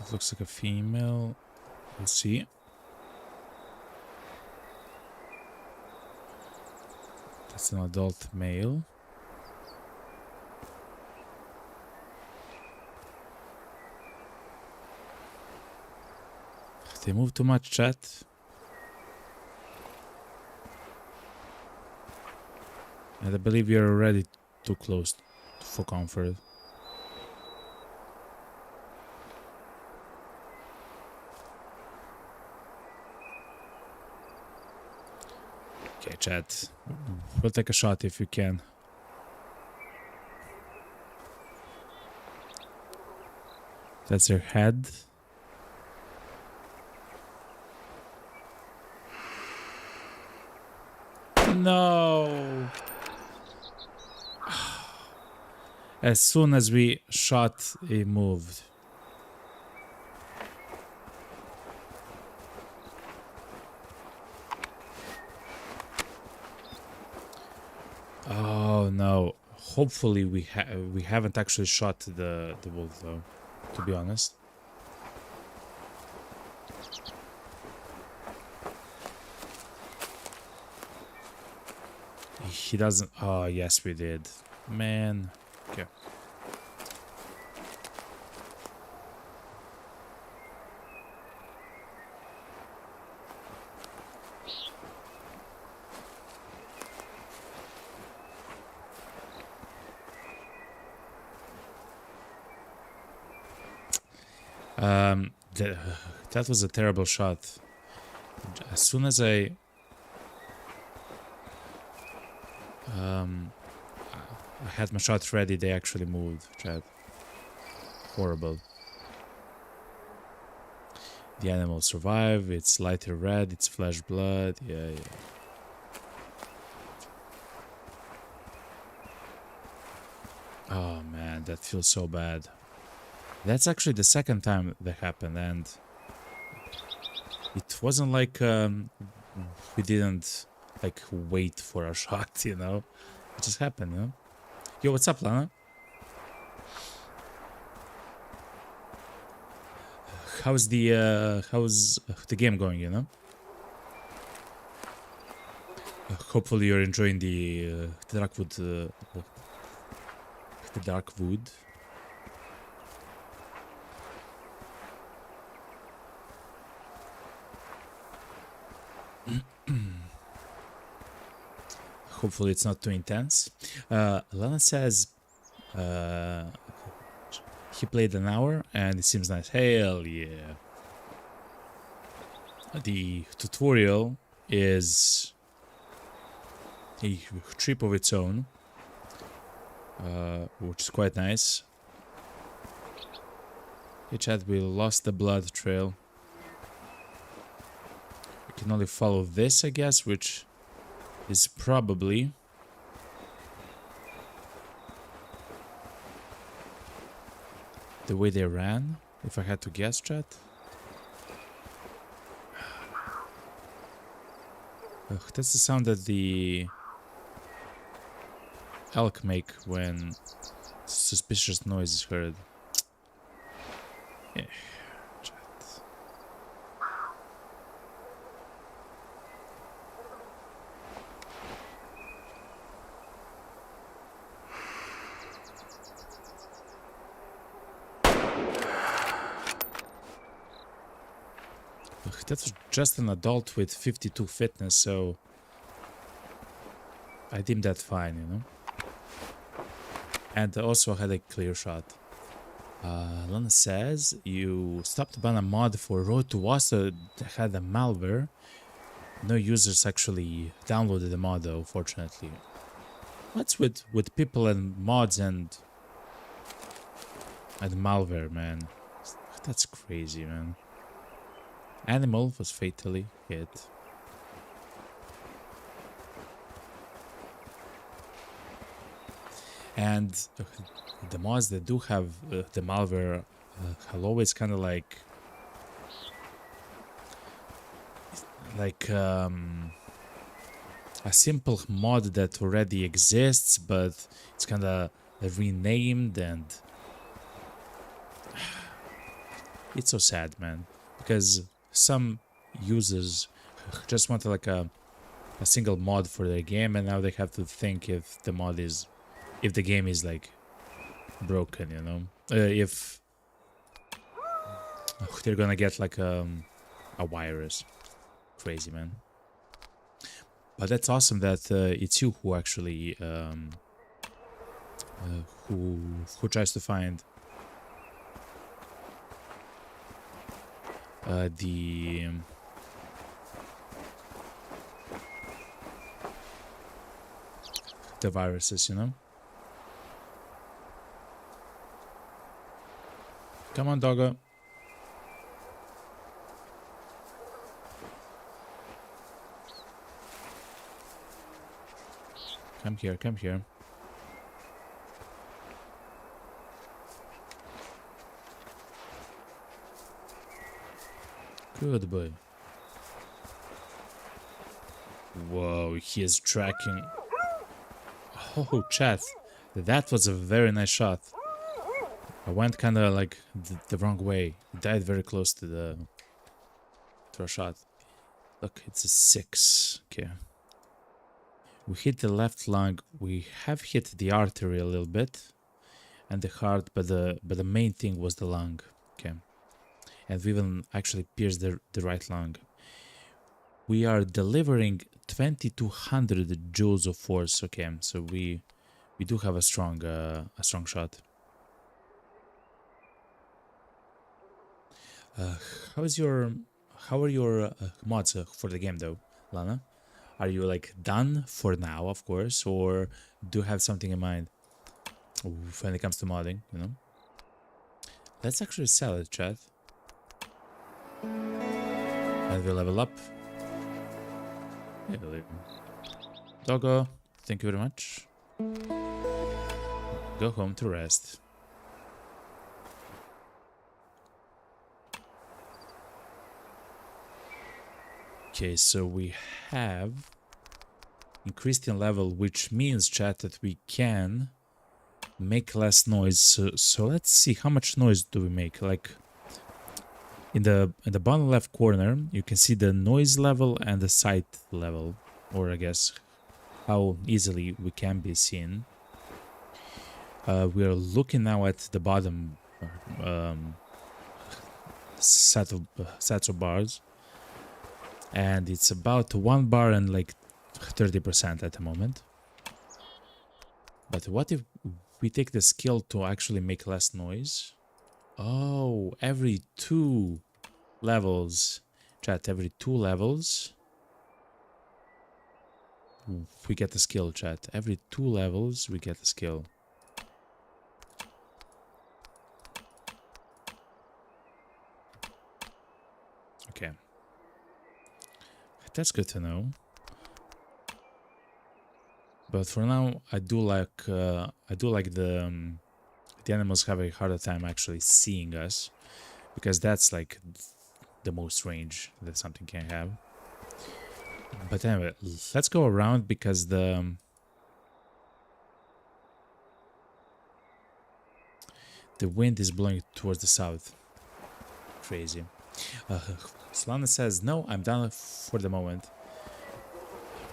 It looks like a female. Let's see. That's an adult male. They move too much, chat. And I believe you're already too close for comfort. Okay, chat. We'll take a shot if you can. That's her head. No! As soon as we shot, it moved. Oh no! Hopefully we haven't actually shot the wolf though. To be honest. He doesn't. Oh yes, we did. Man. Okay. That was a terrible shot. As soon as I had my shot ready, they actually moved, chat. Horrible. The animal survived, it's lighter red, it's flesh blood, yeah. Oh man, that feels so bad. That's actually the second time that happened, and it wasn't like we didn't like wait for a shot, you know? It just happened, you know? Yo, what's up, Lana? How's the game going, you know? Hopefully you're enjoying the dark wood. Hopefully it's not too intense. Lana says he played an hour and it seems nice. Hell yeah. The tutorial is a trip of its own, which is quite nice. Hey chat, we lost the blood trail. We can only follow this, I guess, which is probably the way they ran, if I had to guess, chat. Ugh, that's the sound that the elk make when suspicious noise is heard. Yeah. That was just an adult with 52 fitness, so I deemed that fine, you know. And also had a clear shot. Lana says you stopped ban a mod for Road to Wasta that had a malware. No users actually downloaded the mod though, fortunately. What's with people and mods and malware, man? That's crazy, man. Animal was fatally hit. And the mods that do have the malware have always kind of like a simple mod that already exists, but it's kind of renamed, and it's so sad, man, because some users just want like a single mod for their game, and now they have to think if the game is like broken, you know, if they're gonna get like a virus. Crazy, man. But that's awesome that it's you who actually who tries to find the viruses, you know. Come on, doggo. Come here, come here. Good boy. Whoa, he is tracking. Oh, chat. That was a very nice shot. I went kind of like the wrong way. Died very close to a shot. Look, it's a 6. Okay. We hit the left lung. We have hit the artery a little bit, and the heart, but the main thing was the lung. Okay, and we even actually pierced the right lung. We are delivering 2200 joules of force. Okay, so we do have a strong shot. How are your mods for the game though, Lana? Are you like done for now, of course, or do you have something in mind when it comes to modding, you know? Let's actually sell it, chat. And we level up. Doggo, thank you very much. Go home to rest. Okay, so we have increased in level, which means, chat, that we can make less noise. So let's see, how much noise do we make? Like in the bottom left corner, you can see the noise level and the sight level, or I guess how easily we can be seen. We are looking now at the bottom set of bars. And it's about 1 bar and like 30% at the moment. But what if we take the skill to actually make less noise? Oh, every 2 levels, chat, every 2 levels, we get the skill, chat. Every 2 levels, we get the skill. Okay. That's good to know. But for now, I do like the animals have a harder time actually seeing us, because that's like the most range that something can have. But anyway, let's go around, because the wind is blowing towards the south. Crazy. Solana says, no, I'm done for the moment.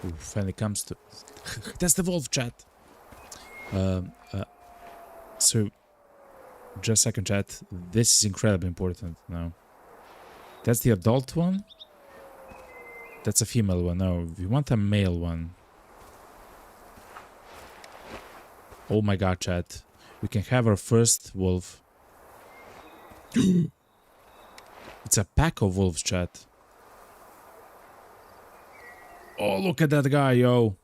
Oof, when it comes to... That's the wolf, chat. So, just a second, chat. This is incredibly important now. That's the adult one? That's a female one. No, we want a male one. Oh my god, chat. We can have our first wolf. It's a pack of wolves, chat. Oh, look at that guy, yo.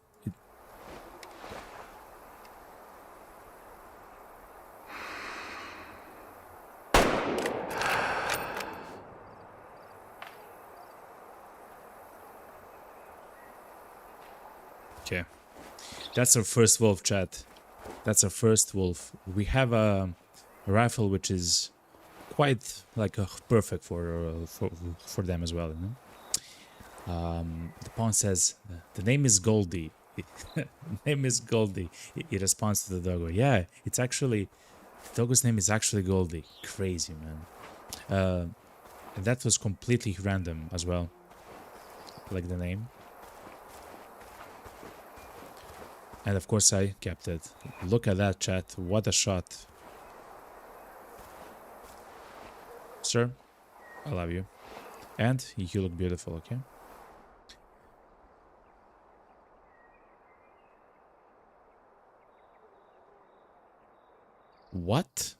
Okay. That's our first wolf, chat. That's our first wolf. We have a rifle which is quite like perfect for them as well, you know? The pawn says, the name is Goldie. The name is Goldie. He responds to the doggo. Yeah, it's actually, the doggo's name is actually Goldie. Crazy, man. And that was completely random as well. Like the name. And of course I kept it. Look at that, chat. What a shot. Sir, I love you. And you look beautiful, okay? What?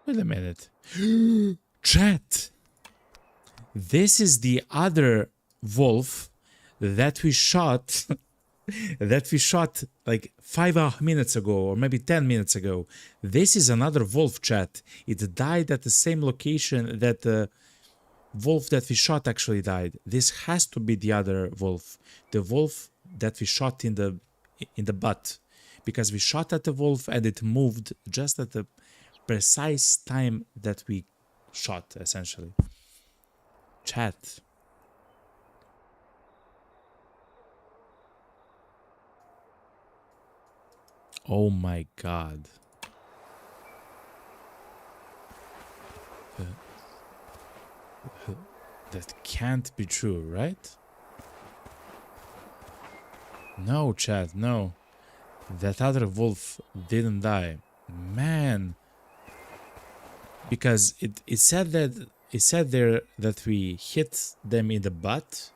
Wait a minute. Chat! This is the other wolf that we shot that we shot like 5 minutes ago or maybe 10 minutes ago. This is another wolf, chat. It died at the same location that the wolf that we shot actually died. This has to be the other wolf. The wolf that we shot in the butt. Because we shot at the wolf and it moved just at the precise time that we shot, essentially. Chat. Oh my god. That can't be true, right? No, chat, no. That other wolf didn't die. Man. Because it said that it said there that we hit them in the butt.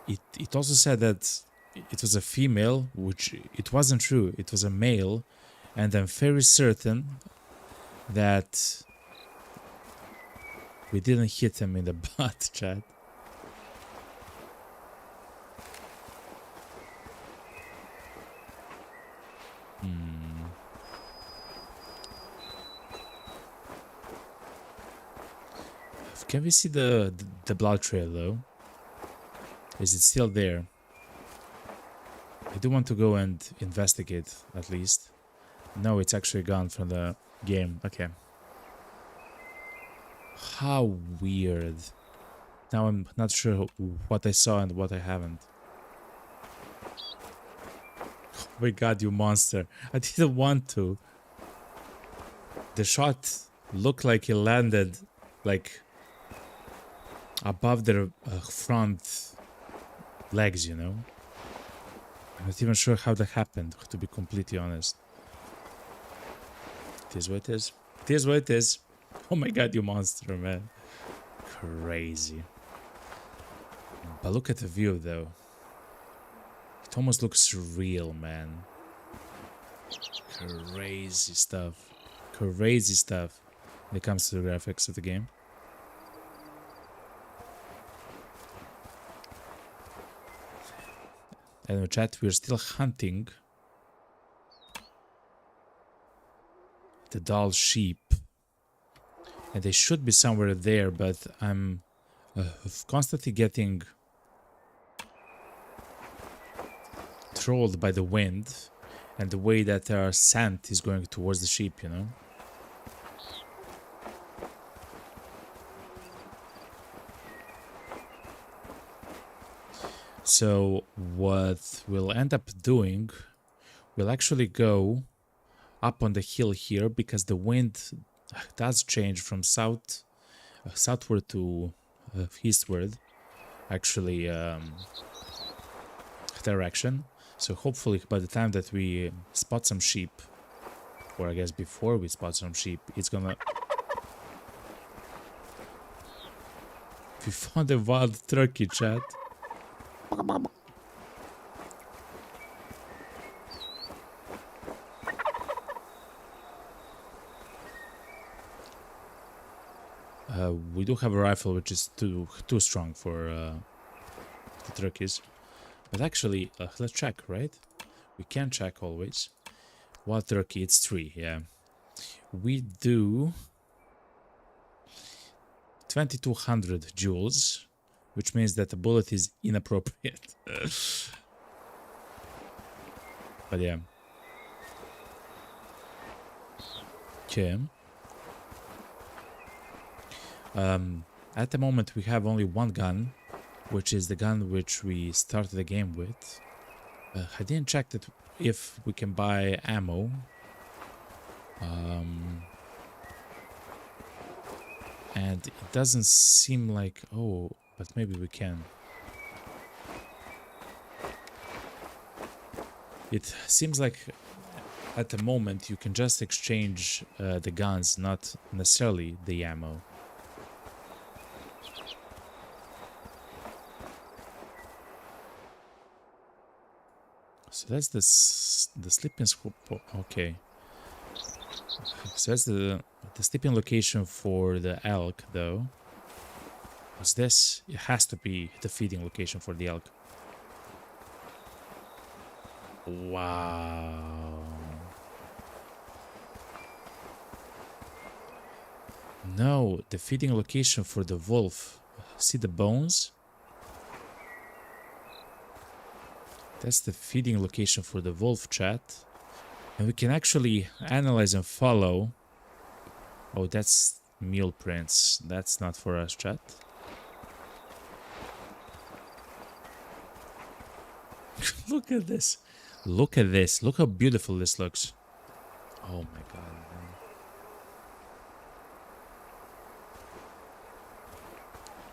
It also said that it was a female, which it wasn't true. It was a male, and I'm very certain that we didn't hit him in the butt, chat. Can we see the blood trail though? Is it still there? I do want to go and investigate at least. No, it's actually gone from the game. Okay. How weird. Now I'm not sure what I saw and what I haven't. Oh my god, you monster. I didn't want to. The shot looked like it landed like above their front legs, you know? I'm not even sure how that happened, to be completely honest. It is what it is. It is what it is. Oh my god, you monster, man. Crazy. But look at the view, though. It almost looks real, man. Crazy stuff. Crazy stuff when it comes to the graphics of the game. And in chat, we're still hunting the doll sheep. And they should be somewhere there, but I'm constantly getting trolled by the wind and the way that our scent is going towards the sheep, you know? So what we'll end up doing, we'll actually go up on the hill here because the wind does change from southward to eastward, actually direction. So hopefully by the time that we spot some sheep, or I guess before we spot some sheep, it's gonna... We found a wild turkey, chat. We do have a rifle, which is too strong for the turkeys. But actually, let's check, right? We can check always. Wild turkey, it's 3, yeah. We do 2200 joules, which means that the bullet is inappropriate. But yeah. Okay. At the moment we have only one gun, which is the gun which we started the game with. I didn't check that if we can buy ammo. And it doesn't seem like... Oh, but maybe we can. It seems like at the moment you can just exchange the guns, not necessarily the ammo. So that's the sleeping squad. Okay. So that's the sleeping location for the elk, though. What's this? It has to be the feeding location for the elk. Wow. No, the feeding location for the wolf. See the bones? That's the feeding location for the wolf, chat. And we can actually analyze and follow. Oh, that's mule prints. That's not for us, chat. Look at this. Look at this. Look how beautiful this looks. Oh my god, man.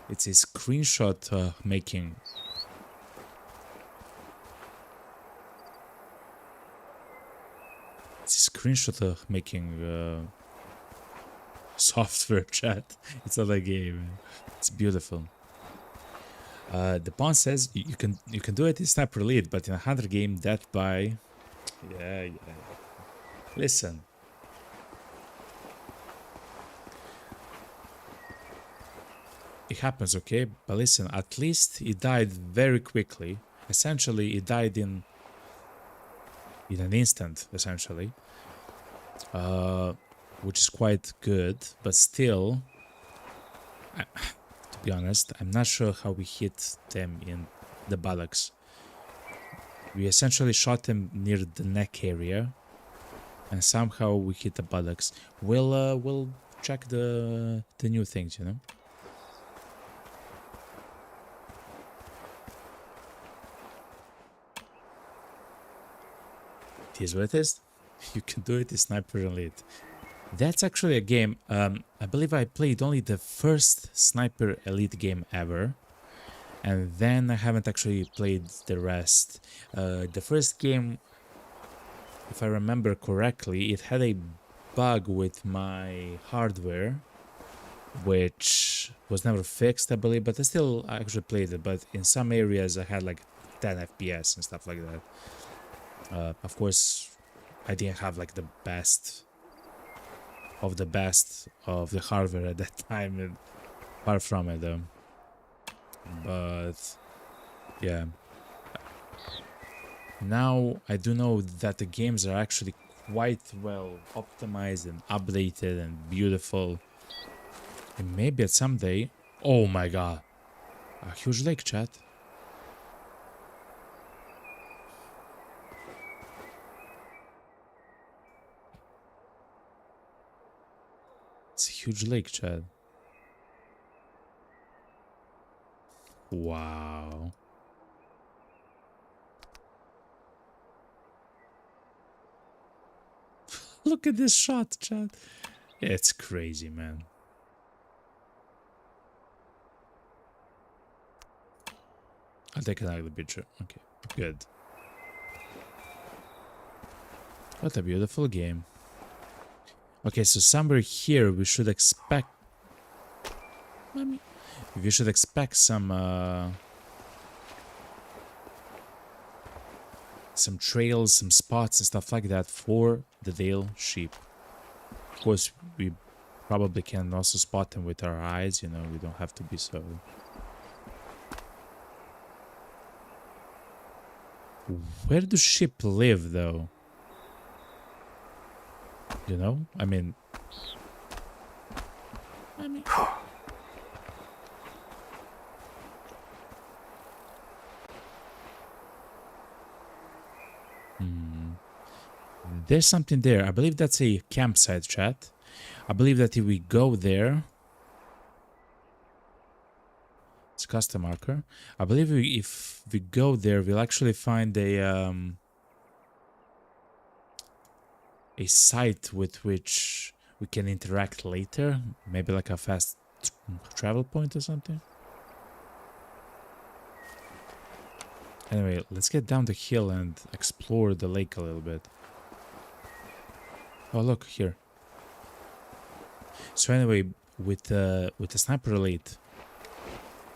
It's a screenshot making. It's a screenshot making software, chat. It's not a game. It's beautiful. The pawn says you can do it in Sniper Elite, but in a hunter game, death by... Yeah. Listen. It happens, okay? But listen, at least he died very quickly. Essentially, he died in an instant, essentially. Which is quite good, but still... to be honest, I'm not sure how we hit them in the buttocks. We essentially shot them near the neck area, and somehow we hit the buttocks. We'll check the new things, you know. It is what it is. You can do it in Sniper Elite. That's actually a game, I believe I played only the first Sniper Elite game ever. And then I haven't actually played the rest. The first game, if I remember correctly, it had a bug with my hardware, which was never fixed, I believe, but I still actually played it. But in some areas I had like 10 FPS and stuff like that. Of course, I didn't have like the best of the hardware at that time, and far from it though. But yeah, now I do know that the games are actually quite well optimized and updated and beautiful, and maybe at some day... Oh my god, a huge lake, chat. It's a huge lake, chat. Wow. Look at this shot, chat. It's crazy, man. I'll take an ugly picture. Okay, good. What a beautiful game. Okay, so somewhere here we should expect... We should expect some trails, some spots and stuff like that for the Dale sheep. Of course, we probably can also spot them with our eyes, you know, we don't have to be so... Where do sheep live, though? You know? I mean... There's something there. I believe that's a campsite, chat. I believe that if we go there... It's custom marker. I believe if we go there, we'll actually find a site with which we can interact later. Maybe like a fast travel point or something. Anyway, let's get down the hill and explore the lake a little bit. Oh, look here. So anyway, with the sniper elite,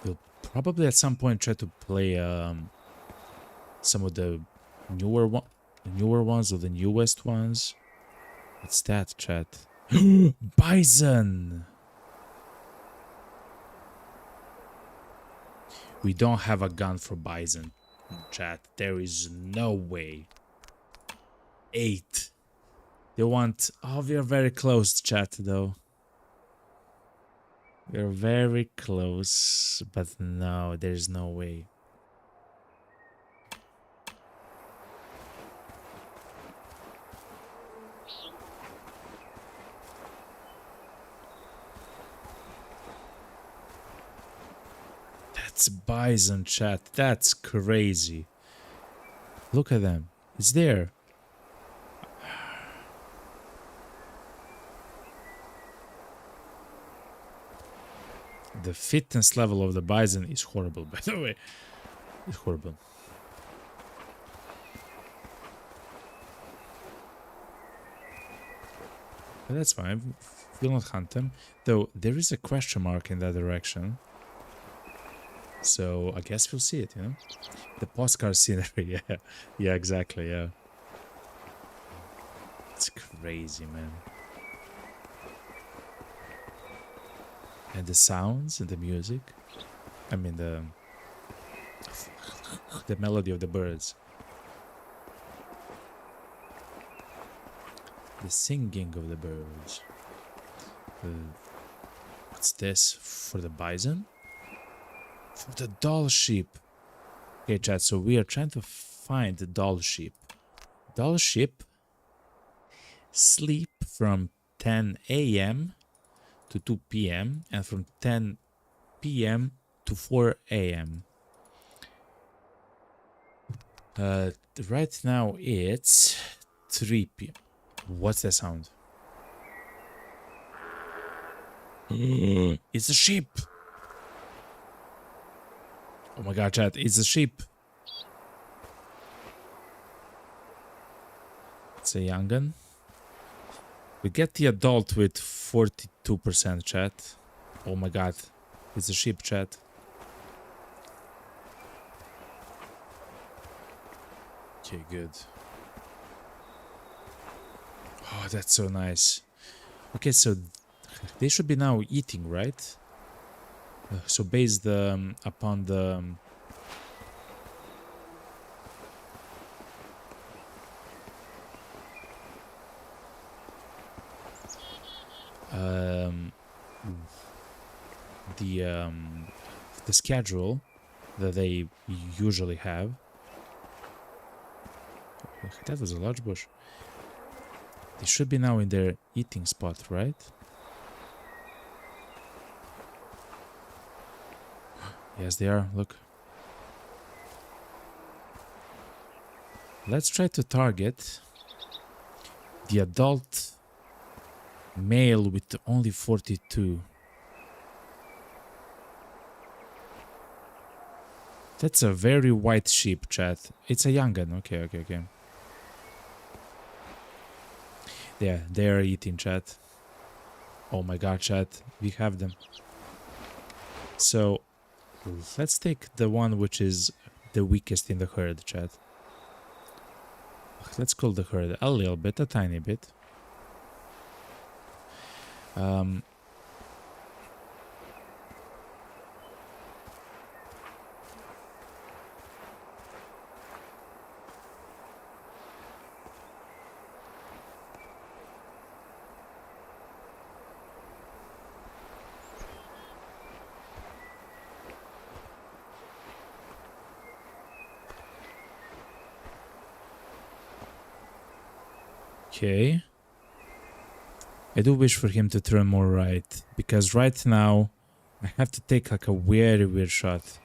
we'll probably at some point try to play some of the newer ones or the newest ones. What's that, chat? Bison! We don't have a gun for bison, chat. There is no way. 8. They want... Oh, we are very close, chat, though. We are very close, but no, there's no way. That's bison, chat. That's crazy. Look at them. It's there. The fitness level of the bison is horrible, by the way. It's horrible. But that's fine. We'll not hunt them. Though there is a question mark in that direction. So I guess we'll see it, you know? The postcard scenery, yeah. Yeah, exactly, yeah. It's crazy, man. And the sounds and the music. I mean the melody of the birds. The singing of the birds. What's this? For the bison? For the doll sheep. Okay, chat, so we are trying to find the doll sheep. Doll sheep sleep from 10 a.m. to 2 p.m. and from 10 p.m. to 4 a.m. Right now it's 3 p.m. What's that sound? It's a sheep. Oh my god, chat, it's a sheep. It's a young'un. We get the adult with 42% chat. Oh my god, it's a sheep, chat. Okay, good. Oh, that's so nice. Okay, so they should be now eating, right? So based upon the... the schedule that they usually have. That was a large bush. They should be now in their eating spot, right? Yes, they are. Look. Let's try to target the adult male with only 42. That's a very white sheep, chat. It's a young'un. Okay, okay, okay. Yeah, they are eating, chat. Oh my god, chat. We have them. So let's take the one which is the weakest in the herd, chat. Let's call the herd a little bit, a tiny bit. Okay. I do wish for him to turn more right, because right now I have to take like a very weird shot.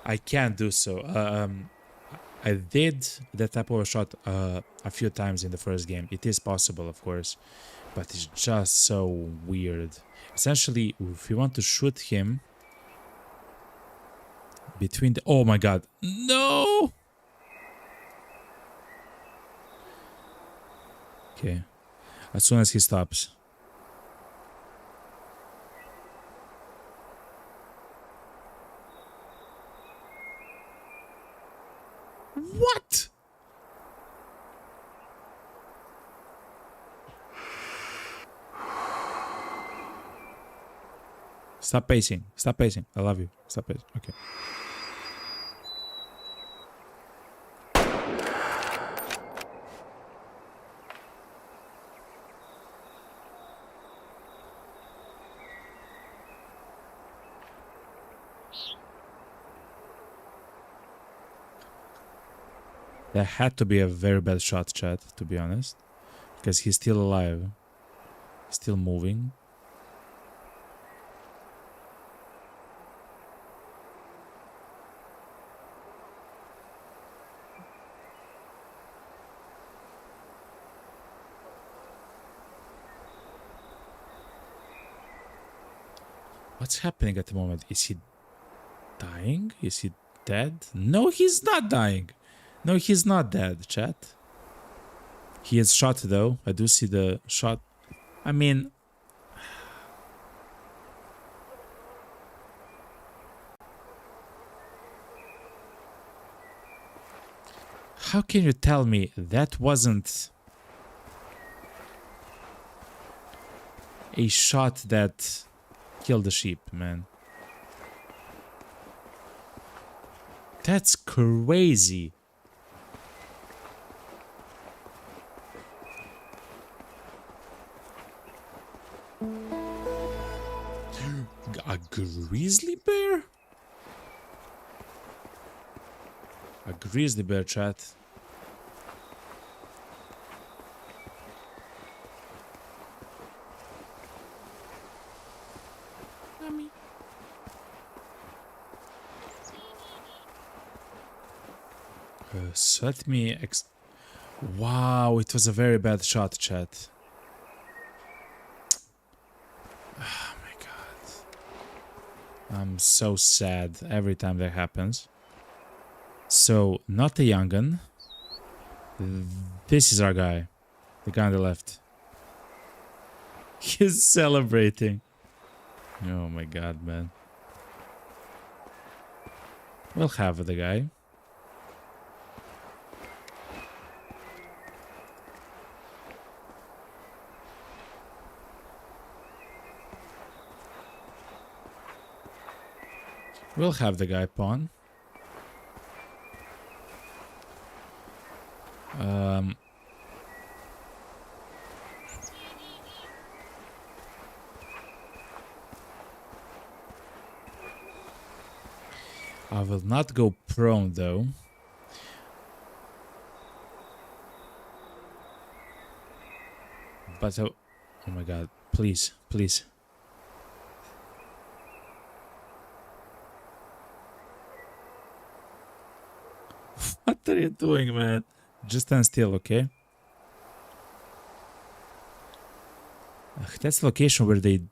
I can't do so. I did that type of a shot a few times in the first game. It is possible, of course, but it's just so weird. Essentially, if you want to shoot him between the... Oh my god. No! Okay. As soon as he stops. What? Stop pacing. Stop pacing. I love you. Stop pacing. Okay. That had to be a very bad shot, chat, to be honest. Because he's still alive. Still moving. What's happening at the moment? Is he dying? Is he dead? No, he's not dying. No, he's not dead, chat. He is shot though. I do see the shot. I mean... How can you tell me that wasn't a shot that killed the sheep, man? That's crazy. A grizzly bear? A grizzly bear, chat. So let me... Wow, it was a very bad shot, chat. Oh my god. I'm so sad every time that happens. So, not the young'un. This is our guy. The guy on the left. He's celebrating. Oh my god, man. We'll have the guy. We'll have the guy pawn. I will not go prone though. But oh my god, please, please. What are you doing, man? Just stand still, okay? That's the location where they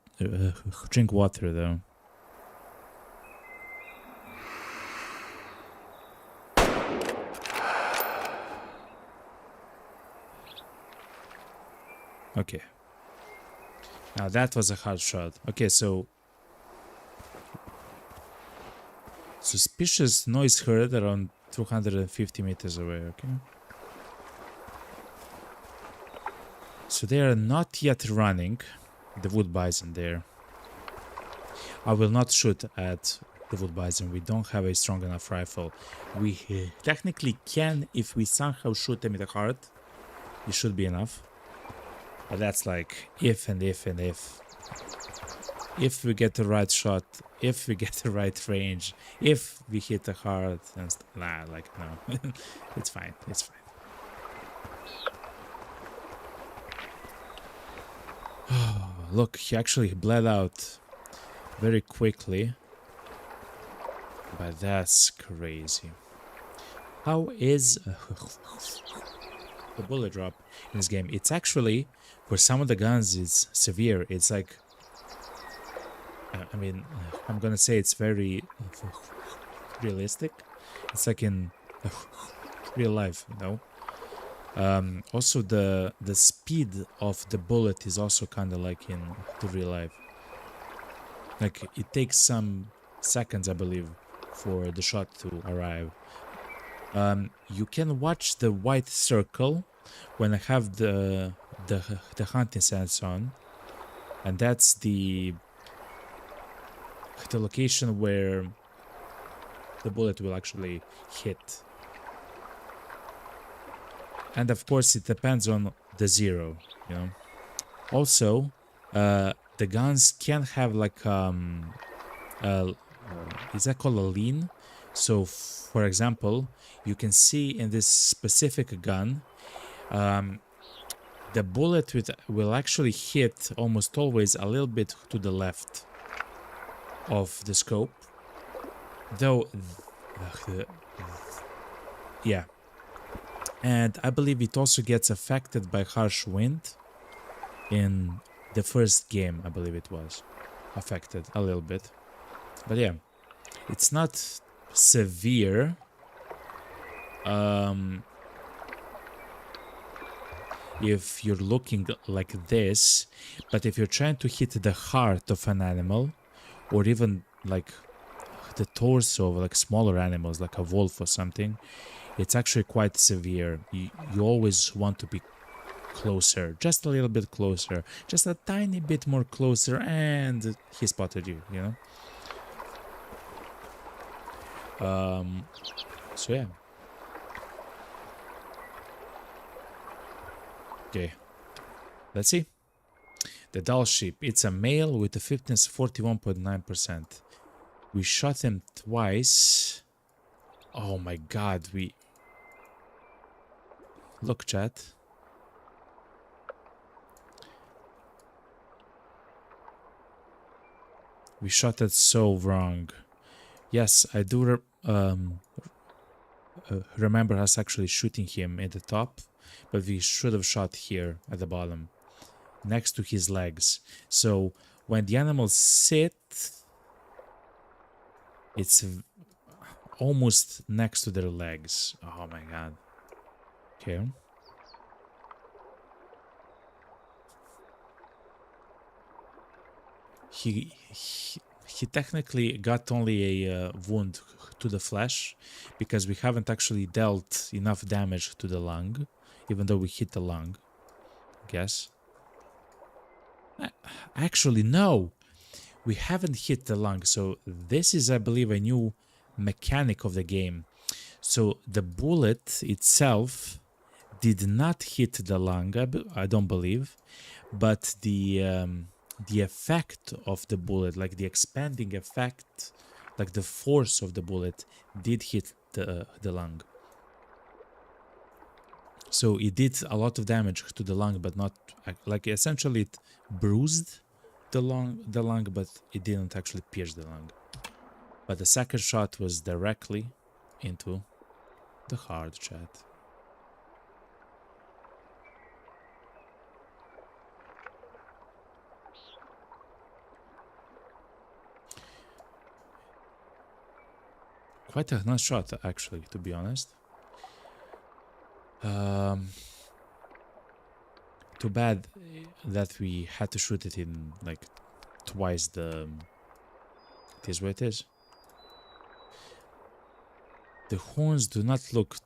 drink water, though. Okay. Now that was a hard shot. Okay, so Suspicious noise heard around 250 meters away, okay? So they are not yet running. The wood bison there. I will not shoot at the wood bison. We don't have a strong enough rifle. We technically can if we somehow shoot them in the heart. It should be enough. But that's like if and if and if. If we get the right shot, if we get the right range, if we hit the heart and nah, like no. It's fine, it's fine. Look, he actually bled out very quickly. But that's crazy. How is the bullet drop in this game? It's actually, for some of the guns, it's severe. It's like, I mean, I'm gonna say it's very realistic. It's like in real life, you know. Also, the speed of the bullet is also kind of like in the real life. Like it takes some seconds, I believe, for the shot to arrive. You can watch the white circle when I have the hunting sense on, and that's the location where the bullet will actually hit. And of course, it depends on the zero, you know. Also, the guns can have like is that called a lean? So, for example, you can see in this specific gun, the bullet will actually hit almost always a little bit to the left of the scope. Though, yeah. And I believe it also gets affected by harsh wind. In the first game, I believe it was affected a little bit. But yeah, it's not severe. If you're looking like this, but if you're trying to hit the heart of an animal, or even like the torso of like smaller animals, like a wolf or something, it's actually quite severe. You always want to be closer, just a little bit closer, just a tiny bit more closer, and he spotted you, you know. So yeah. Okay, let's see. The dull sheep. It's a male with a fitness 41.9%. We shot him twice. Oh my god, look, chat. We shot it so wrong. Yes, I do remember us actually shooting him at the top, but we should have shot here at the bottom, next to his legs. So when the animals sit, it's almost next to their legs. Oh my god. Okay. He technically got only a wound to the flesh, because we haven't actually dealt enough damage to the lung, even though we hit the lung, I guess. Actually, no, we haven't hit the lung. So this is, I believe, a new mechanic of the game. So the bullet itself did not hit the lung, I don't believe, but the effect of the bullet, like the expanding effect, like the force of the bullet, did hit the lung. So it did a lot of damage to the lung, but not like essentially it bruised the lung, but it didn't actually pierce the lung. But the second shot was directly into the heart, chat. Quite a nice shot, actually, to be honest. Too bad that we had to shoot it in like twice the. It is what it is. The horns do not look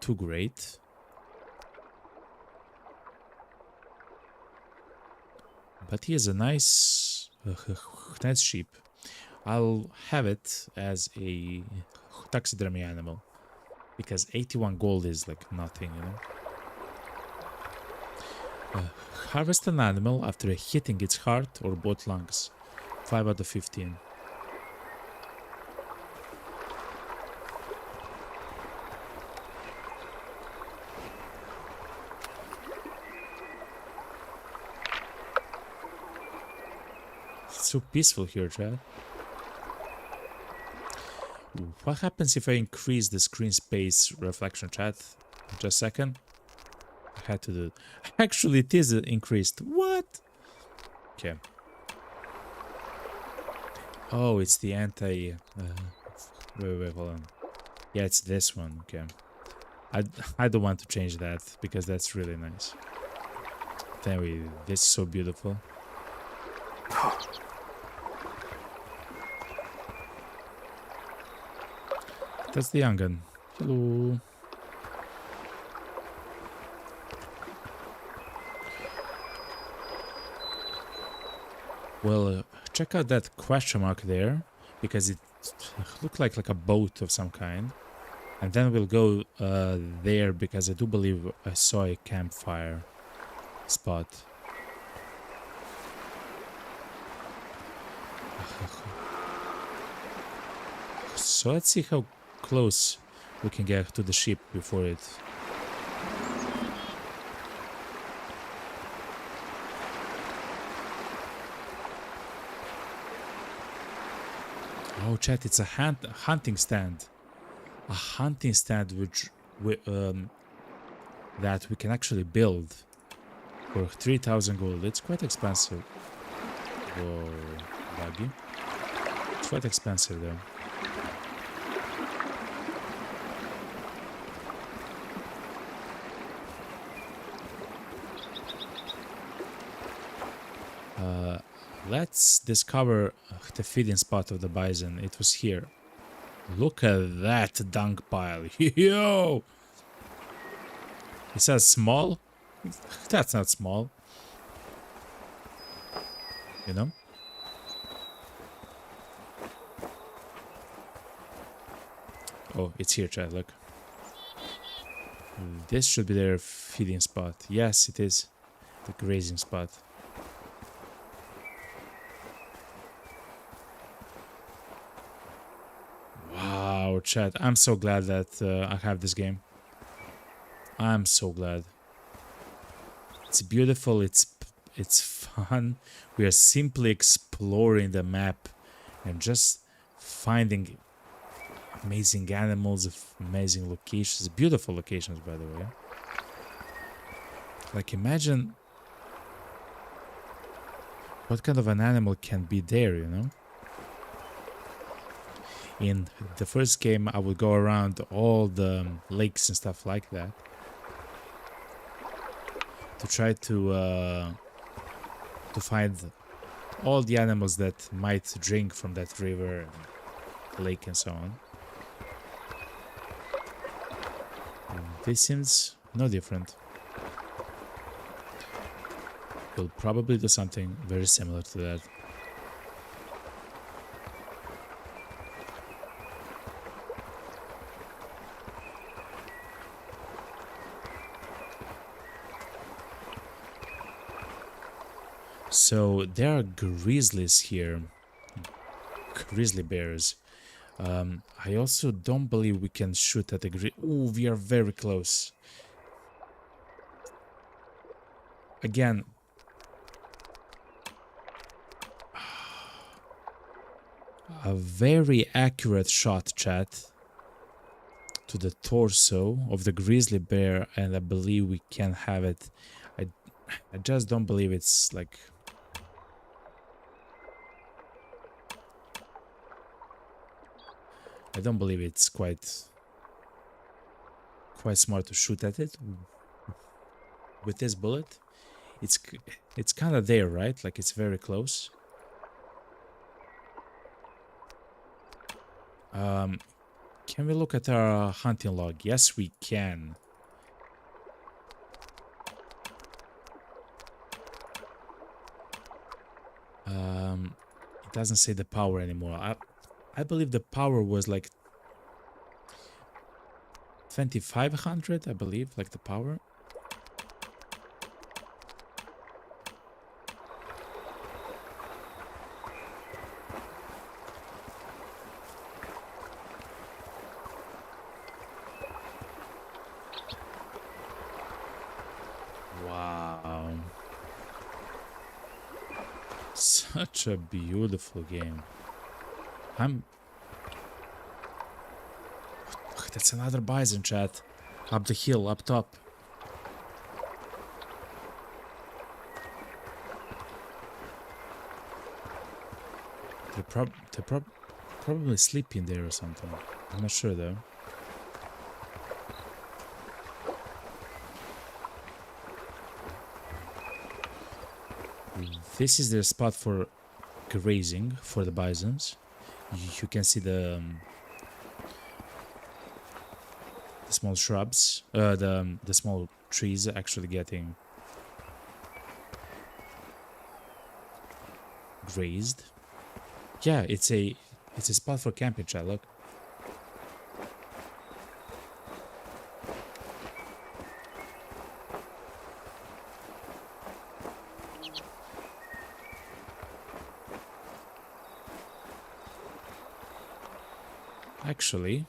too great. But he is a nice, nice sheep. I'll have it as a taxidermy animal. Because 81 gold is like nothing, you know. Harvest an animal after hitting its heart or both lungs. 5 out of 15. It's so peaceful here, Chad. What happens if I increase the screen space reflection, chat? Just a second. I had to do it. Actually, it is increased. What? Okay. Oh, it's the anti... wait, hold on. Yeah, it's this one. Okay. I don't want to change that because that's really nice. Anyway, this is so beautiful. That's the young gun. Hello. Well, check out that question mark there, because it looked like a boat of some kind. And then we'll go there, because I do believe I saw a campfire spot. So let's see how close we can get to the ship before it. Oh, chat! It's a hunting stand. A hunting stand which that we can actually build for 3,000 gold. It's quite expensive. Whoa, buggy. It's quite expensive though. Let's discover the feeding spot of the bison. It was here. Look at that dung pile. Yo! It says small? That's not small. You know? Oh, it's here, Chad, look. This should be their feeding spot. Yes, it is. The grazing spot. Wow, chat. I'm so glad that I have this game. I'm so glad. It's beautiful. It's fun. We are simply exploring the map and just finding amazing animals, amazing locations, beautiful locations, by the way. Like, imagine what kind of an animal can be there, you know? In the first game, I would go around all the lakes and stuff like that to try to find all the animals that might drink from that river, and lake, and so on. And this seems no different. We'll probably do something very similar to that. So there are grizzlies here, grizzly bears. I also don't believe we can shoot at the Oh, we are very close. Again, a very accurate shot, chat, to the torso of the grizzly bear, and I believe we can have it. I just don't believe it's like... I don't believe it's quite smart to shoot at it with this bullet. It's kind of there, right? Like, it's very close. Can we look at our hunting log? Yes, we can. It doesn't say the power anymore. I believe the power was like 2500, I believe, like the power. Wow. Such a beautiful game. That's another bison, chat. Up the hill, up top. They're probably sleeping there or something. I'm not sure though. This is the spot for grazing for the bisons. You can see the small shrubs, the small trees actually getting grazed. Yeah, it's a spot for camping, chat. Look. Actually,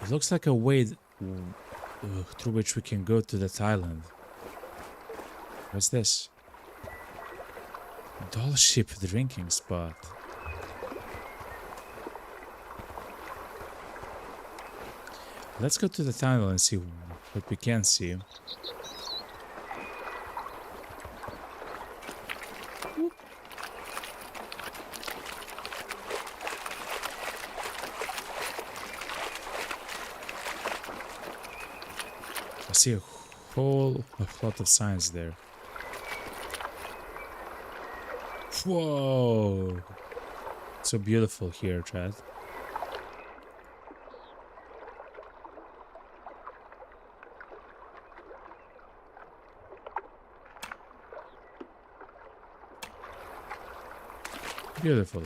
it looks like a way through which we can go to that island. What's this? Doll ship drinking spot. Let's go to the island and see what we can see. I see a whole lot of signs there. Whoa! So beautiful here, Chad. Beautiful.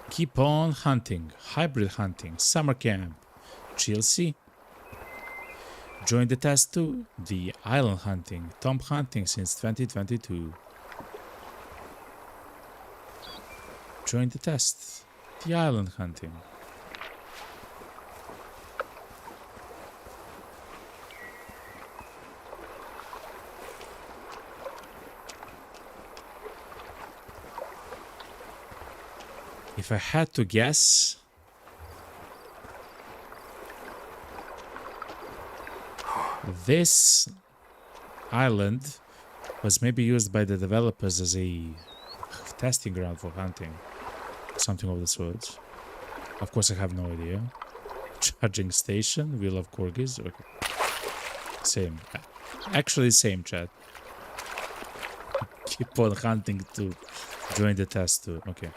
Keep on hunting. Hybrid hunting. Summer camp. Chelsea. Join the test too. The island hunting. Tom hunting since 2022. Join the test. The island hunting. If I had to guess, this island was maybe used by the developers as a testing ground for hunting. Something of the sort. Of course, I have no idea. Charging station, Wheel of Corgis. Okay. Same. Actually, same, chat. Keep on hunting to join the test too. Okay.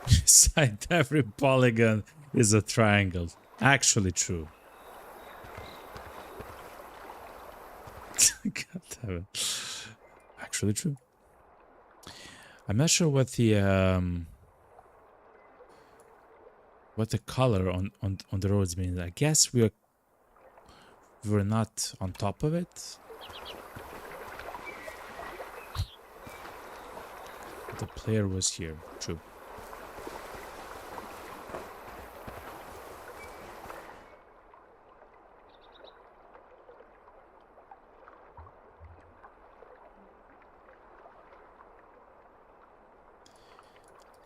Inside every polygon is a triangle. Actually true. God damn it. Actually true. I'm not sure what the color on the roads means. I guess we're not on top of it. The player was here. True.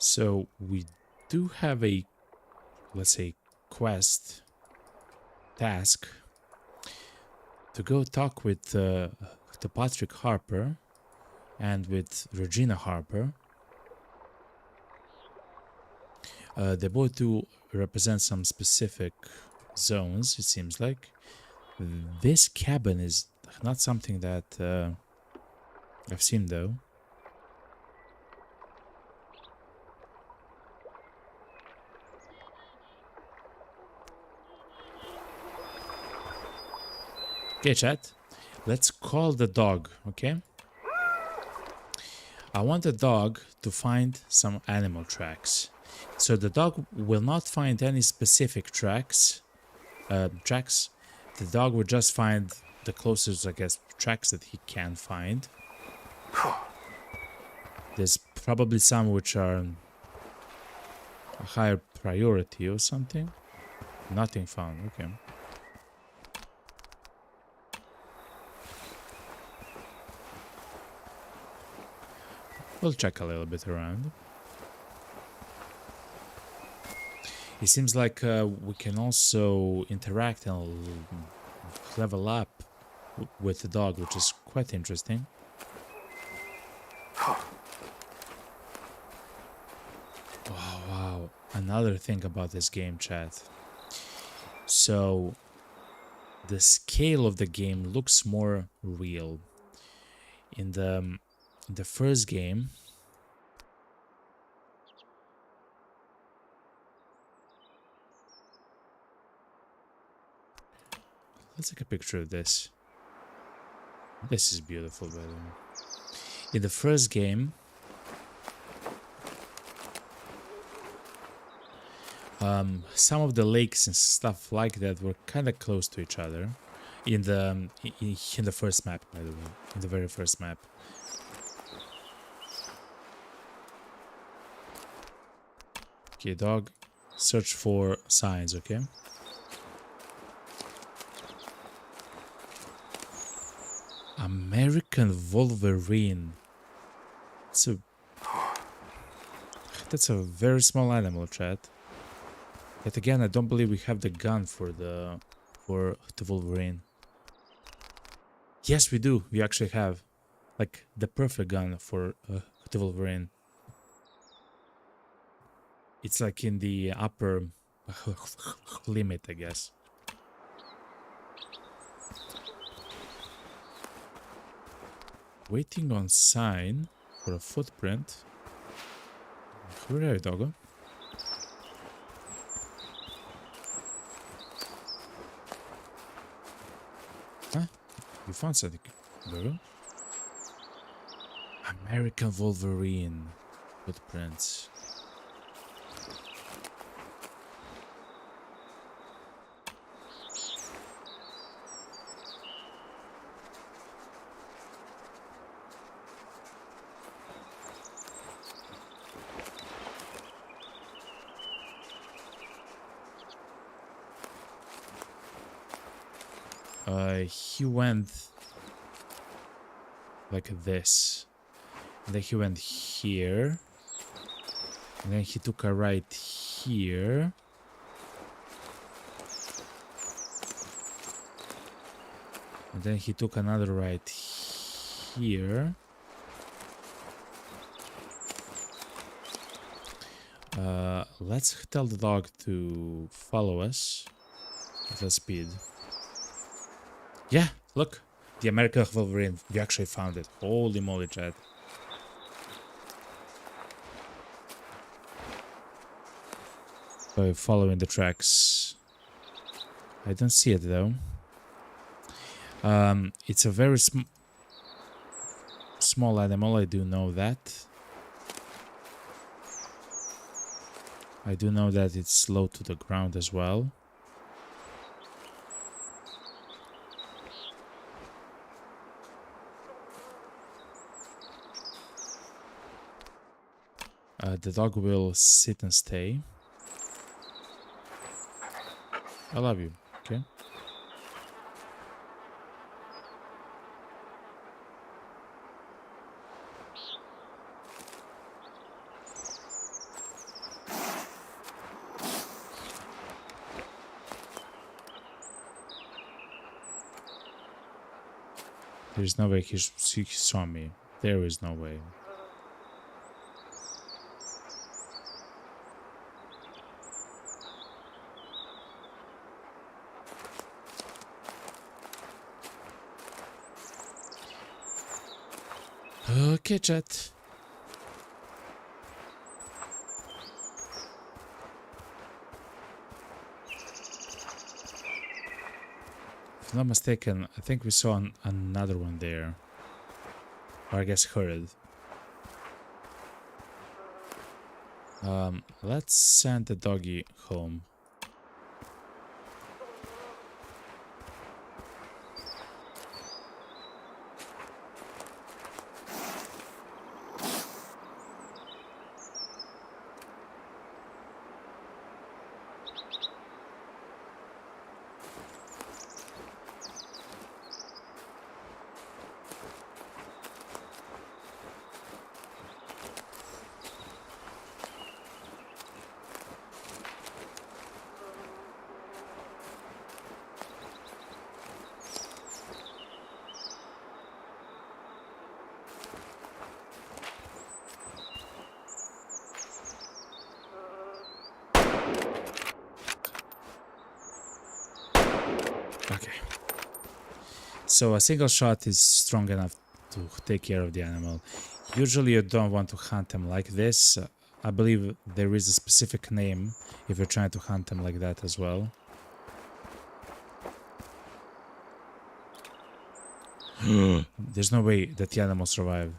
So we do have a, let's say, quest task to go talk with the Patrick Harper and with Regina Harper. They both do represent some specific zones, it seems like. This cabin is not something that I've seen, though. Okay, chat. Let's call the dog, okay? I want the dog to find some animal tracks. So the dog will not find any specific tracks. The dog will just find the closest, I guess, tracks that he can find. There's probably some which are a higher priority or something. Nothing found, okay. We'll check a little bit around. It seems like we can also interact and level up with the dog, which is quite interesting. Oh, wow. Another thing about this game, chat. So, the scale of the game looks more real. In the first game, let's take a picture of this. This is beautiful, by the way. In the first game, some of the lakes and stuff like that were kind of close to each other. In the first map, by the way, in the very first map. Okay, dog, search for signs, okay? American Wolverine. That's a very small animal, chat. Yet again, I don't believe we have the gun for the Wolverine. Yes, we do. We actually have, like, the perfect gun for the Wolverine. It's like in the upper limit, I guess. Waiting on sign for a footprint. Where are you, doggo? Huh? You found something, doggo? American Wolverine footprints. He went like this, and then he went here, and then he took a right here, and then he took another right here. Let's tell the dog to follow us at a speed. Yeah, look, the American Wolverine. We actually found it. Holy moly, chat. So following the tracks. I don't see it though. It's a very small animal, I do know that. I do know that it's low to the ground as well. The dog will sit and stay. I love you, okay? There's no way he saw me. There is no way. Okay, chat. If I'm not mistaken, I think we saw another one there. Or I guess heard. Let's send the doggy home. Okay. So a single shot is strong enough to take care of the animal. Usually you don't want to hunt them like this. I believe there is a specific name if you're trying to hunt them like that as well. There's no way that the animal survived.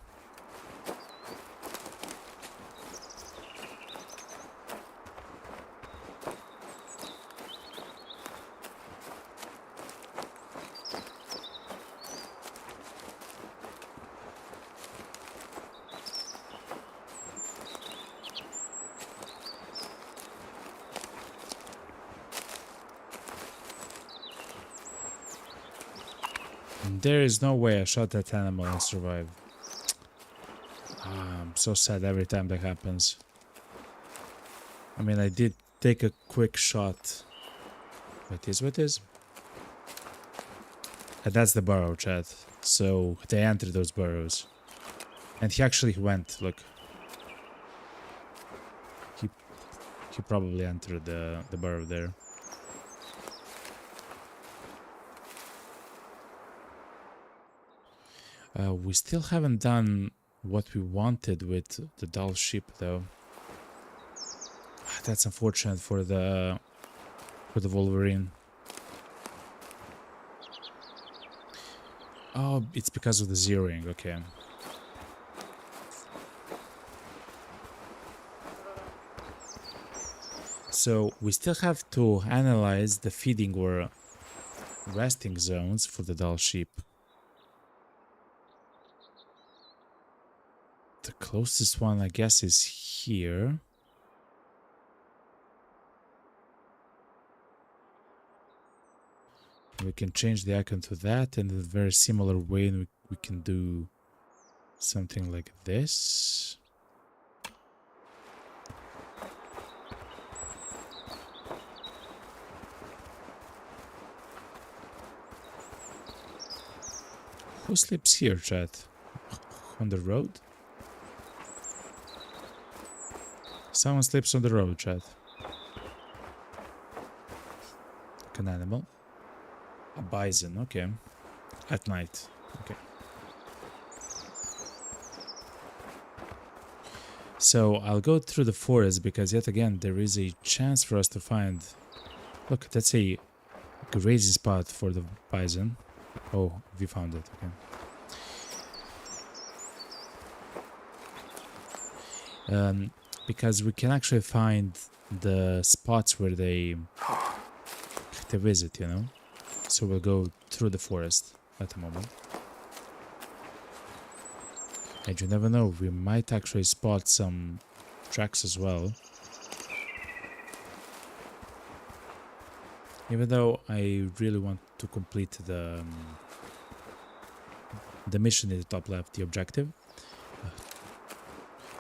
There is no way I shot that animal and survived. I'm so sad every time that happens. I mean, I did take a quick shot. What is? And that's the burrow, chat. So they entered those burrows. And he actually went, look. He probably entered the burrow there. We still haven't done what we wanted with the dull sheep, though. That's unfortunate for the Wolverine. Oh, it's because of the zeroing. Okay. So we still have to analyze the feeding or resting zones for the dull sheep. The closest one, I guess, is here. We can change the icon to that, and in a very similar way we can do something like this. Who sleeps here, chat? On the road? Someone sleeps on the road, chat. Like an animal. A bison, okay. At night, okay. So I'll go through the forest because yet again there is a chance for us to find... Look, that's a grazing spot for the bison. Oh, we found it, okay. Because we can actually find the spots where they visit, you know? So we'll go through the forest at the moment. And you never know, we might actually spot some tracks as well. Even though I really want to complete the mission in the top left, the objective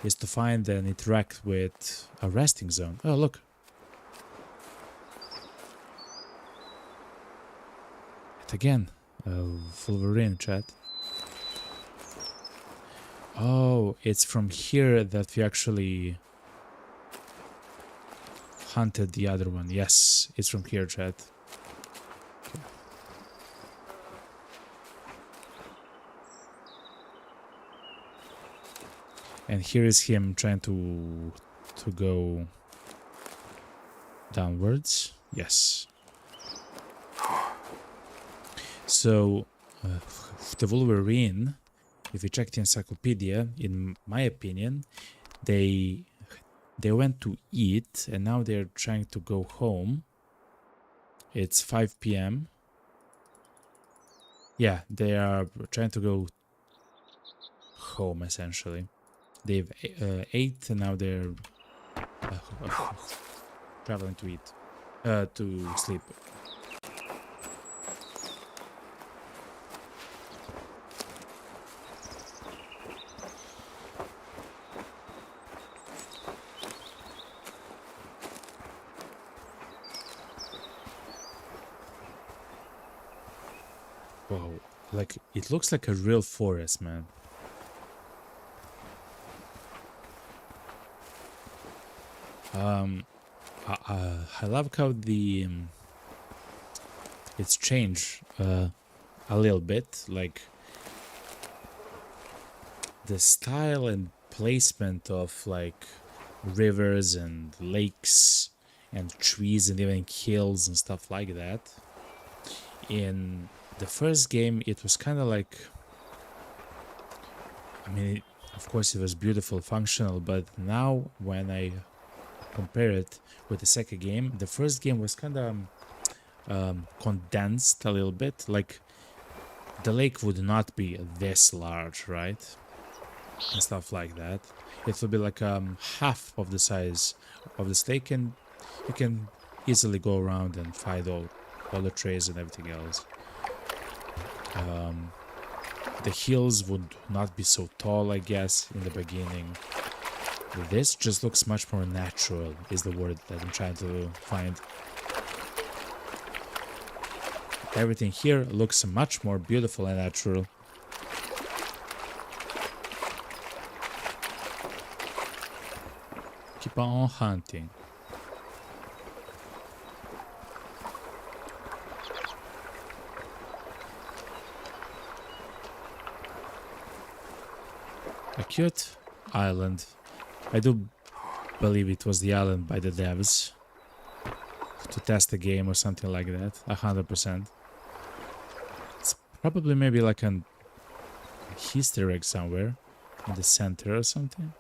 is to find and interact with a resting zone. Oh, look. It again, Wolverine, chat. Oh, it's from here that we actually hunted the other one. Yes, it's from here, chat. Okay. And here is him trying to go downwards. Yes. So, the Wolverine, if you check the encyclopedia, in my opinion, they went to eat and now they're trying to go home. It's 5 p.m. Yeah, they are trying to go home essentially. They've ate and now they're traveling to eat, to sleep. Wow, like it looks like a real forest, man. I love how the it's changed a little bit, like the style and placement of like rivers and lakes and trees and even hills and stuff like that. In the first game, it was kind of like, I mean, of course it was beautiful, functional, but now when I compare it with the second game, the first game was kind of condensed a little bit. Like the lake would not be this large, right? And stuff like that. It would be like half of the size of this lake, and you can easily go around and find all the trees and everything else. The hills would not be so tall, I guess, in the beginning. This just looks much more natural, is the word that I'm trying to find. Everything here looks much more beautiful and natural. Keep on hunting. A cute island. I do believe it was the island by the devs to test the game or something like that. 100%. It's probably maybe like an Easter egg somewhere in the center or something.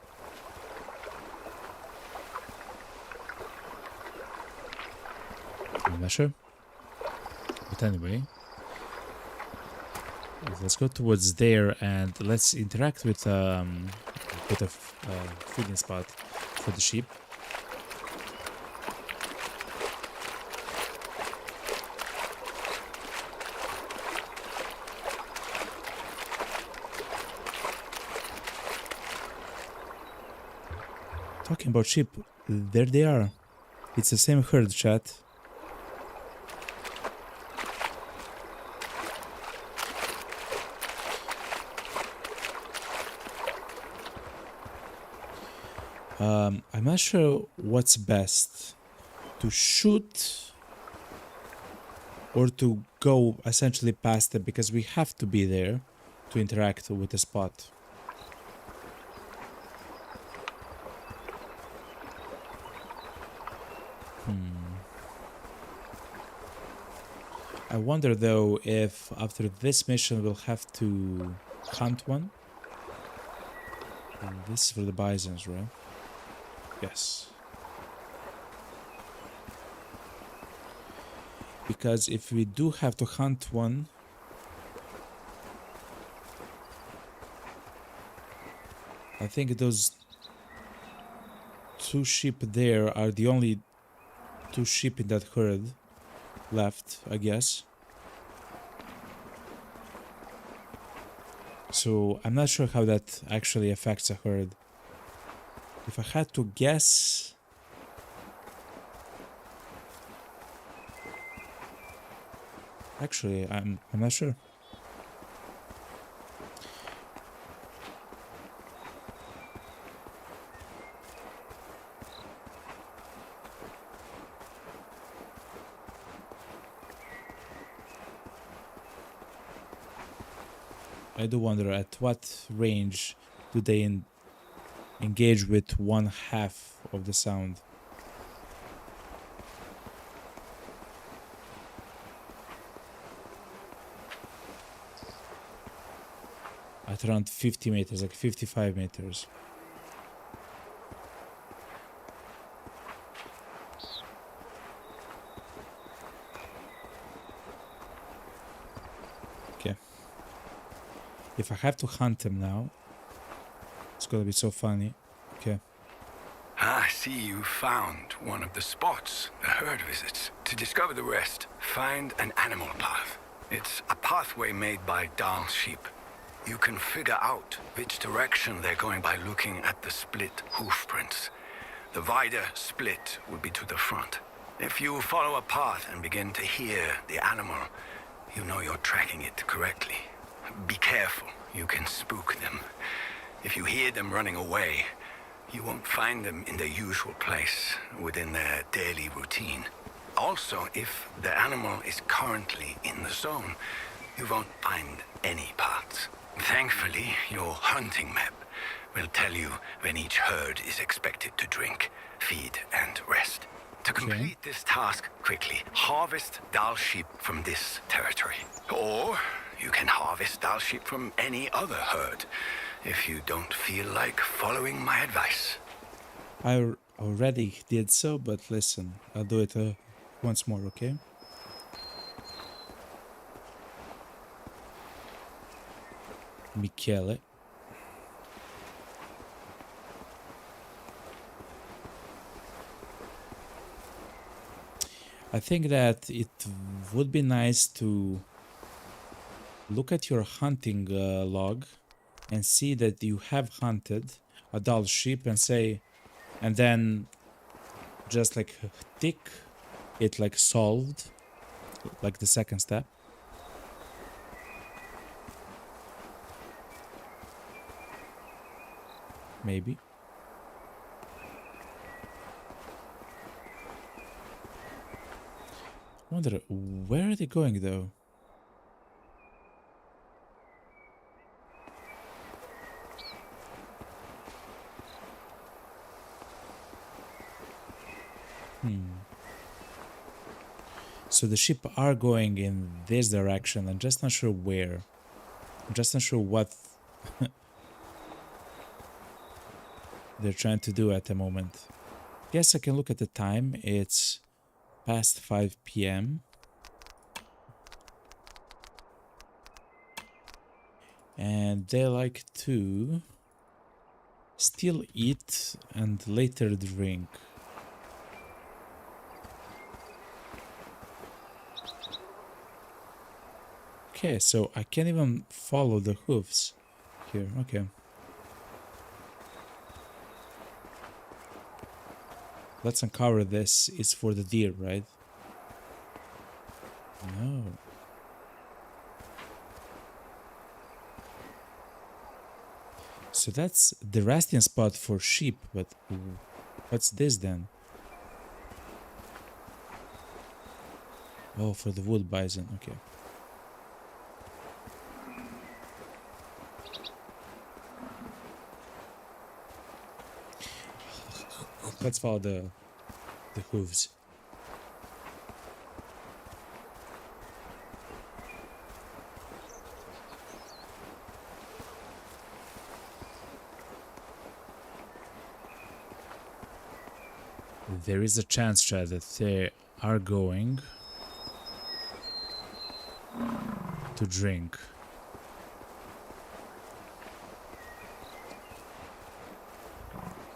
I'm not sure. But anyway, let's go towards there and let's interact with a feeding spot for the sheep. Talking about sheep, there they are. It's the same herd, chat. I'm not sure what's best, to shoot or to go essentially past it, because we have to be there to interact with the spot. I wonder though if after this mission we'll have to hunt one. And this is for the bisons, right? Yes. Because if we do have to hunt one, I think those two sheep there are the only two sheep in that herd left, I guess. So I'm not sure how that actually affects a herd. If I had to guess, actually I'm not sure. I do wonder at what range do they engage with 1/2 of the sound. At around 50 meters, like 55 meters. Okay. If I have to hunt him now, it's gonna be so funny. Okay. I see you found one of the spots the herd visits. To discover the rest, find an animal path. It's a pathway made by Dal sheep. You can figure out which direction they're going by looking at the split hoof prints. The wider split will be to the front. If you follow a path and begin to hear the animal, you know you're tracking it correctly. Be careful, you can spook them. If you hear them running away, you won't find them in their usual place within their daily routine. Also, if the animal is currently in the zone, you won't find any paths. Thankfully, your hunting map will tell you when each herd is expected to drink, feed, and rest. To complete this task quickly, harvest Dal sheep from this territory. Or you can harvest Dal sheep from any other herd if you don't feel like following my advice. I already did so, but listen, I'll do it once more, okay? Michele. I think that it would be nice to look at your hunting log and see that you have hunted a Dal sheep and say, and then just like tick it like solved, like the second step. Maybe. I wonder, where are they going though? So the sheep are going in this direction. I'm just not sure where. I'm just not sure what they're trying to do at the moment. Yes, I can look at the time. It's past 5 p.m. And they like to still eat and later drink. Okay, so I can't even follow the hoofs here. Okay. Let's uncover this. It's for the deer, right? No. So that's the resting spot for sheep, but what's this then? Oh, for the wood bison, okay. Let's follow the hooves. There is a chance, Chad, that they are going to drink.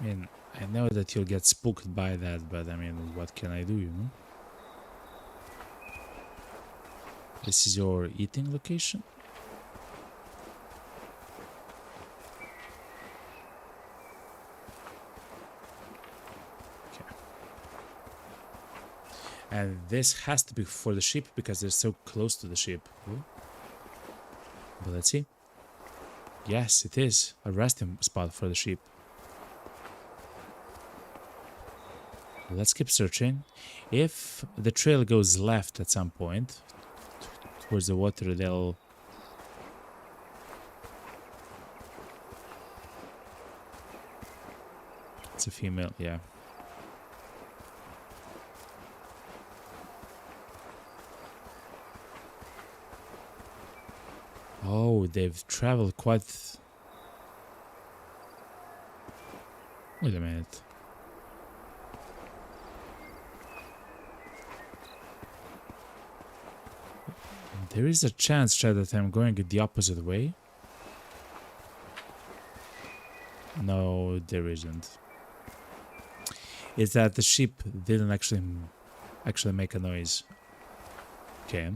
I mean, I know that you'll get spooked by that, but I mean, what can I do, you know? This is your eating location? Okay. And this has to be for the sheep because they're so close to the sheep. Ooh. But let's see. Yes, it is a resting spot for the sheep. Let's keep searching. If the trail goes left at some point towards the water, they'll It's a female, yeah. Oh, they've traveled quite... Wait a minute. There is a chance, Chad, that I'm going the opposite way. No, there isn't. It's that the sheep didn't actually make a noise. Okay.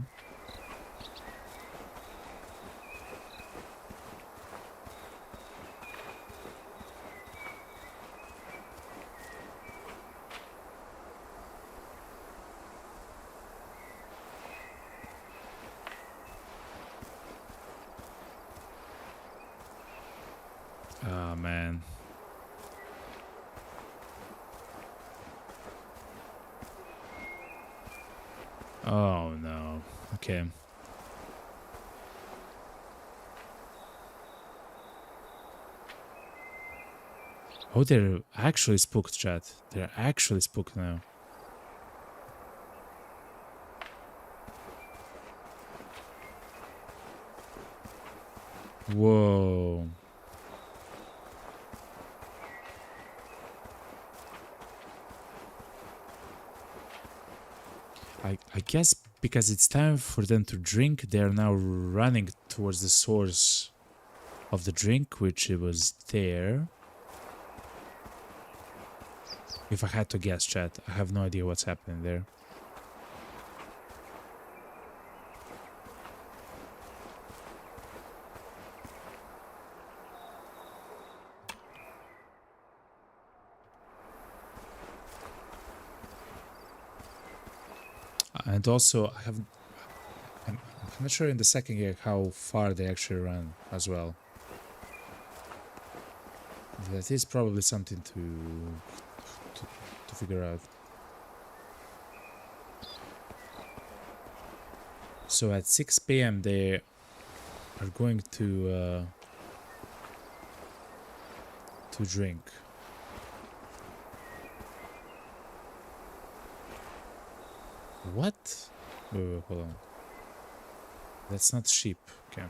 Oh, man. Oh, no. Okay. Oh, they're actually spooked, chat. They're actually spooked now. Whoa. I guess because it's time for them to drink, they are now running towards the source of the drink, which it was there. If I had to guess, chat, I have no idea what's happening there. And also, I'm not sure in the second year how far they actually run as well. That is probably something to figure out. So at 6 p.m. they are going to drink. What? Wait, hold on. That's not sheep. Okay.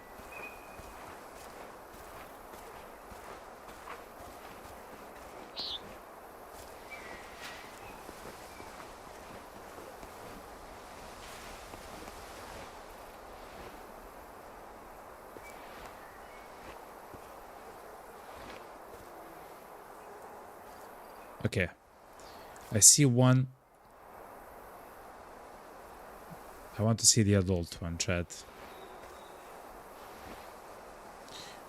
Okay. I see one. I want to see the adult one, chat.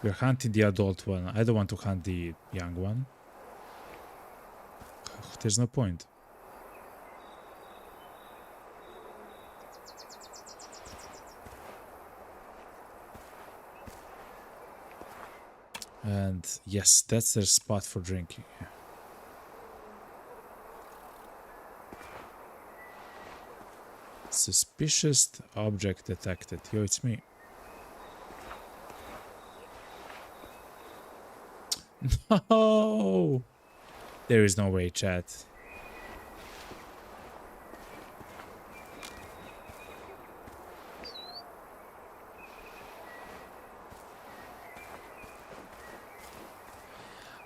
We're hunting the adult one. I don't want to hunt the young one. There's no point. And yes, that's their spot for drinking. Suspicious object detected. Yo, it's me. No! There is no way, chat.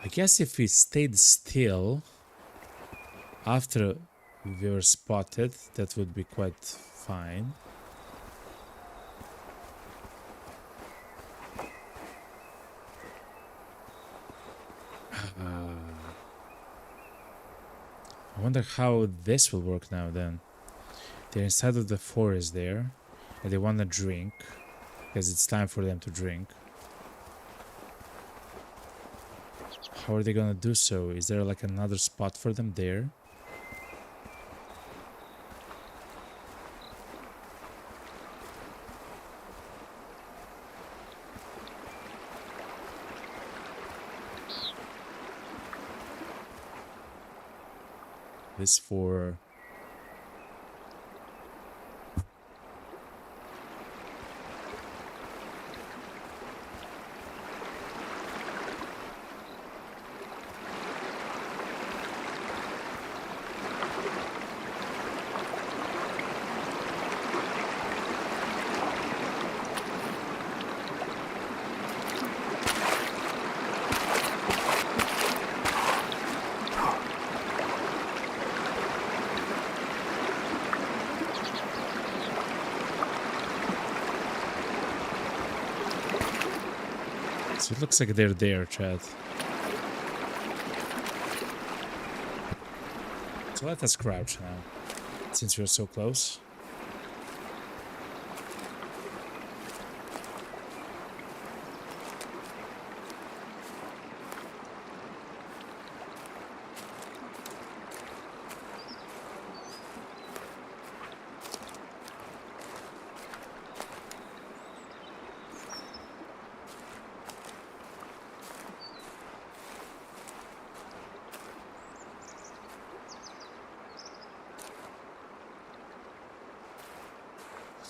I guess if we stayed still after we were spotted, that would be quite fine. I wonder how this will work now then. They're inside of the forest there, and they want to drink, because it's time for them to drink. How are they gonna do so? Is there like another spot for them there? This for... So it looks like they're there, chat. So let us crouch now, since we're so close.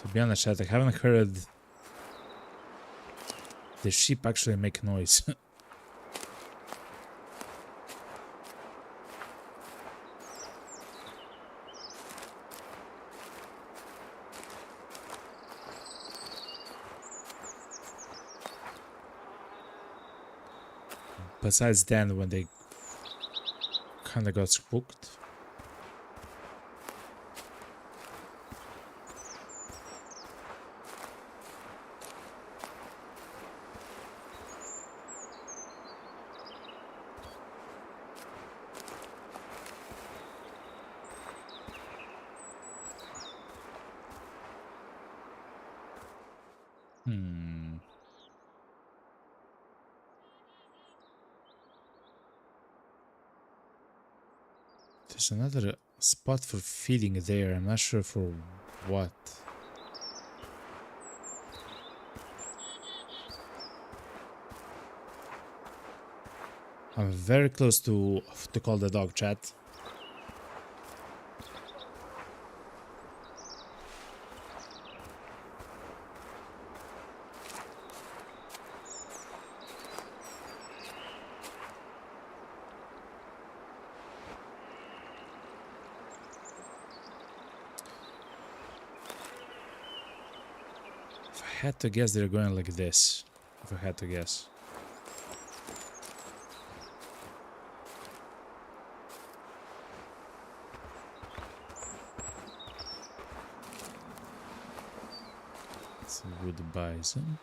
To be honest, chat, I haven't heard the sheep actually make noise. Besides then, when they kinda got spooked. There's another spot for feeding there. I'm not sure for what. I'm very close to call the dog, chat. I had to guess they're going like this. If I had to guess. It's a wood bison.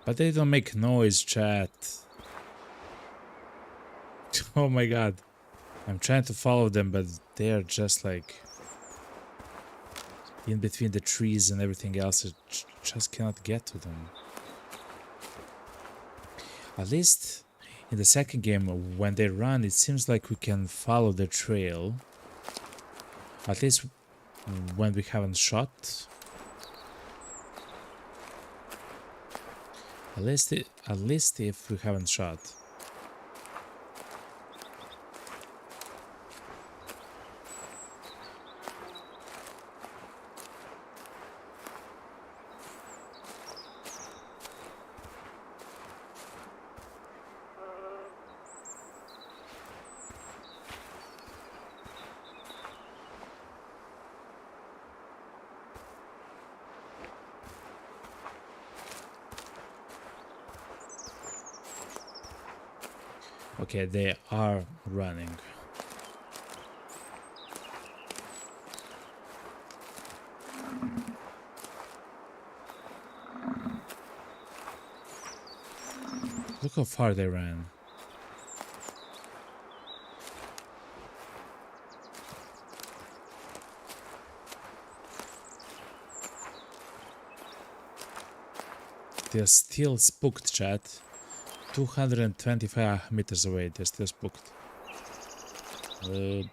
But they don't make noise, chat. Oh my god. I'm trying to follow them, but they're just like in between the trees and everything else. I just cannot get to them. At least in the second game, when they run, it seems like we can follow the trail. At least when we haven't shot. At least if we haven't shot. Okay, they are running. Look how far they ran. They're still spooked, chat. 225 meters away, they're still spooked. Oh boy.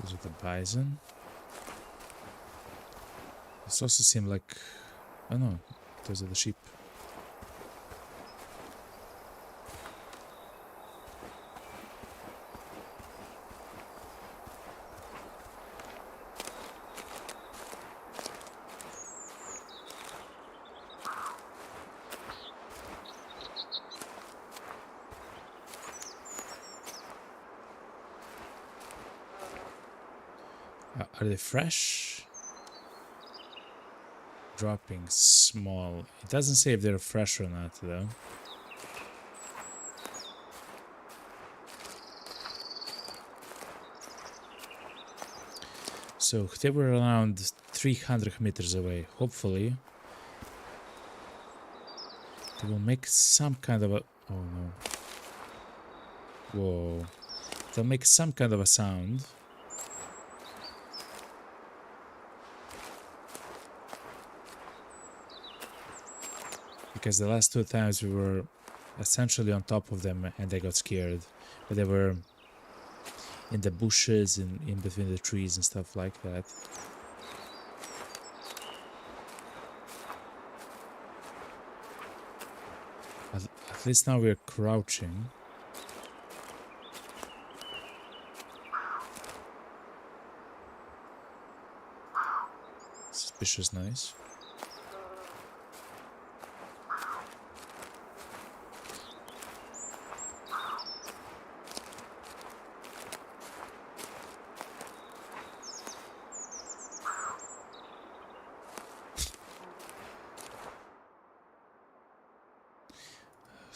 Those are the bison. This also seem like... oh no, those are the sheep. Are they fresh? Dropping small. It doesn't say if they're fresh or not, though. So they were around 300 meters away. Hopefully, they will make some kind of a... Oh no. Whoa. They'll make some kind of a sound. Because the last 2 times we were essentially on top of them and they got scared. But they were in the bushes, in between the trees and stuff like that. At least now we're crouching. Suspicious noise.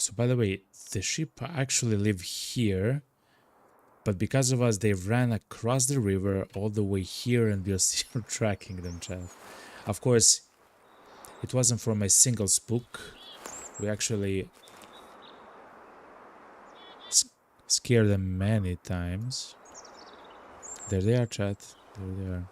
So by the way, the sheep actually live here, but because of us, they ran across the river all the way here, and we're still tracking them, chat. Of course, it wasn't from a single spook. We actually scared them many times. There they are, chat. There they are.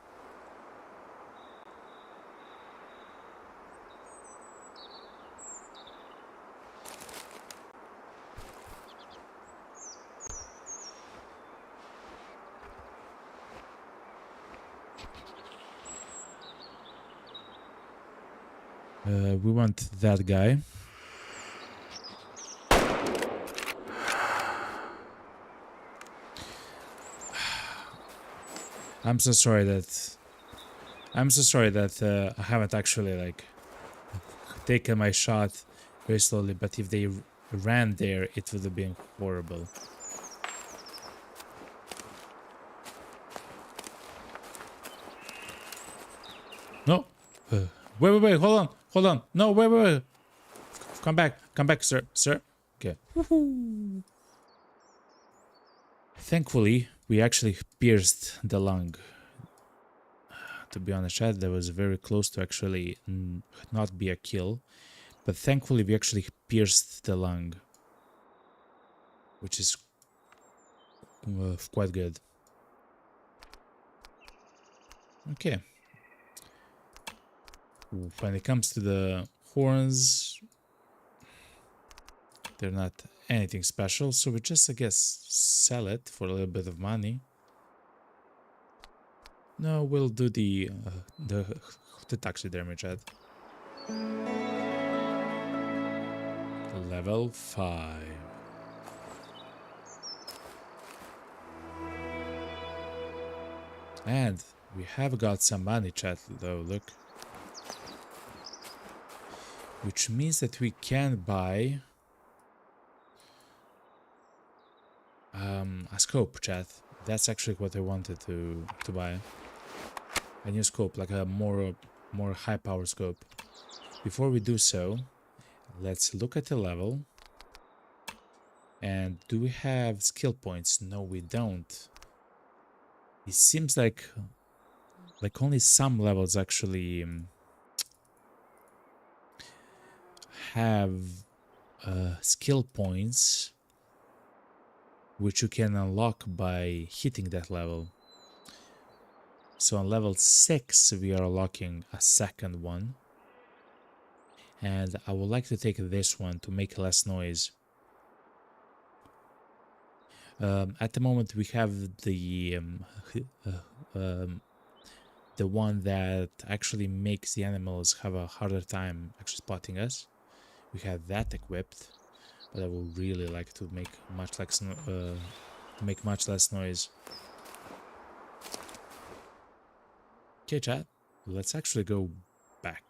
We want that guy. I'm so sorry that I haven't actually like taken my shot very slowly, but if they ran there, it would have been horrible. No. Wait, hold on. No, wait. Come back, sir. Okay. Thankfully, we actually pierced the lung. To be honest, chat, that was very close to actually not be a kill. But thankfully, we actually pierced the lung. Which is quite good. Okay. When it comes to the horns, they're not anything special, so we just, I guess, sell it for a little bit of money. No, we'll do the taxidermy, chat. Level 5. And we have got some money, chat, though, look. Which means that we can buy a scope, chat. That's actually what I wanted to buy. A new scope, like a more high power scope. Before we do so, let's look at the level. And do we have skill points? No, we don't. It seems like only some levels actually have skill points which you can unlock by hitting that level. So on level 6 we are unlocking a second one, and I would like to take this one to make less noise. At the moment we have the one that actually makes the animals have a harder time actually spotting us. We have that equipped, but I would really like to make much less noise. Okay, chat, let's actually go back.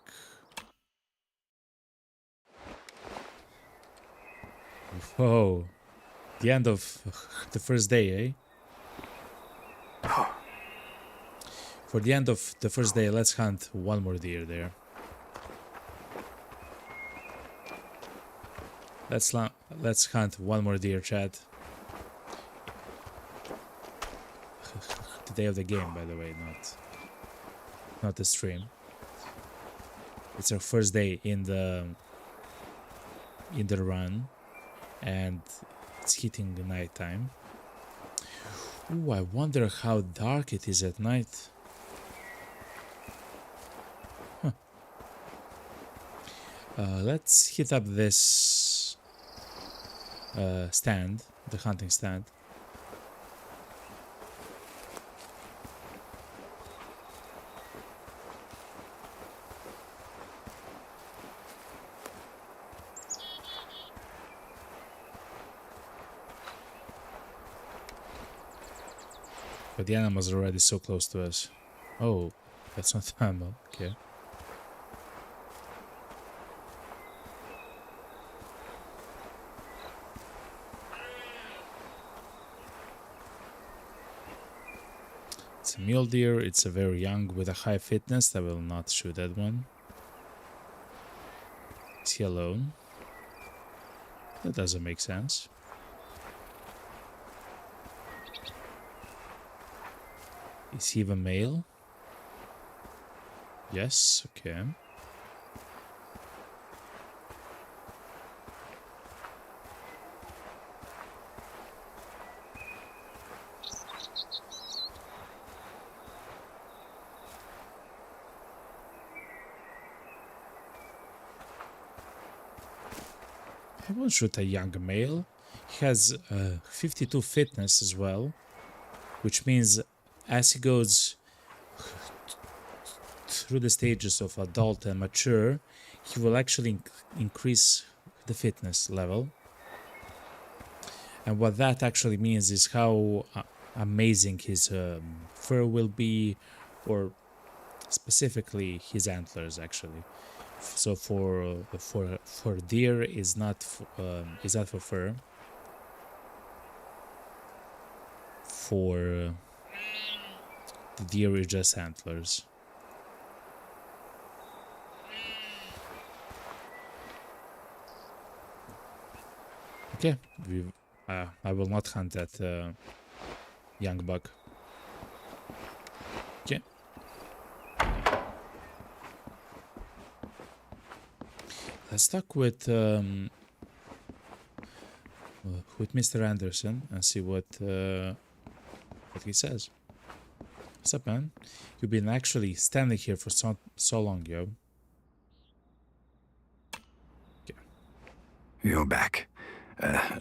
Whoa, the end of the first day, eh? For the end of the first day, let's hunt one more deer there. Let's hunt one more deer, chat. The day of the game, by the way, not the stream. It's our first day in the run, and it's hitting the night time. Ooh, I wonder how dark it is at night. Huh. Let's hit up this stand, the hunting stand. But the animals are already so close to us. Oh, that's not the animal. Okay. It's a mule deer. It's a very young with a high fitness. I will not shoot that one. Is he alone? That doesn't make sense. Is he even male? Yes, okay. I won't shoot a young male. He has 52 fitness as well, which means as he goes through the stages of adult and mature, he will actually increase the fitness level. And what that actually means is how amazing his fur will be, or specifically his antlers actually. So for deer is not for fur. For the deer is just antlers. Okay, I will not hunt that young buck. Okay. Let's talk with Mr. Anderson and see what he says. What's up, man? You've been actually standing here for so long, yo. Okay. You're back.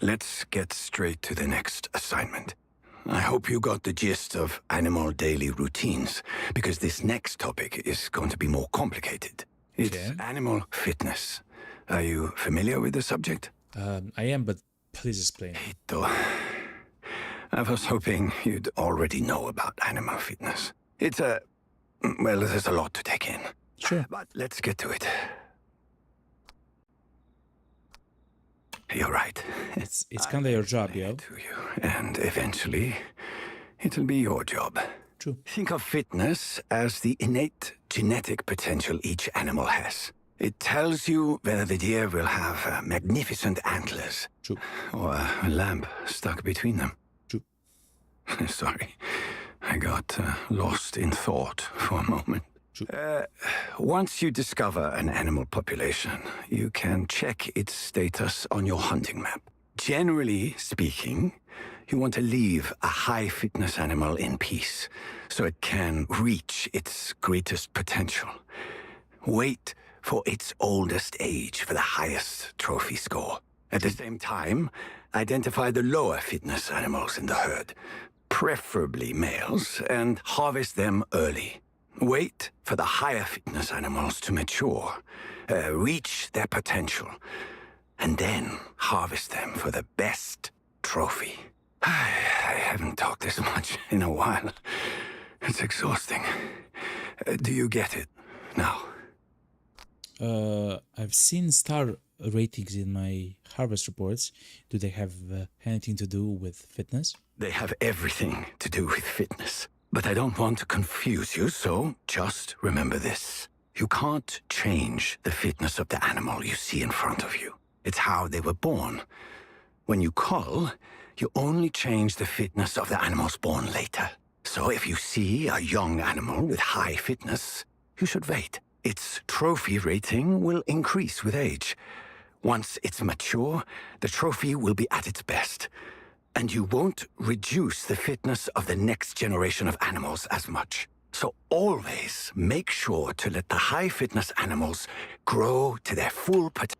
Let's get straight to the next assignment. I hope you got the gist of animal daily routines, because this next topic is going to be more complicated. It's animal fitness. Are you familiar with the subject? I am, but please explain. I was hoping you'd already know about animal fitness. It's well, there's a lot to take in. Sure. But let's get to it. You're right. It's kind of your job, yo. To you, and eventually, it'll be your job. True. Think of fitness as the innate genetic potential each animal has. It tells you whether the deer will have magnificent antlers. True. Or a lamp stuck between them. True. Sorry, I got lost in thought for a moment. True. Once you discover an animal population, you can check its status on your hunting map. Generally speaking, you want to leave a high fitness animal in peace, so it can reach its greatest potential. Wait for its oldest age for the highest trophy score. At the same time, identify the lower fitness animals in the herd, preferably males, and harvest them early. Wait for the higher fitness animals to mature, reach their potential, and then harvest them for the best trophy. I haven't talked this much in a while. It's exhausting. Do you get it now? I've seen star ratings in my harvest reports. Do they have anything to do with fitness? They have everything to do with fitness. but I don't want to confuse you, so just remember this. You can't change the fitness of the animal you see in front of you. It's how they were born. When you cull, you only change the fitness of the animals born later. So if you see a young animal with high fitness, you should wait. Its trophy rating will increase with age. Once it's mature, the trophy will be at its best. And you won't reduce the fitness of the next generation of animals as much. So always make sure to let the high fitness animals grow to their full potential.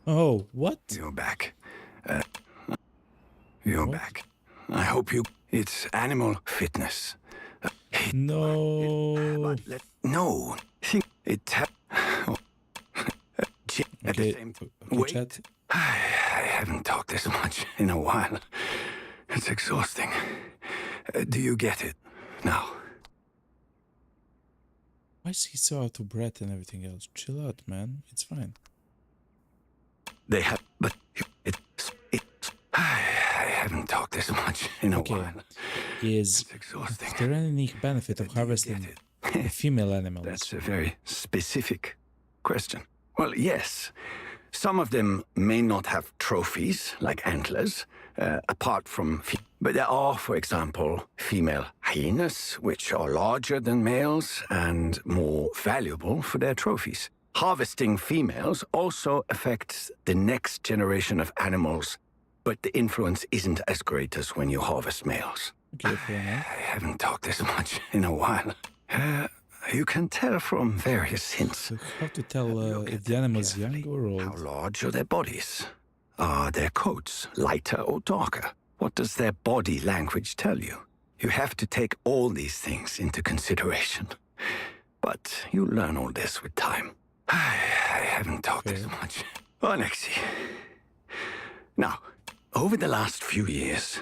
Oh, what? You're back. You're back. I hope you... It's animal fitness. No. No. Think it... At the Okay, same time... okay, Wait. chat. I haven't talked this much in a while. It's exhausting. Do you get it now? Why is he so out of breath and everything else? Chill out, man. It's fine. They have... But... I haven't talked this much in a while. Is It's exhausting. there any unique benefit of Do you harvesting get the female animals? That's a very specific question. Well, yes. Some of them may not have trophies, like antlers, apart from... But there are, for example, female hyenas, which are larger than males and more valuable for their trophies. Harvesting females also affects the next generation of animals, but the influence isn't as great as when you harvest males. Okay, fair enough. I haven't talked this much in a while. You can tell from various hints. So how to tell Look if at the them animal is young carefully. or How old? large are their bodies? Are their coats lighter or darker? What does their body language tell you? You have to take all these things into consideration. But you learn all this with time. I haven't talked as much. Alexei. Now, over the last few years,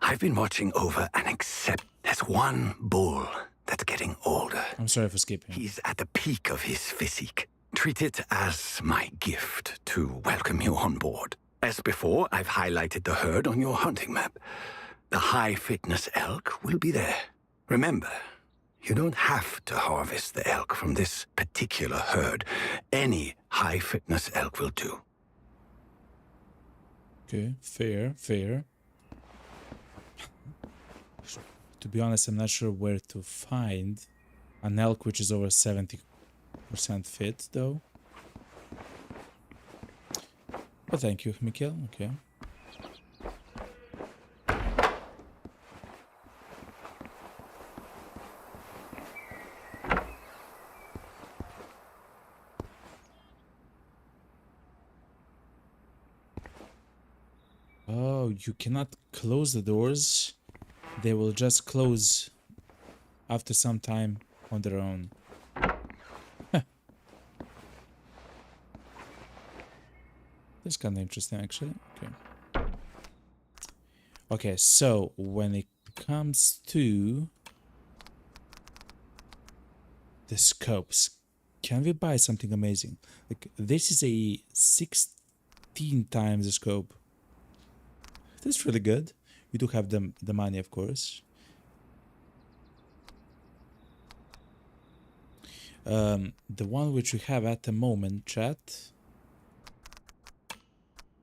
I've been watching over and accept there's one bull that's getting older. I'm sorry for skipping. He's at the peak of his physique. Treat it as my gift to welcome you on board. As before, I've highlighted the herd on your hunting map. The high-fitness elk will be there. Remember, you don't have to harvest the elk from this particular herd. Any high-fitness elk will do. Okay, fair. To be honest, I'm not sure where to find an elk which is over 70% fit, though. But thank you, Mikhail. Okay. Oh, you cannot close the doors. They will just close after some time on their own. That's kind of interesting, actually. Okay. Okay, so when it comes to the scopes, can we buy something amazing? Like, this is a 16 times the scope. That's really good. We do have the money, of course. The one which we have at the moment, chat,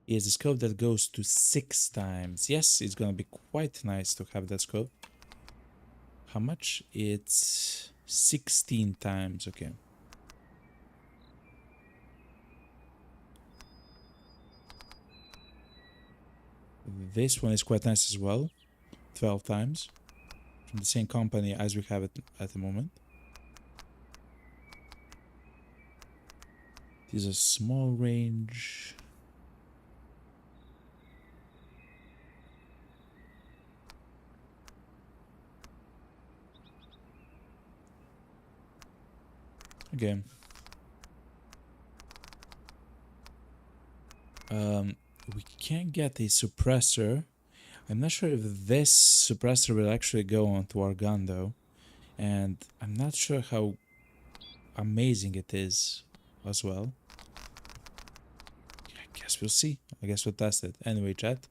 is a scope that goes to 6 times. Yes, it's gonna be quite nice to have that scope. How much? It's 16 times. Okay. This one is quite nice as well. 12 times. From the same company as we have it at the moment. This is a small range. Again. We can get a suppressor. I'm not sure if this suppressor will actually go onto our gun though. And I'm not sure how amazing it is as well. I guess we'll see. I guess we'll test it. Anyway, chat,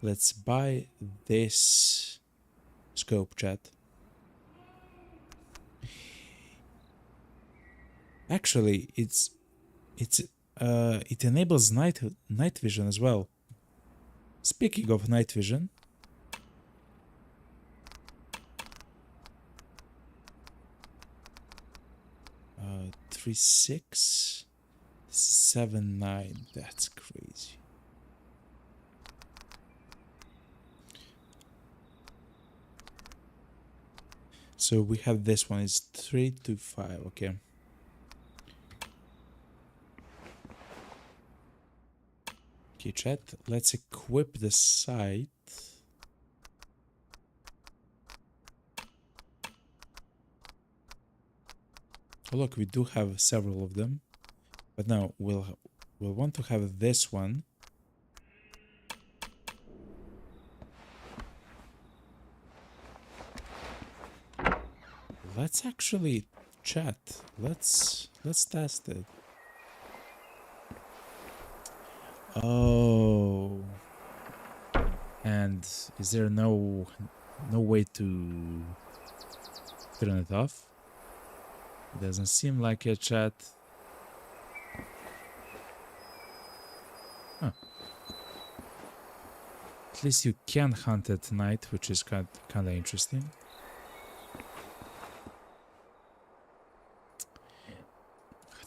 let's buy this scope, chat. Actually, it enables night vision as well. Speaking of night vision, 3679. That's crazy. So we have this one is 325. Okay. Okay, chat. Let's equip the site. Oh, look, we do have several of them, but now we'll want to have this one. Let's actually chat. Let's test it. Oh, and is there no way to turn it off? Doesn't seem like a chat. Huh. At least you can hunt at night, which is kind of interesting.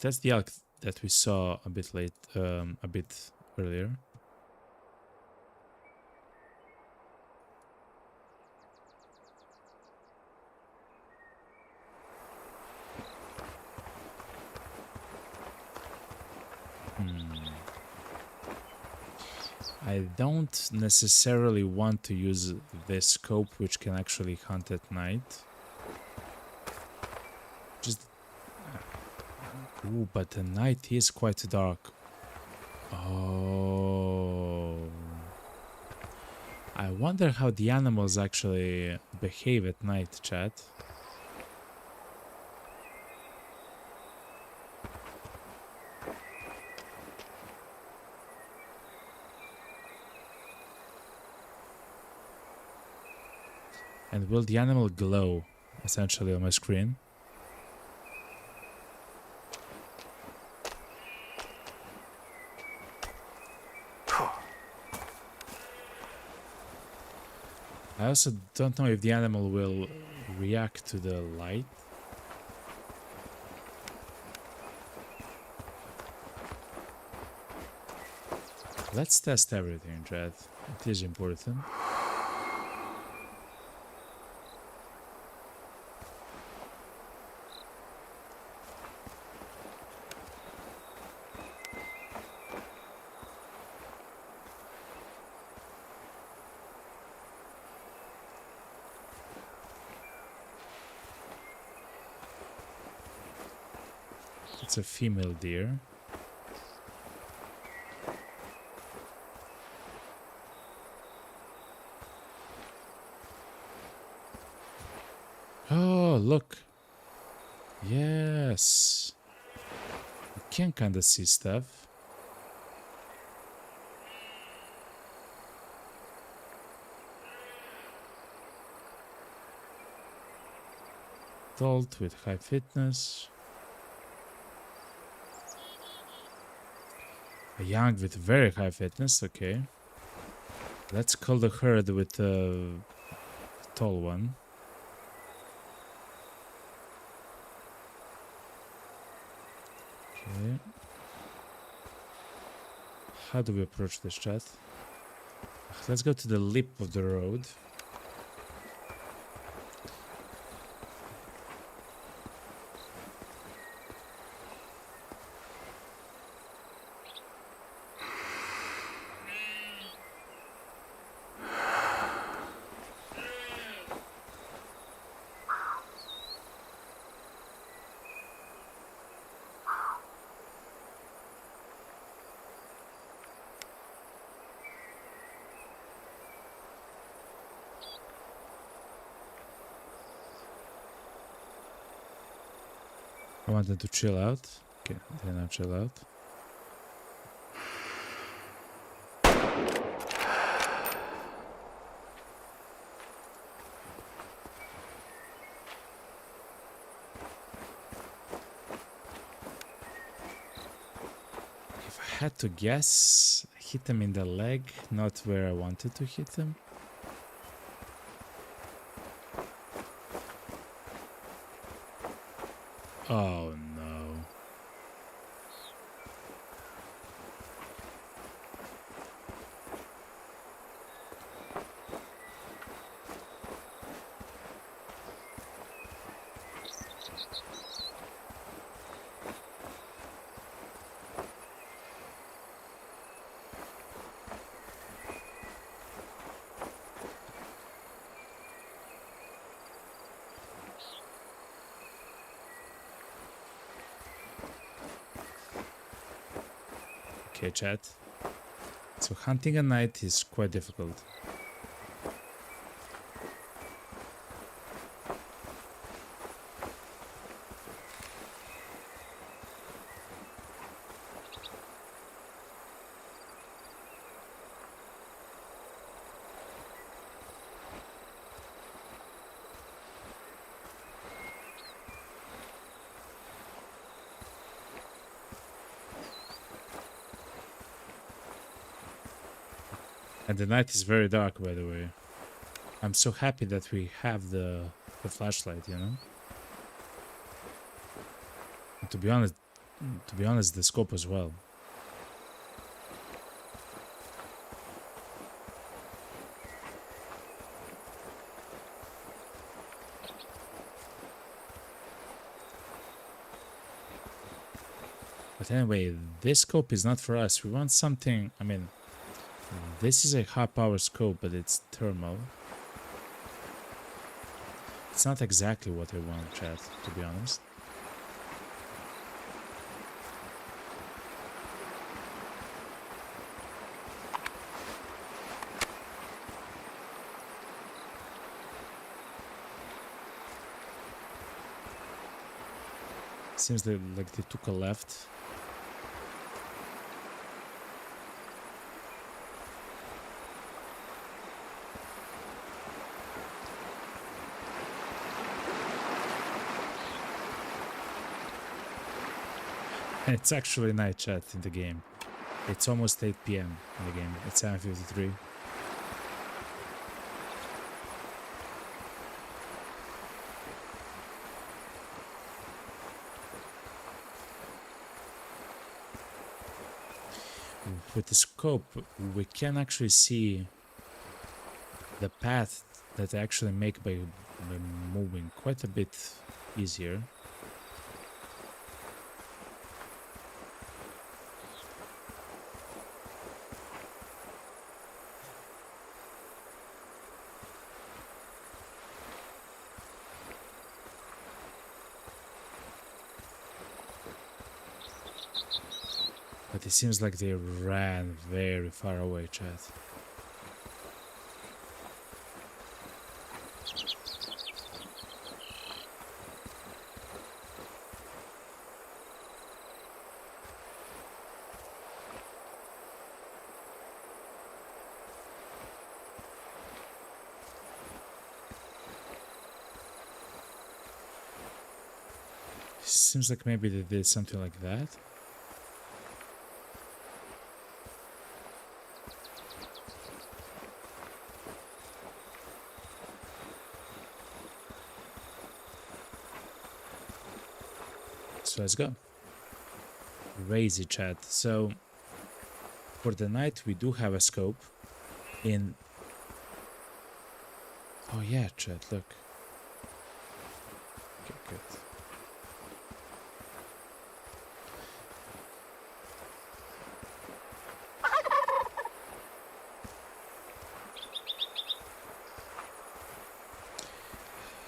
That's the elk that we saw a bit earlier. I don't necessarily want to use this scope, which can actually hunt at night. Just... Ooh, but the night is quite dark. Oh... I wonder how the animals actually behave at night, chat. And will the animal glow, essentially, on my screen? I also don't know if the animal will react to the light. Let's test everything, chat. It is important. It's a female deer. Oh, look. Yes. You can kind of see stuff. Adult with high fitness. A young with very high fitness, okay. Let's call the herd with the tall one. Okay. How do we approach this, chat? Let's go to the lip of the road. I want them to chill out. Okay, they're not chill out. had to guess, I hit him in the leg, not where I wanted to hit him. Oh no. Okay, chat. So hunting at night is quite difficult. And the night is very dark, by the way. I'm so happy that we have the flashlight, you know. And to be honest, the scope as well. But anyway, this scope is not for us. We want something, I mean, this is a high power scope, but it's thermal. It's not exactly what I want, chat, to be honest. Seems like they took a left. It's actually night, chat, in the game. It's almost 8 PM in the game. It's 7:53. With the scope, we can actually see the path that I actually make by moving quite a bit easier. But it seems like they ran very far away, chat. Seems like maybe they did something like that. So let's go. Crazy, chat. So for the night we do have a scope in. Oh yeah, chat, look. Okay, good.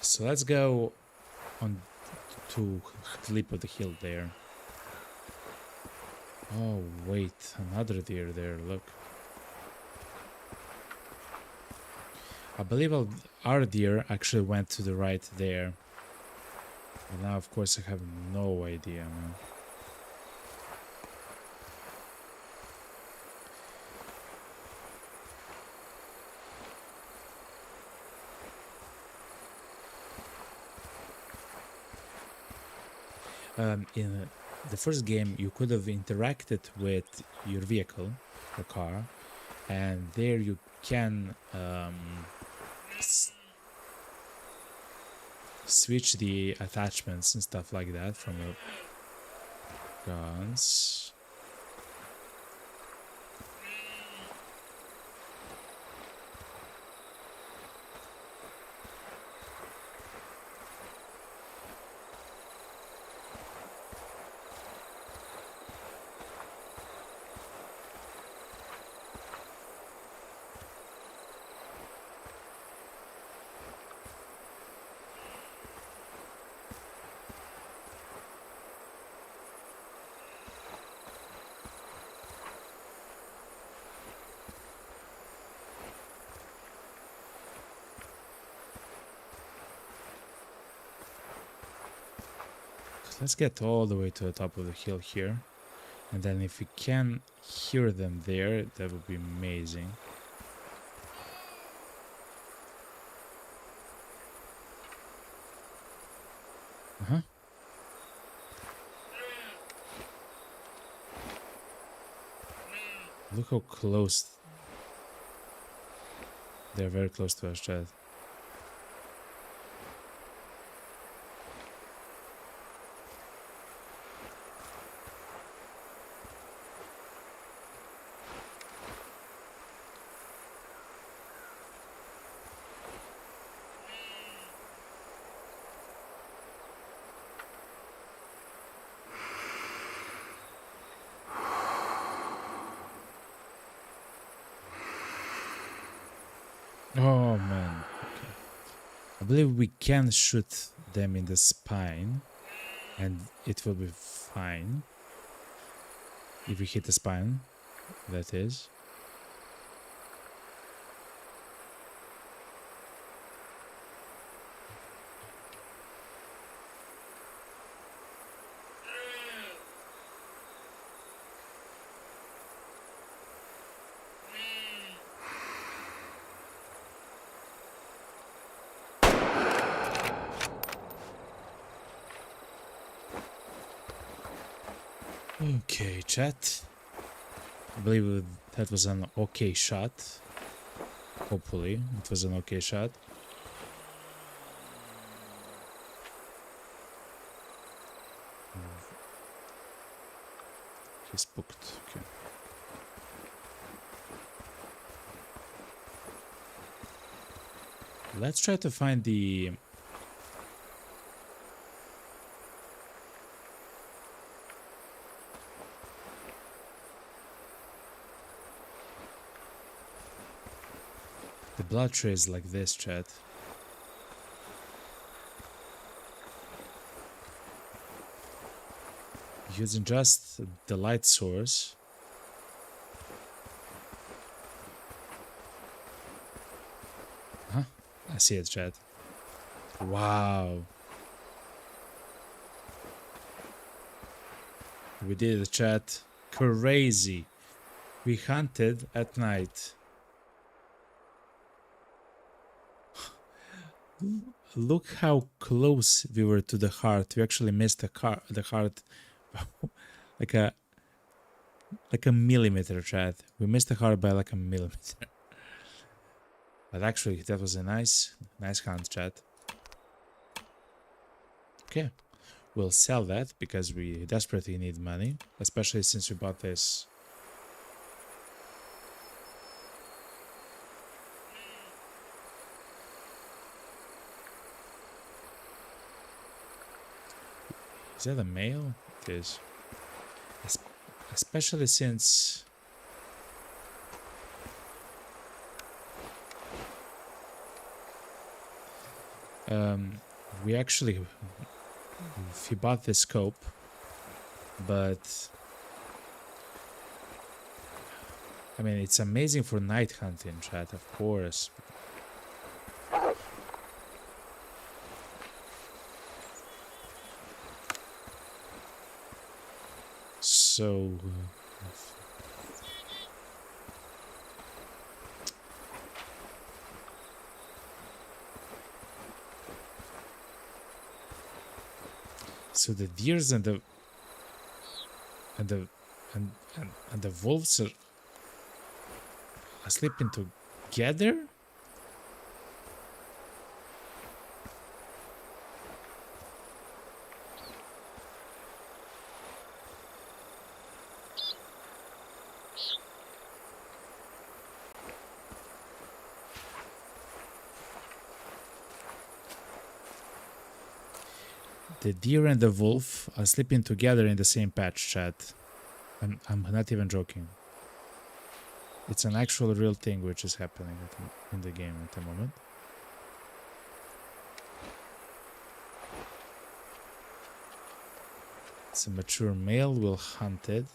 So let's go on to clip of the hill there. Oh wait, another deer there, look. I believe our deer actually went to the right there. But now of course I have no idea, man. the first game you could have interacted with your vehicle, your car, and there you can switch the attachments and stuff like that from your guns. Let's get all the way to the top of the hill here. And then if we can hear them there, that would be amazing. Look how close. They're very close to us, Chad. Oh man, okay. I believe we can shoot them in the spine and it will be fine. If we hit the spine, that is. Okay, chat. I believe that was an okay shot. Hopefully, it was an okay shot. He's booked. Okay. Let's try to find the blood trace like this, chat. Using just the light source. Huh? I see it, chat. Wow. We did it, chat. Crazy. We hunted at night. Look how close we were to the heart. We actually missed the heart like a millimeter, chat. We missed the heart by like a millimeter. But actually, that was a nice hunt, chat. Okay, we'll sell that because we desperately need money, especially since we bought this. Is that a male? It is. Especially since we bought this scope, but I mean it's amazing for night hunting, chat, of course. So the deers and the And the and the wolves are sleeping together? The deer and the wolf are sleeping together in the same patch, chat. I'm not even joking. It's an actual real thing which is happening in the game at the moment. It's a mature male will hunt it.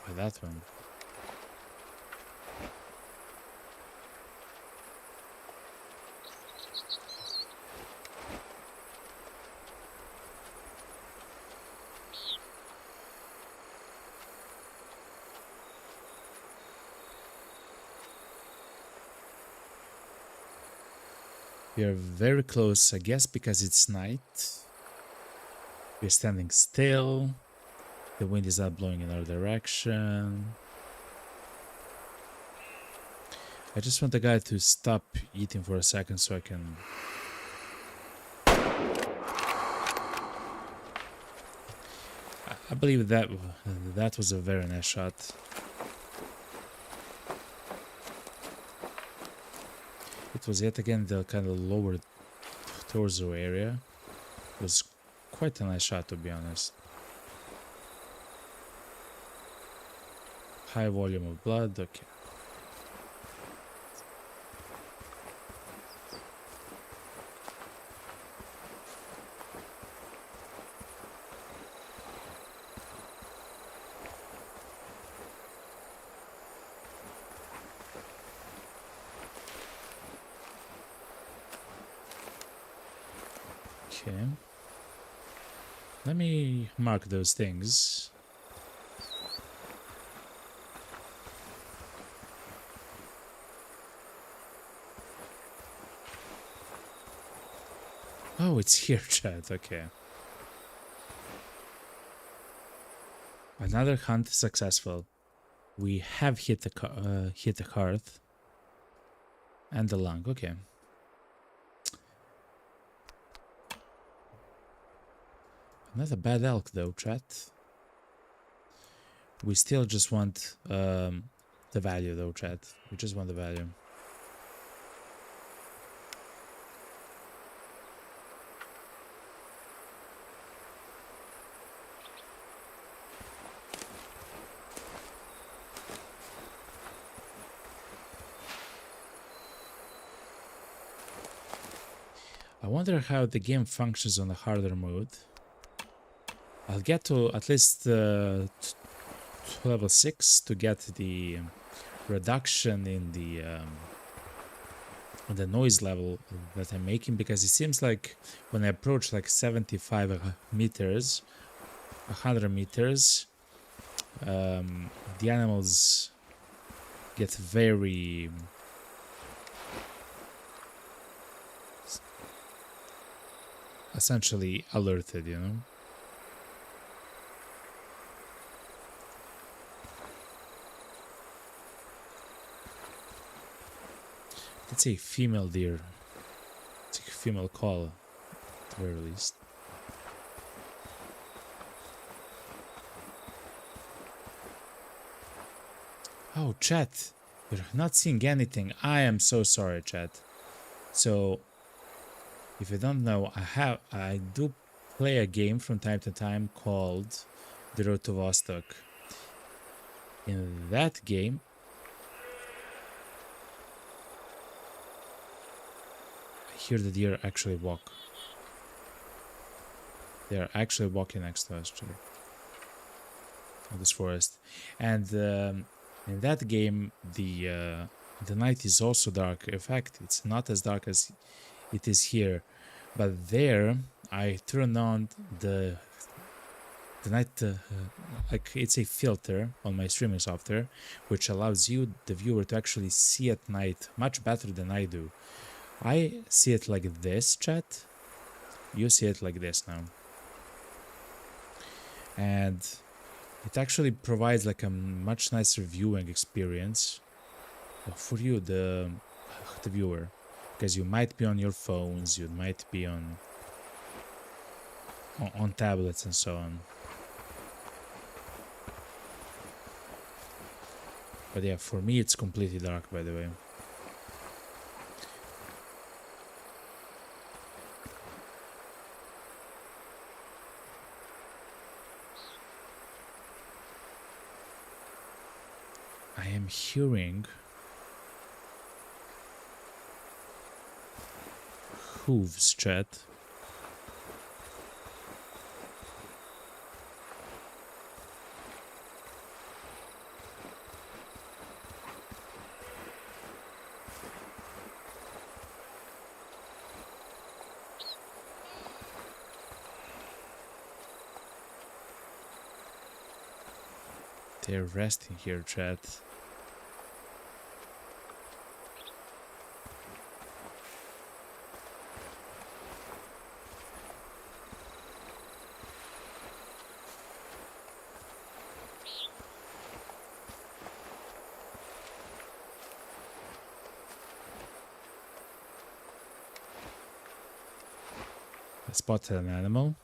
By that one. We are very close, I guess, because it's night. We're standing still. The wind is not blowing in our direction. I just want the guy to stop eating for a second so I can... I believe that was a very nice shot. It was yet again the kind of lower torso area. It was quite a nice shot, to be honest. High volume of blood, okay. Okay. Let me mark those things. Oh, it's here, chat. Okay. Another hunt successful. We have hit the hearth and the lung. Okay. Not a bad elk though, chat. We still just want the value though, chat. We just want the value. I wonder how the game functions on a harder mode. I'll get to at least to level 6 to get the reduction in the noise level that I'm making, because it seems like when I approach like 75 meters, 100 meters, the animals get very essentially alerted, you know. Let's say female deer. It's a female call, at the very least. Oh, chat. You're not seeing anything. I am so sorry, chat. So, if you don't know, I do play a game from time to time called The Road to Vostok. In that game, here the deer actually walk. They are actually walking next to us, actually, in this forest. And in that game, the night is also dark. In fact, it's not as dark as it is here. But there, I turn on the night, like it's a filter on my streaming software, which allows you, the viewer, to actually see at night much better than I do. I see it like this, chat. You see it like this now. And it actually provides like a much nicer viewing experience for you, the viewer, because you might be on your phones, you might be on tablets and so on. But yeah, for me it's completely dark, by the way. I am hearing hooves, chat. They're resting here, chat. I spotted an animal.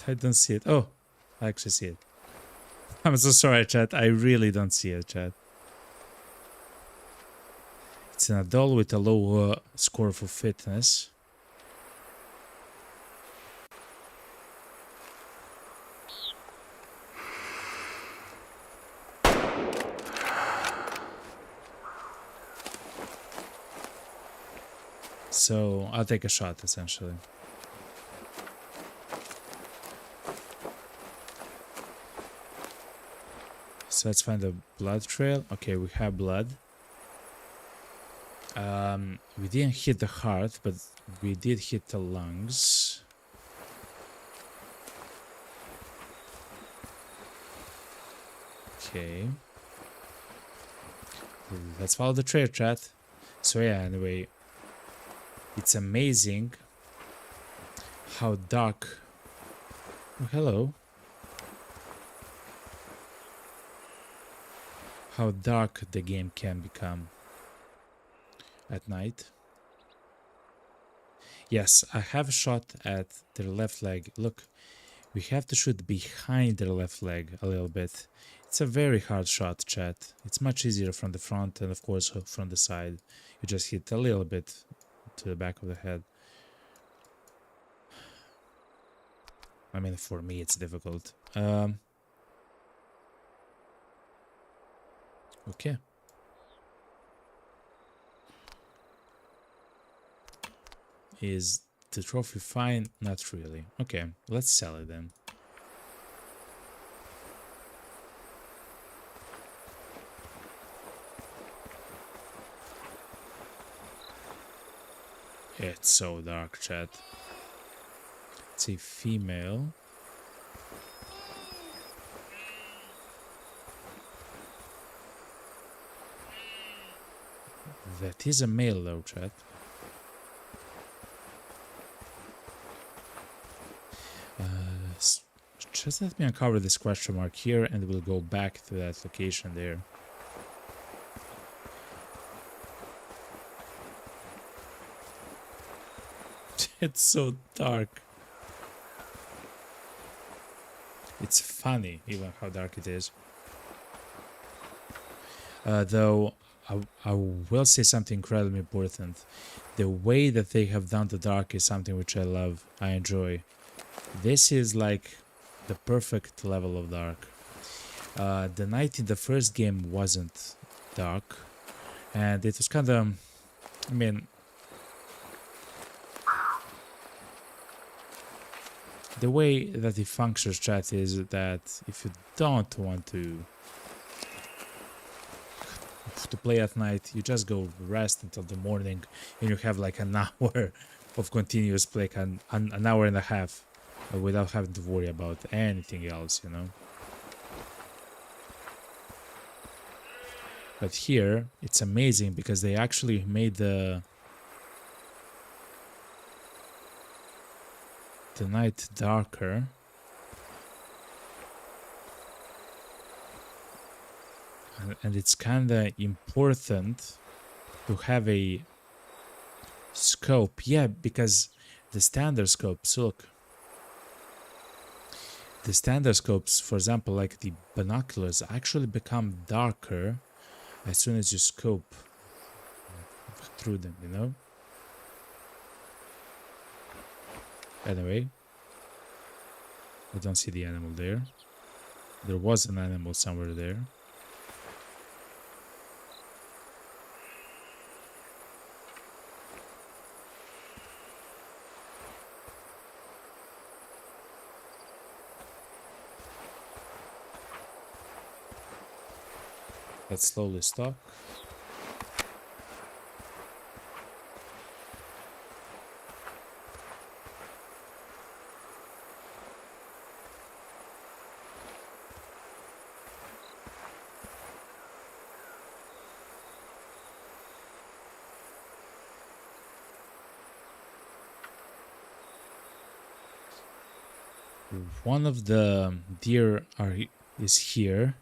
I don't see it. Oh, I actually see it. I'm so sorry, chat. I really don't see it, chat. It's an adult with a low score for fitness. So I'll take a shot, essentially. So let's find the blood trail. Okay, we have blood. We didn't hit the heart, but we did hit the lungs. Okay. Let's follow the trail, chat. So yeah, anyway, it's amazing how dark... Oh, hello. How dark the game can become at night. Yes, I have a shot at their left leg. Look, we have to shoot behind their left leg a little bit. It's a very hard shot, chat. It's much easier from the front and of course from the side. You just hit a little bit to the back of the head. I mean, for me it's difficult. Okay. Is the trophy fine? Not really. Okay, let's sell it then. It's so dark, chat. It's a female. That is a male though, chat. Just let me uncover this question mark here and we'll go back to that location there. It's so dark. It's funny even how dark it is. Though I will say something incredibly important. The way that they have done the dark is something which I love, I enjoy. This is like the perfect level of dark. The night in the first game wasn't dark, and it was kind of, I mean, the way that it functions, chat, is that if you don't want to play at night, you just go rest until the morning and you have like an hour of continuous play, an hour and a half, without having to worry about anything else, you know. But here, it's amazing because they actually made the night darker. And it's kind of important to have a scope. Yeah, because the standard scopes, look. The standard scopes, for example, like the binoculars, actually become darker as soon as you scope through them, you know? Anyway, I don't see the animal there. There was an animal somewhere there. Let's slowly stop. One of the deer is here.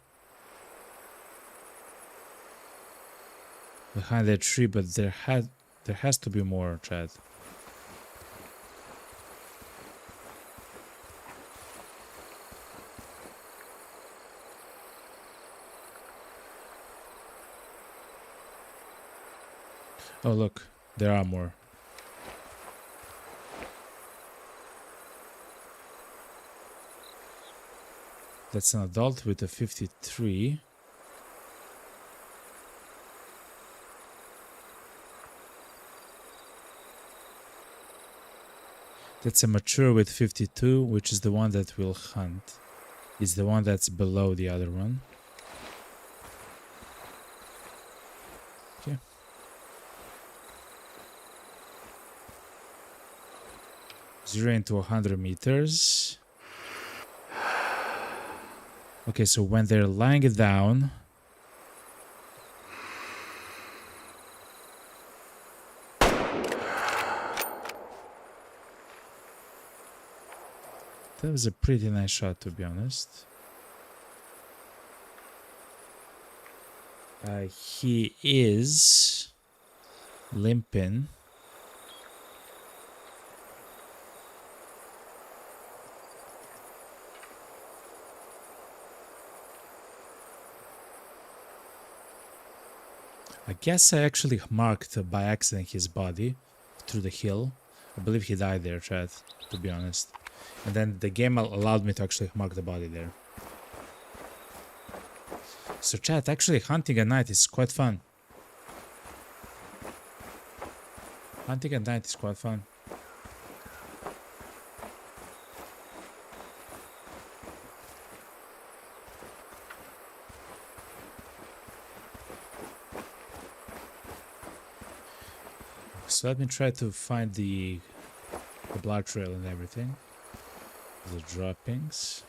Behind that tree, but there has to be more, Chad. Oh look, there are more. That's an adult with a 53. That's a mature with 52, which is the one that will hunt. It's the one that's below the other one. Okay. Zero into 100 meters. Okay, so when they're lying down, that was a pretty nice shot, to be honest. He is limping. I guess I actually marked by accident his body through the hill. I believe he died there, Chad, to be honest. And then the game allowed me to actually mark the body there. So chat, actually hunting at night is quite fun. Hunting at night is quite fun. So let me try to find the blood trail and everything. The droppings.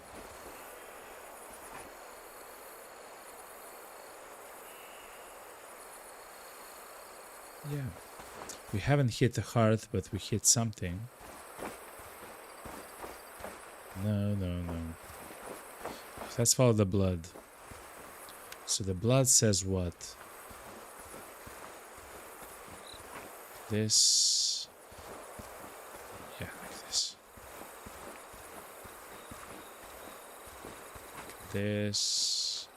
Yeah. We haven't hit the heart, but we hit something. No. Let's follow the blood. So the blood says what? This. Yeah, like this. This.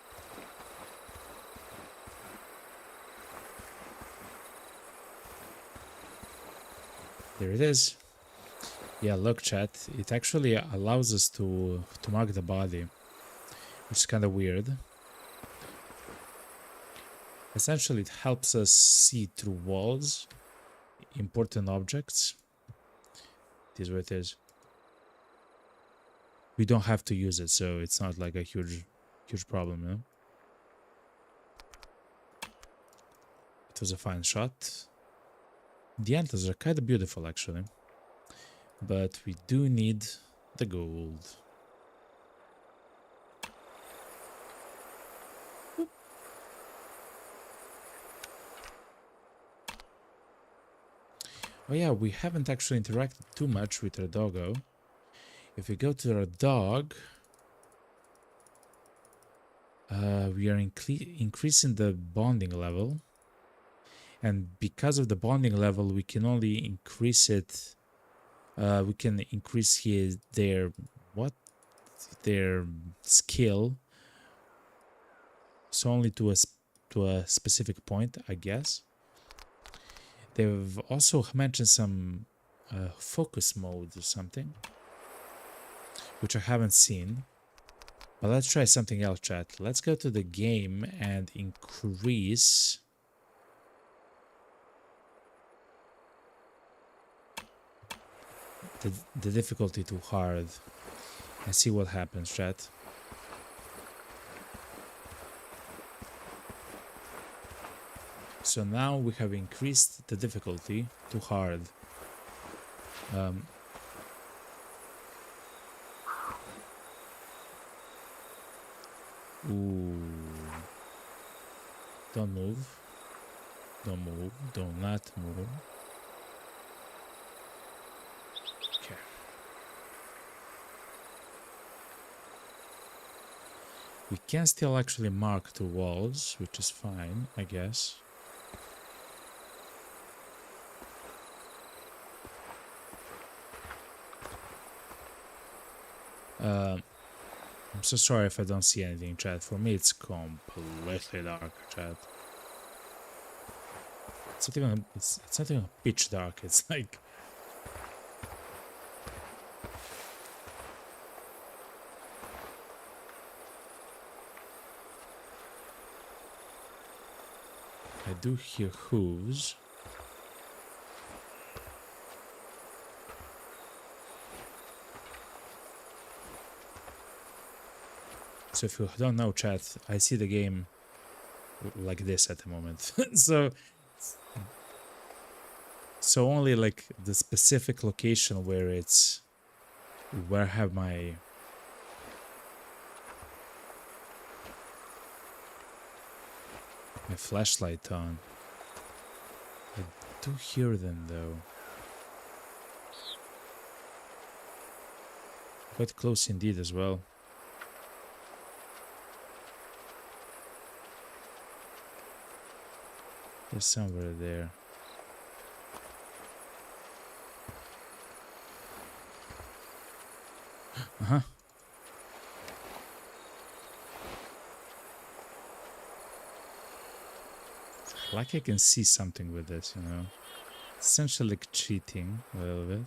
There it is. Yeah, look, chat. It actually allows us to mark the body, which is kind of weird. Essentially, it helps us see through walls important objects. It is what it is. We don't have to use it, so it's not like a huge problem, you know? It was a fine shot. The antlers are kind of beautiful, actually. But we do need the gold. Oh yeah, we haven't actually interacted too much with our doggo. If we go to our dog, we are increasing the bonding level. And because of the bonding level, we can only increase it. We can increase their skill. So only to a specific point, I guess. They've also mentioned some focus mode or something, which I haven't seen. But let's try something else, chat. Let's go to the game and increase the difficulty to hard and see what happens, chat. So now we have increased the difficulty to hard. Ooh. Don't move. Don't move. Do not move. Okay. We can still actually mark the walls, which is fine, I guess. I'm so sorry if I don't see anything, chat. For me, it's completely dark, chat. It's not even pitch dark. It's like I do hear hooves. So if you don't know, chat, I see the game like this at the moment. so only like the specific location where I have my flashlight on. I do hear them though. Quite close indeed as well. They're somewhere there. Uh-huh. Like I can see something with this, you know. Essentially like cheating a little bit.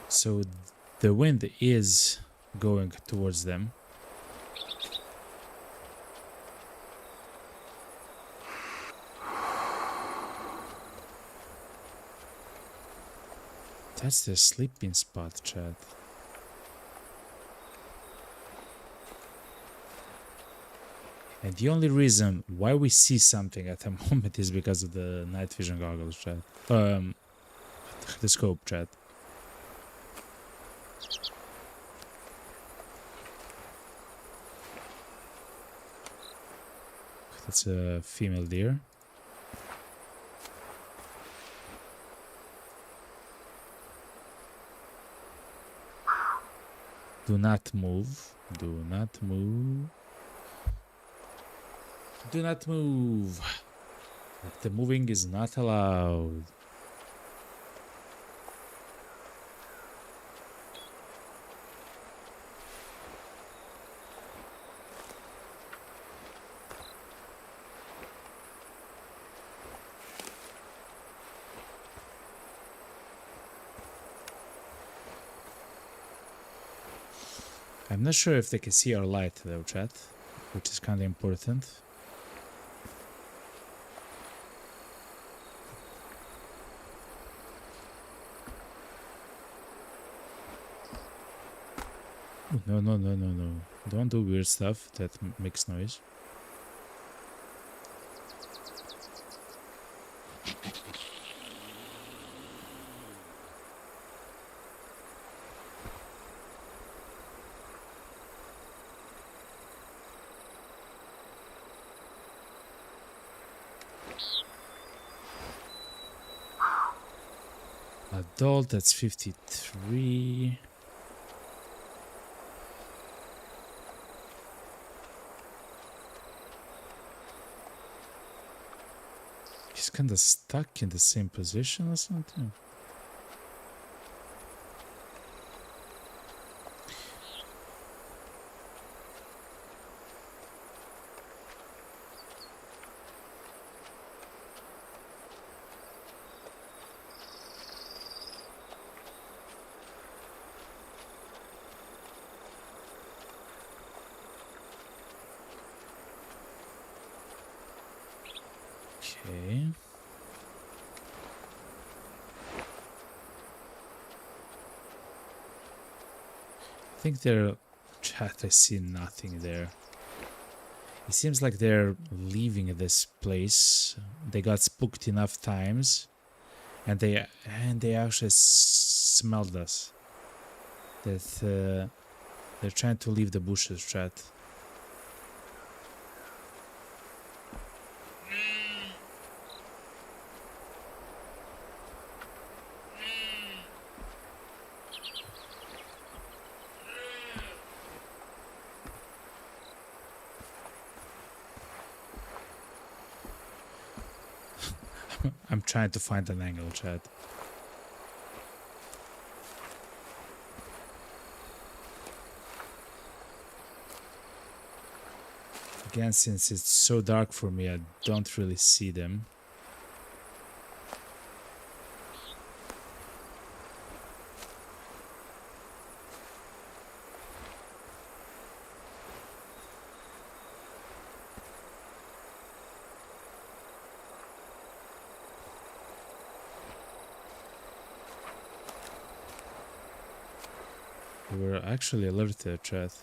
So the wind is going towards them. That's the sleeping spot, chat. And the only reason why we see something at the moment is because of the night vision goggles, chat. The scope, chat. That's a female deer. Do not move. Do not move. Do not move. The moving is not allowed. I'm not sure if they can see our light though, chat, which is kind of important. No, no, no, no, no. Don't do weird stuff that makes noise. Adult, that's 53. He's kind of stuck in the same position or something. Okay. I think they're... Chat, I see nothing there. It seems like they're leaving this place. They got spooked enough times, and they actually smelled us. That they're trying to leave the bushes, chat. I'm trying to find an angle, chat. Again, since it's so dark for me, I don't really see them. We were actually alerted, chat.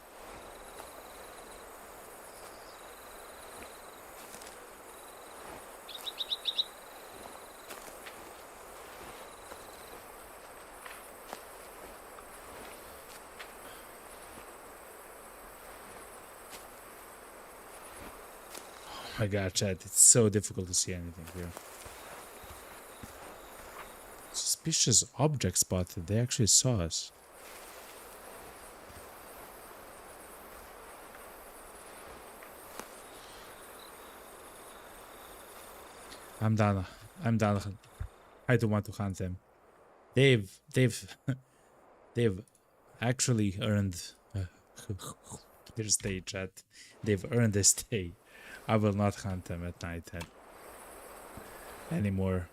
Oh my god, chat, it's so difficult to see anything here. Suspicious object spotted. They actually saw us. I'm done. I'm done. I don't want to hunt them. They've actually earned their stay, chat. They've earned their stay. I will not hunt them at night anymore.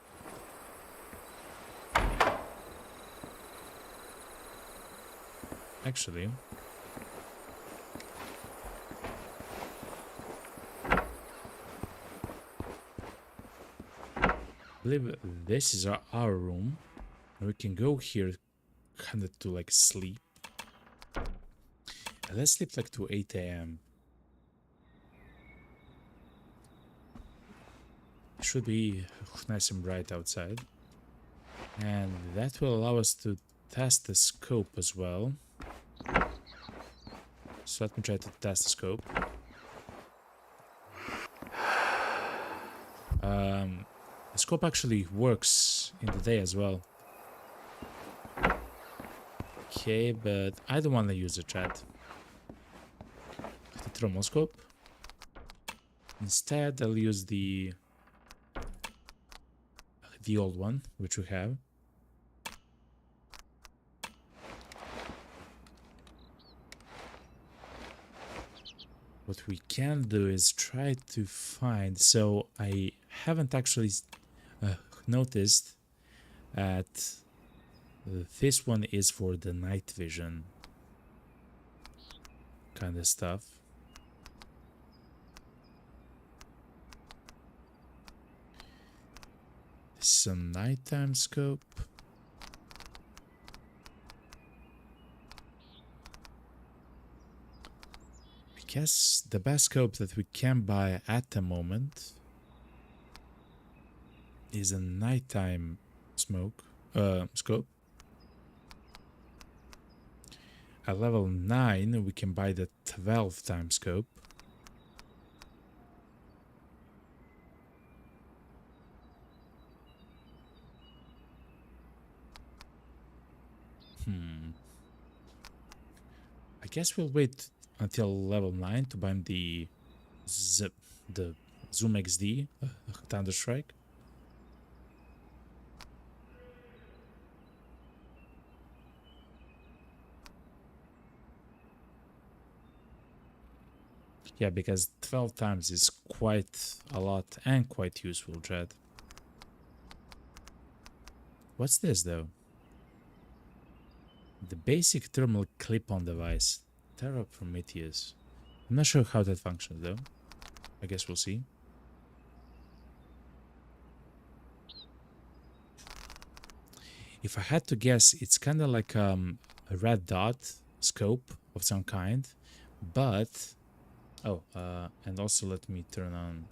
Actually, I believe this is our room. We can go here kind of to like sleep. Let's sleep like to 8 a.m. It should be nice and bright outside. And that will allow us to test the scope as well. So let me try to test the scope. The scope actually works in the day as well. Okay, but I don't want to use the chat. The thermal scope. Instead, I'll use the old one, which we have. What we can do is try to find... So I haven't actually noticed that this one is for the night vision. kind of stuff. Some nighttime scope. I guess the best scope that we can buy at the moment is a nighttime scope. At level 9 we can buy the 12 time scope. I guess we'll wait until level 9 to buy the Zoom XD Thunder Strike. Yeah, because 12 times is quite a lot and quite useful, Chad. What's this though? The basic thermal clip-on device. Terra Prometheus. I'm not sure how that functions though. I guess we'll see. If I had to guess, it's kind of like a red dot scope of some kind, but and also let me turn on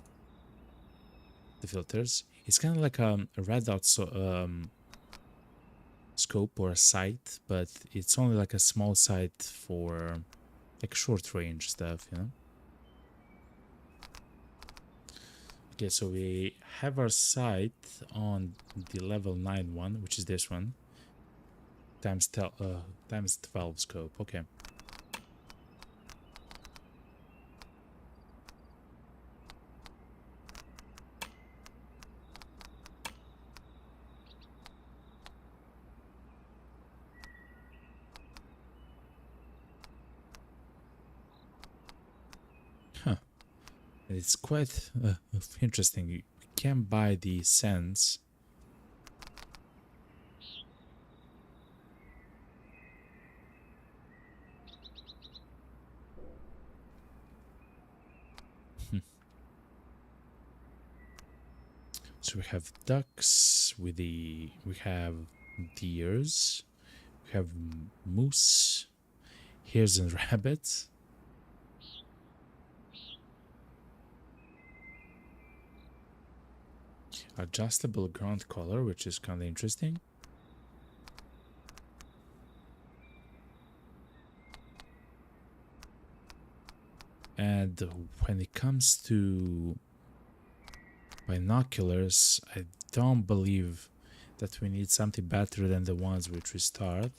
the filters. It's kind of like a red dot scope or a sight, but it's only like a small sight for like short range stuff, you know. Okay, so we have our sight on the level 9 one, which is this one, times 12 scope. Okay. It's quite interesting. You can buy the sense. So we have ducks we have deers, we have moose, hares and rabbits. Adjustable ground color, which is kind of interesting. And when it comes to binoculars, I don't believe that we need something better than the ones which we start.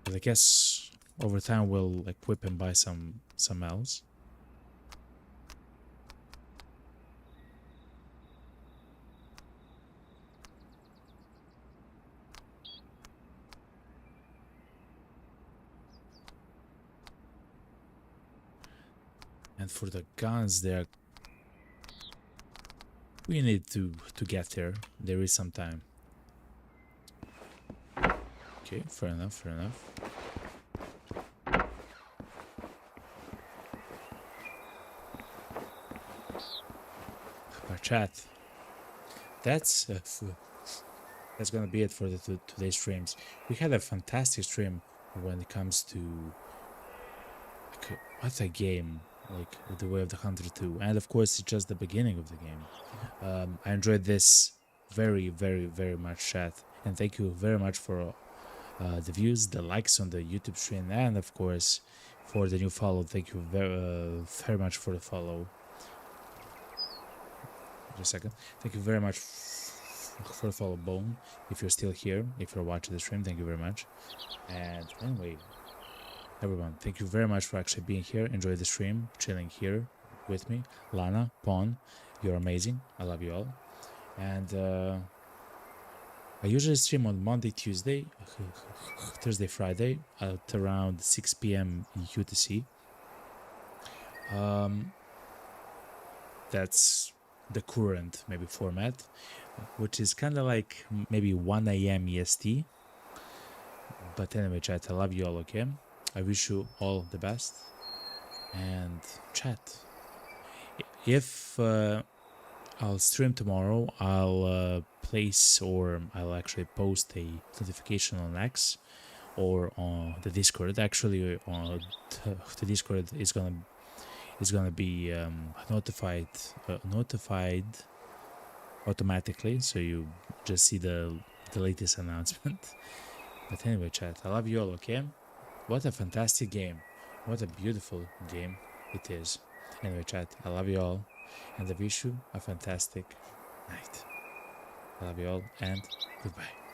But I guess over time we'll equip and buy some else. And for the guns, we need to get there. There is some time. Okay, fair enough, fair enough. Our chat. That's gonna be it for the today's streams. We had a fantastic stream when it comes to what a game. Like The Way of the Hunter 2, and of course it's just the beginning of the game. I enjoyed this very, very, very much, chat, and thank you very much for the views, the likes on the YouTube stream, and of course for the new follow. Thank you very much for the follow. Just a second. Thank you very much for the follow, Bone. If you're still here, if you're watching the stream, thank you very much. And anyway, everyone, thank you very much for actually being here. Enjoy the stream, chilling here with me. Lana, Pon, you're amazing. I love you all. And I usually stream on Monday, Tuesday, Thursday, Friday at around 6 p.m. UTC. That's the current maybe format, which is kind of like maybe 1 a.m. EST. But anyway, chat, I love you all, okay? I wish you all the best. And chat. If I'll stream tomorrow, I'll place, or I'll actually post a notification on X or on the Discord. Actually, on the Discord is gonna be notified automatically, so you just see the latest announcement. But anyway, chat, I love you all. Okay, what a fantastic game, what a beautiful game it is. Anyway, chat, I love you all, and I wish you a fantastic night. I love you all, and goodbye.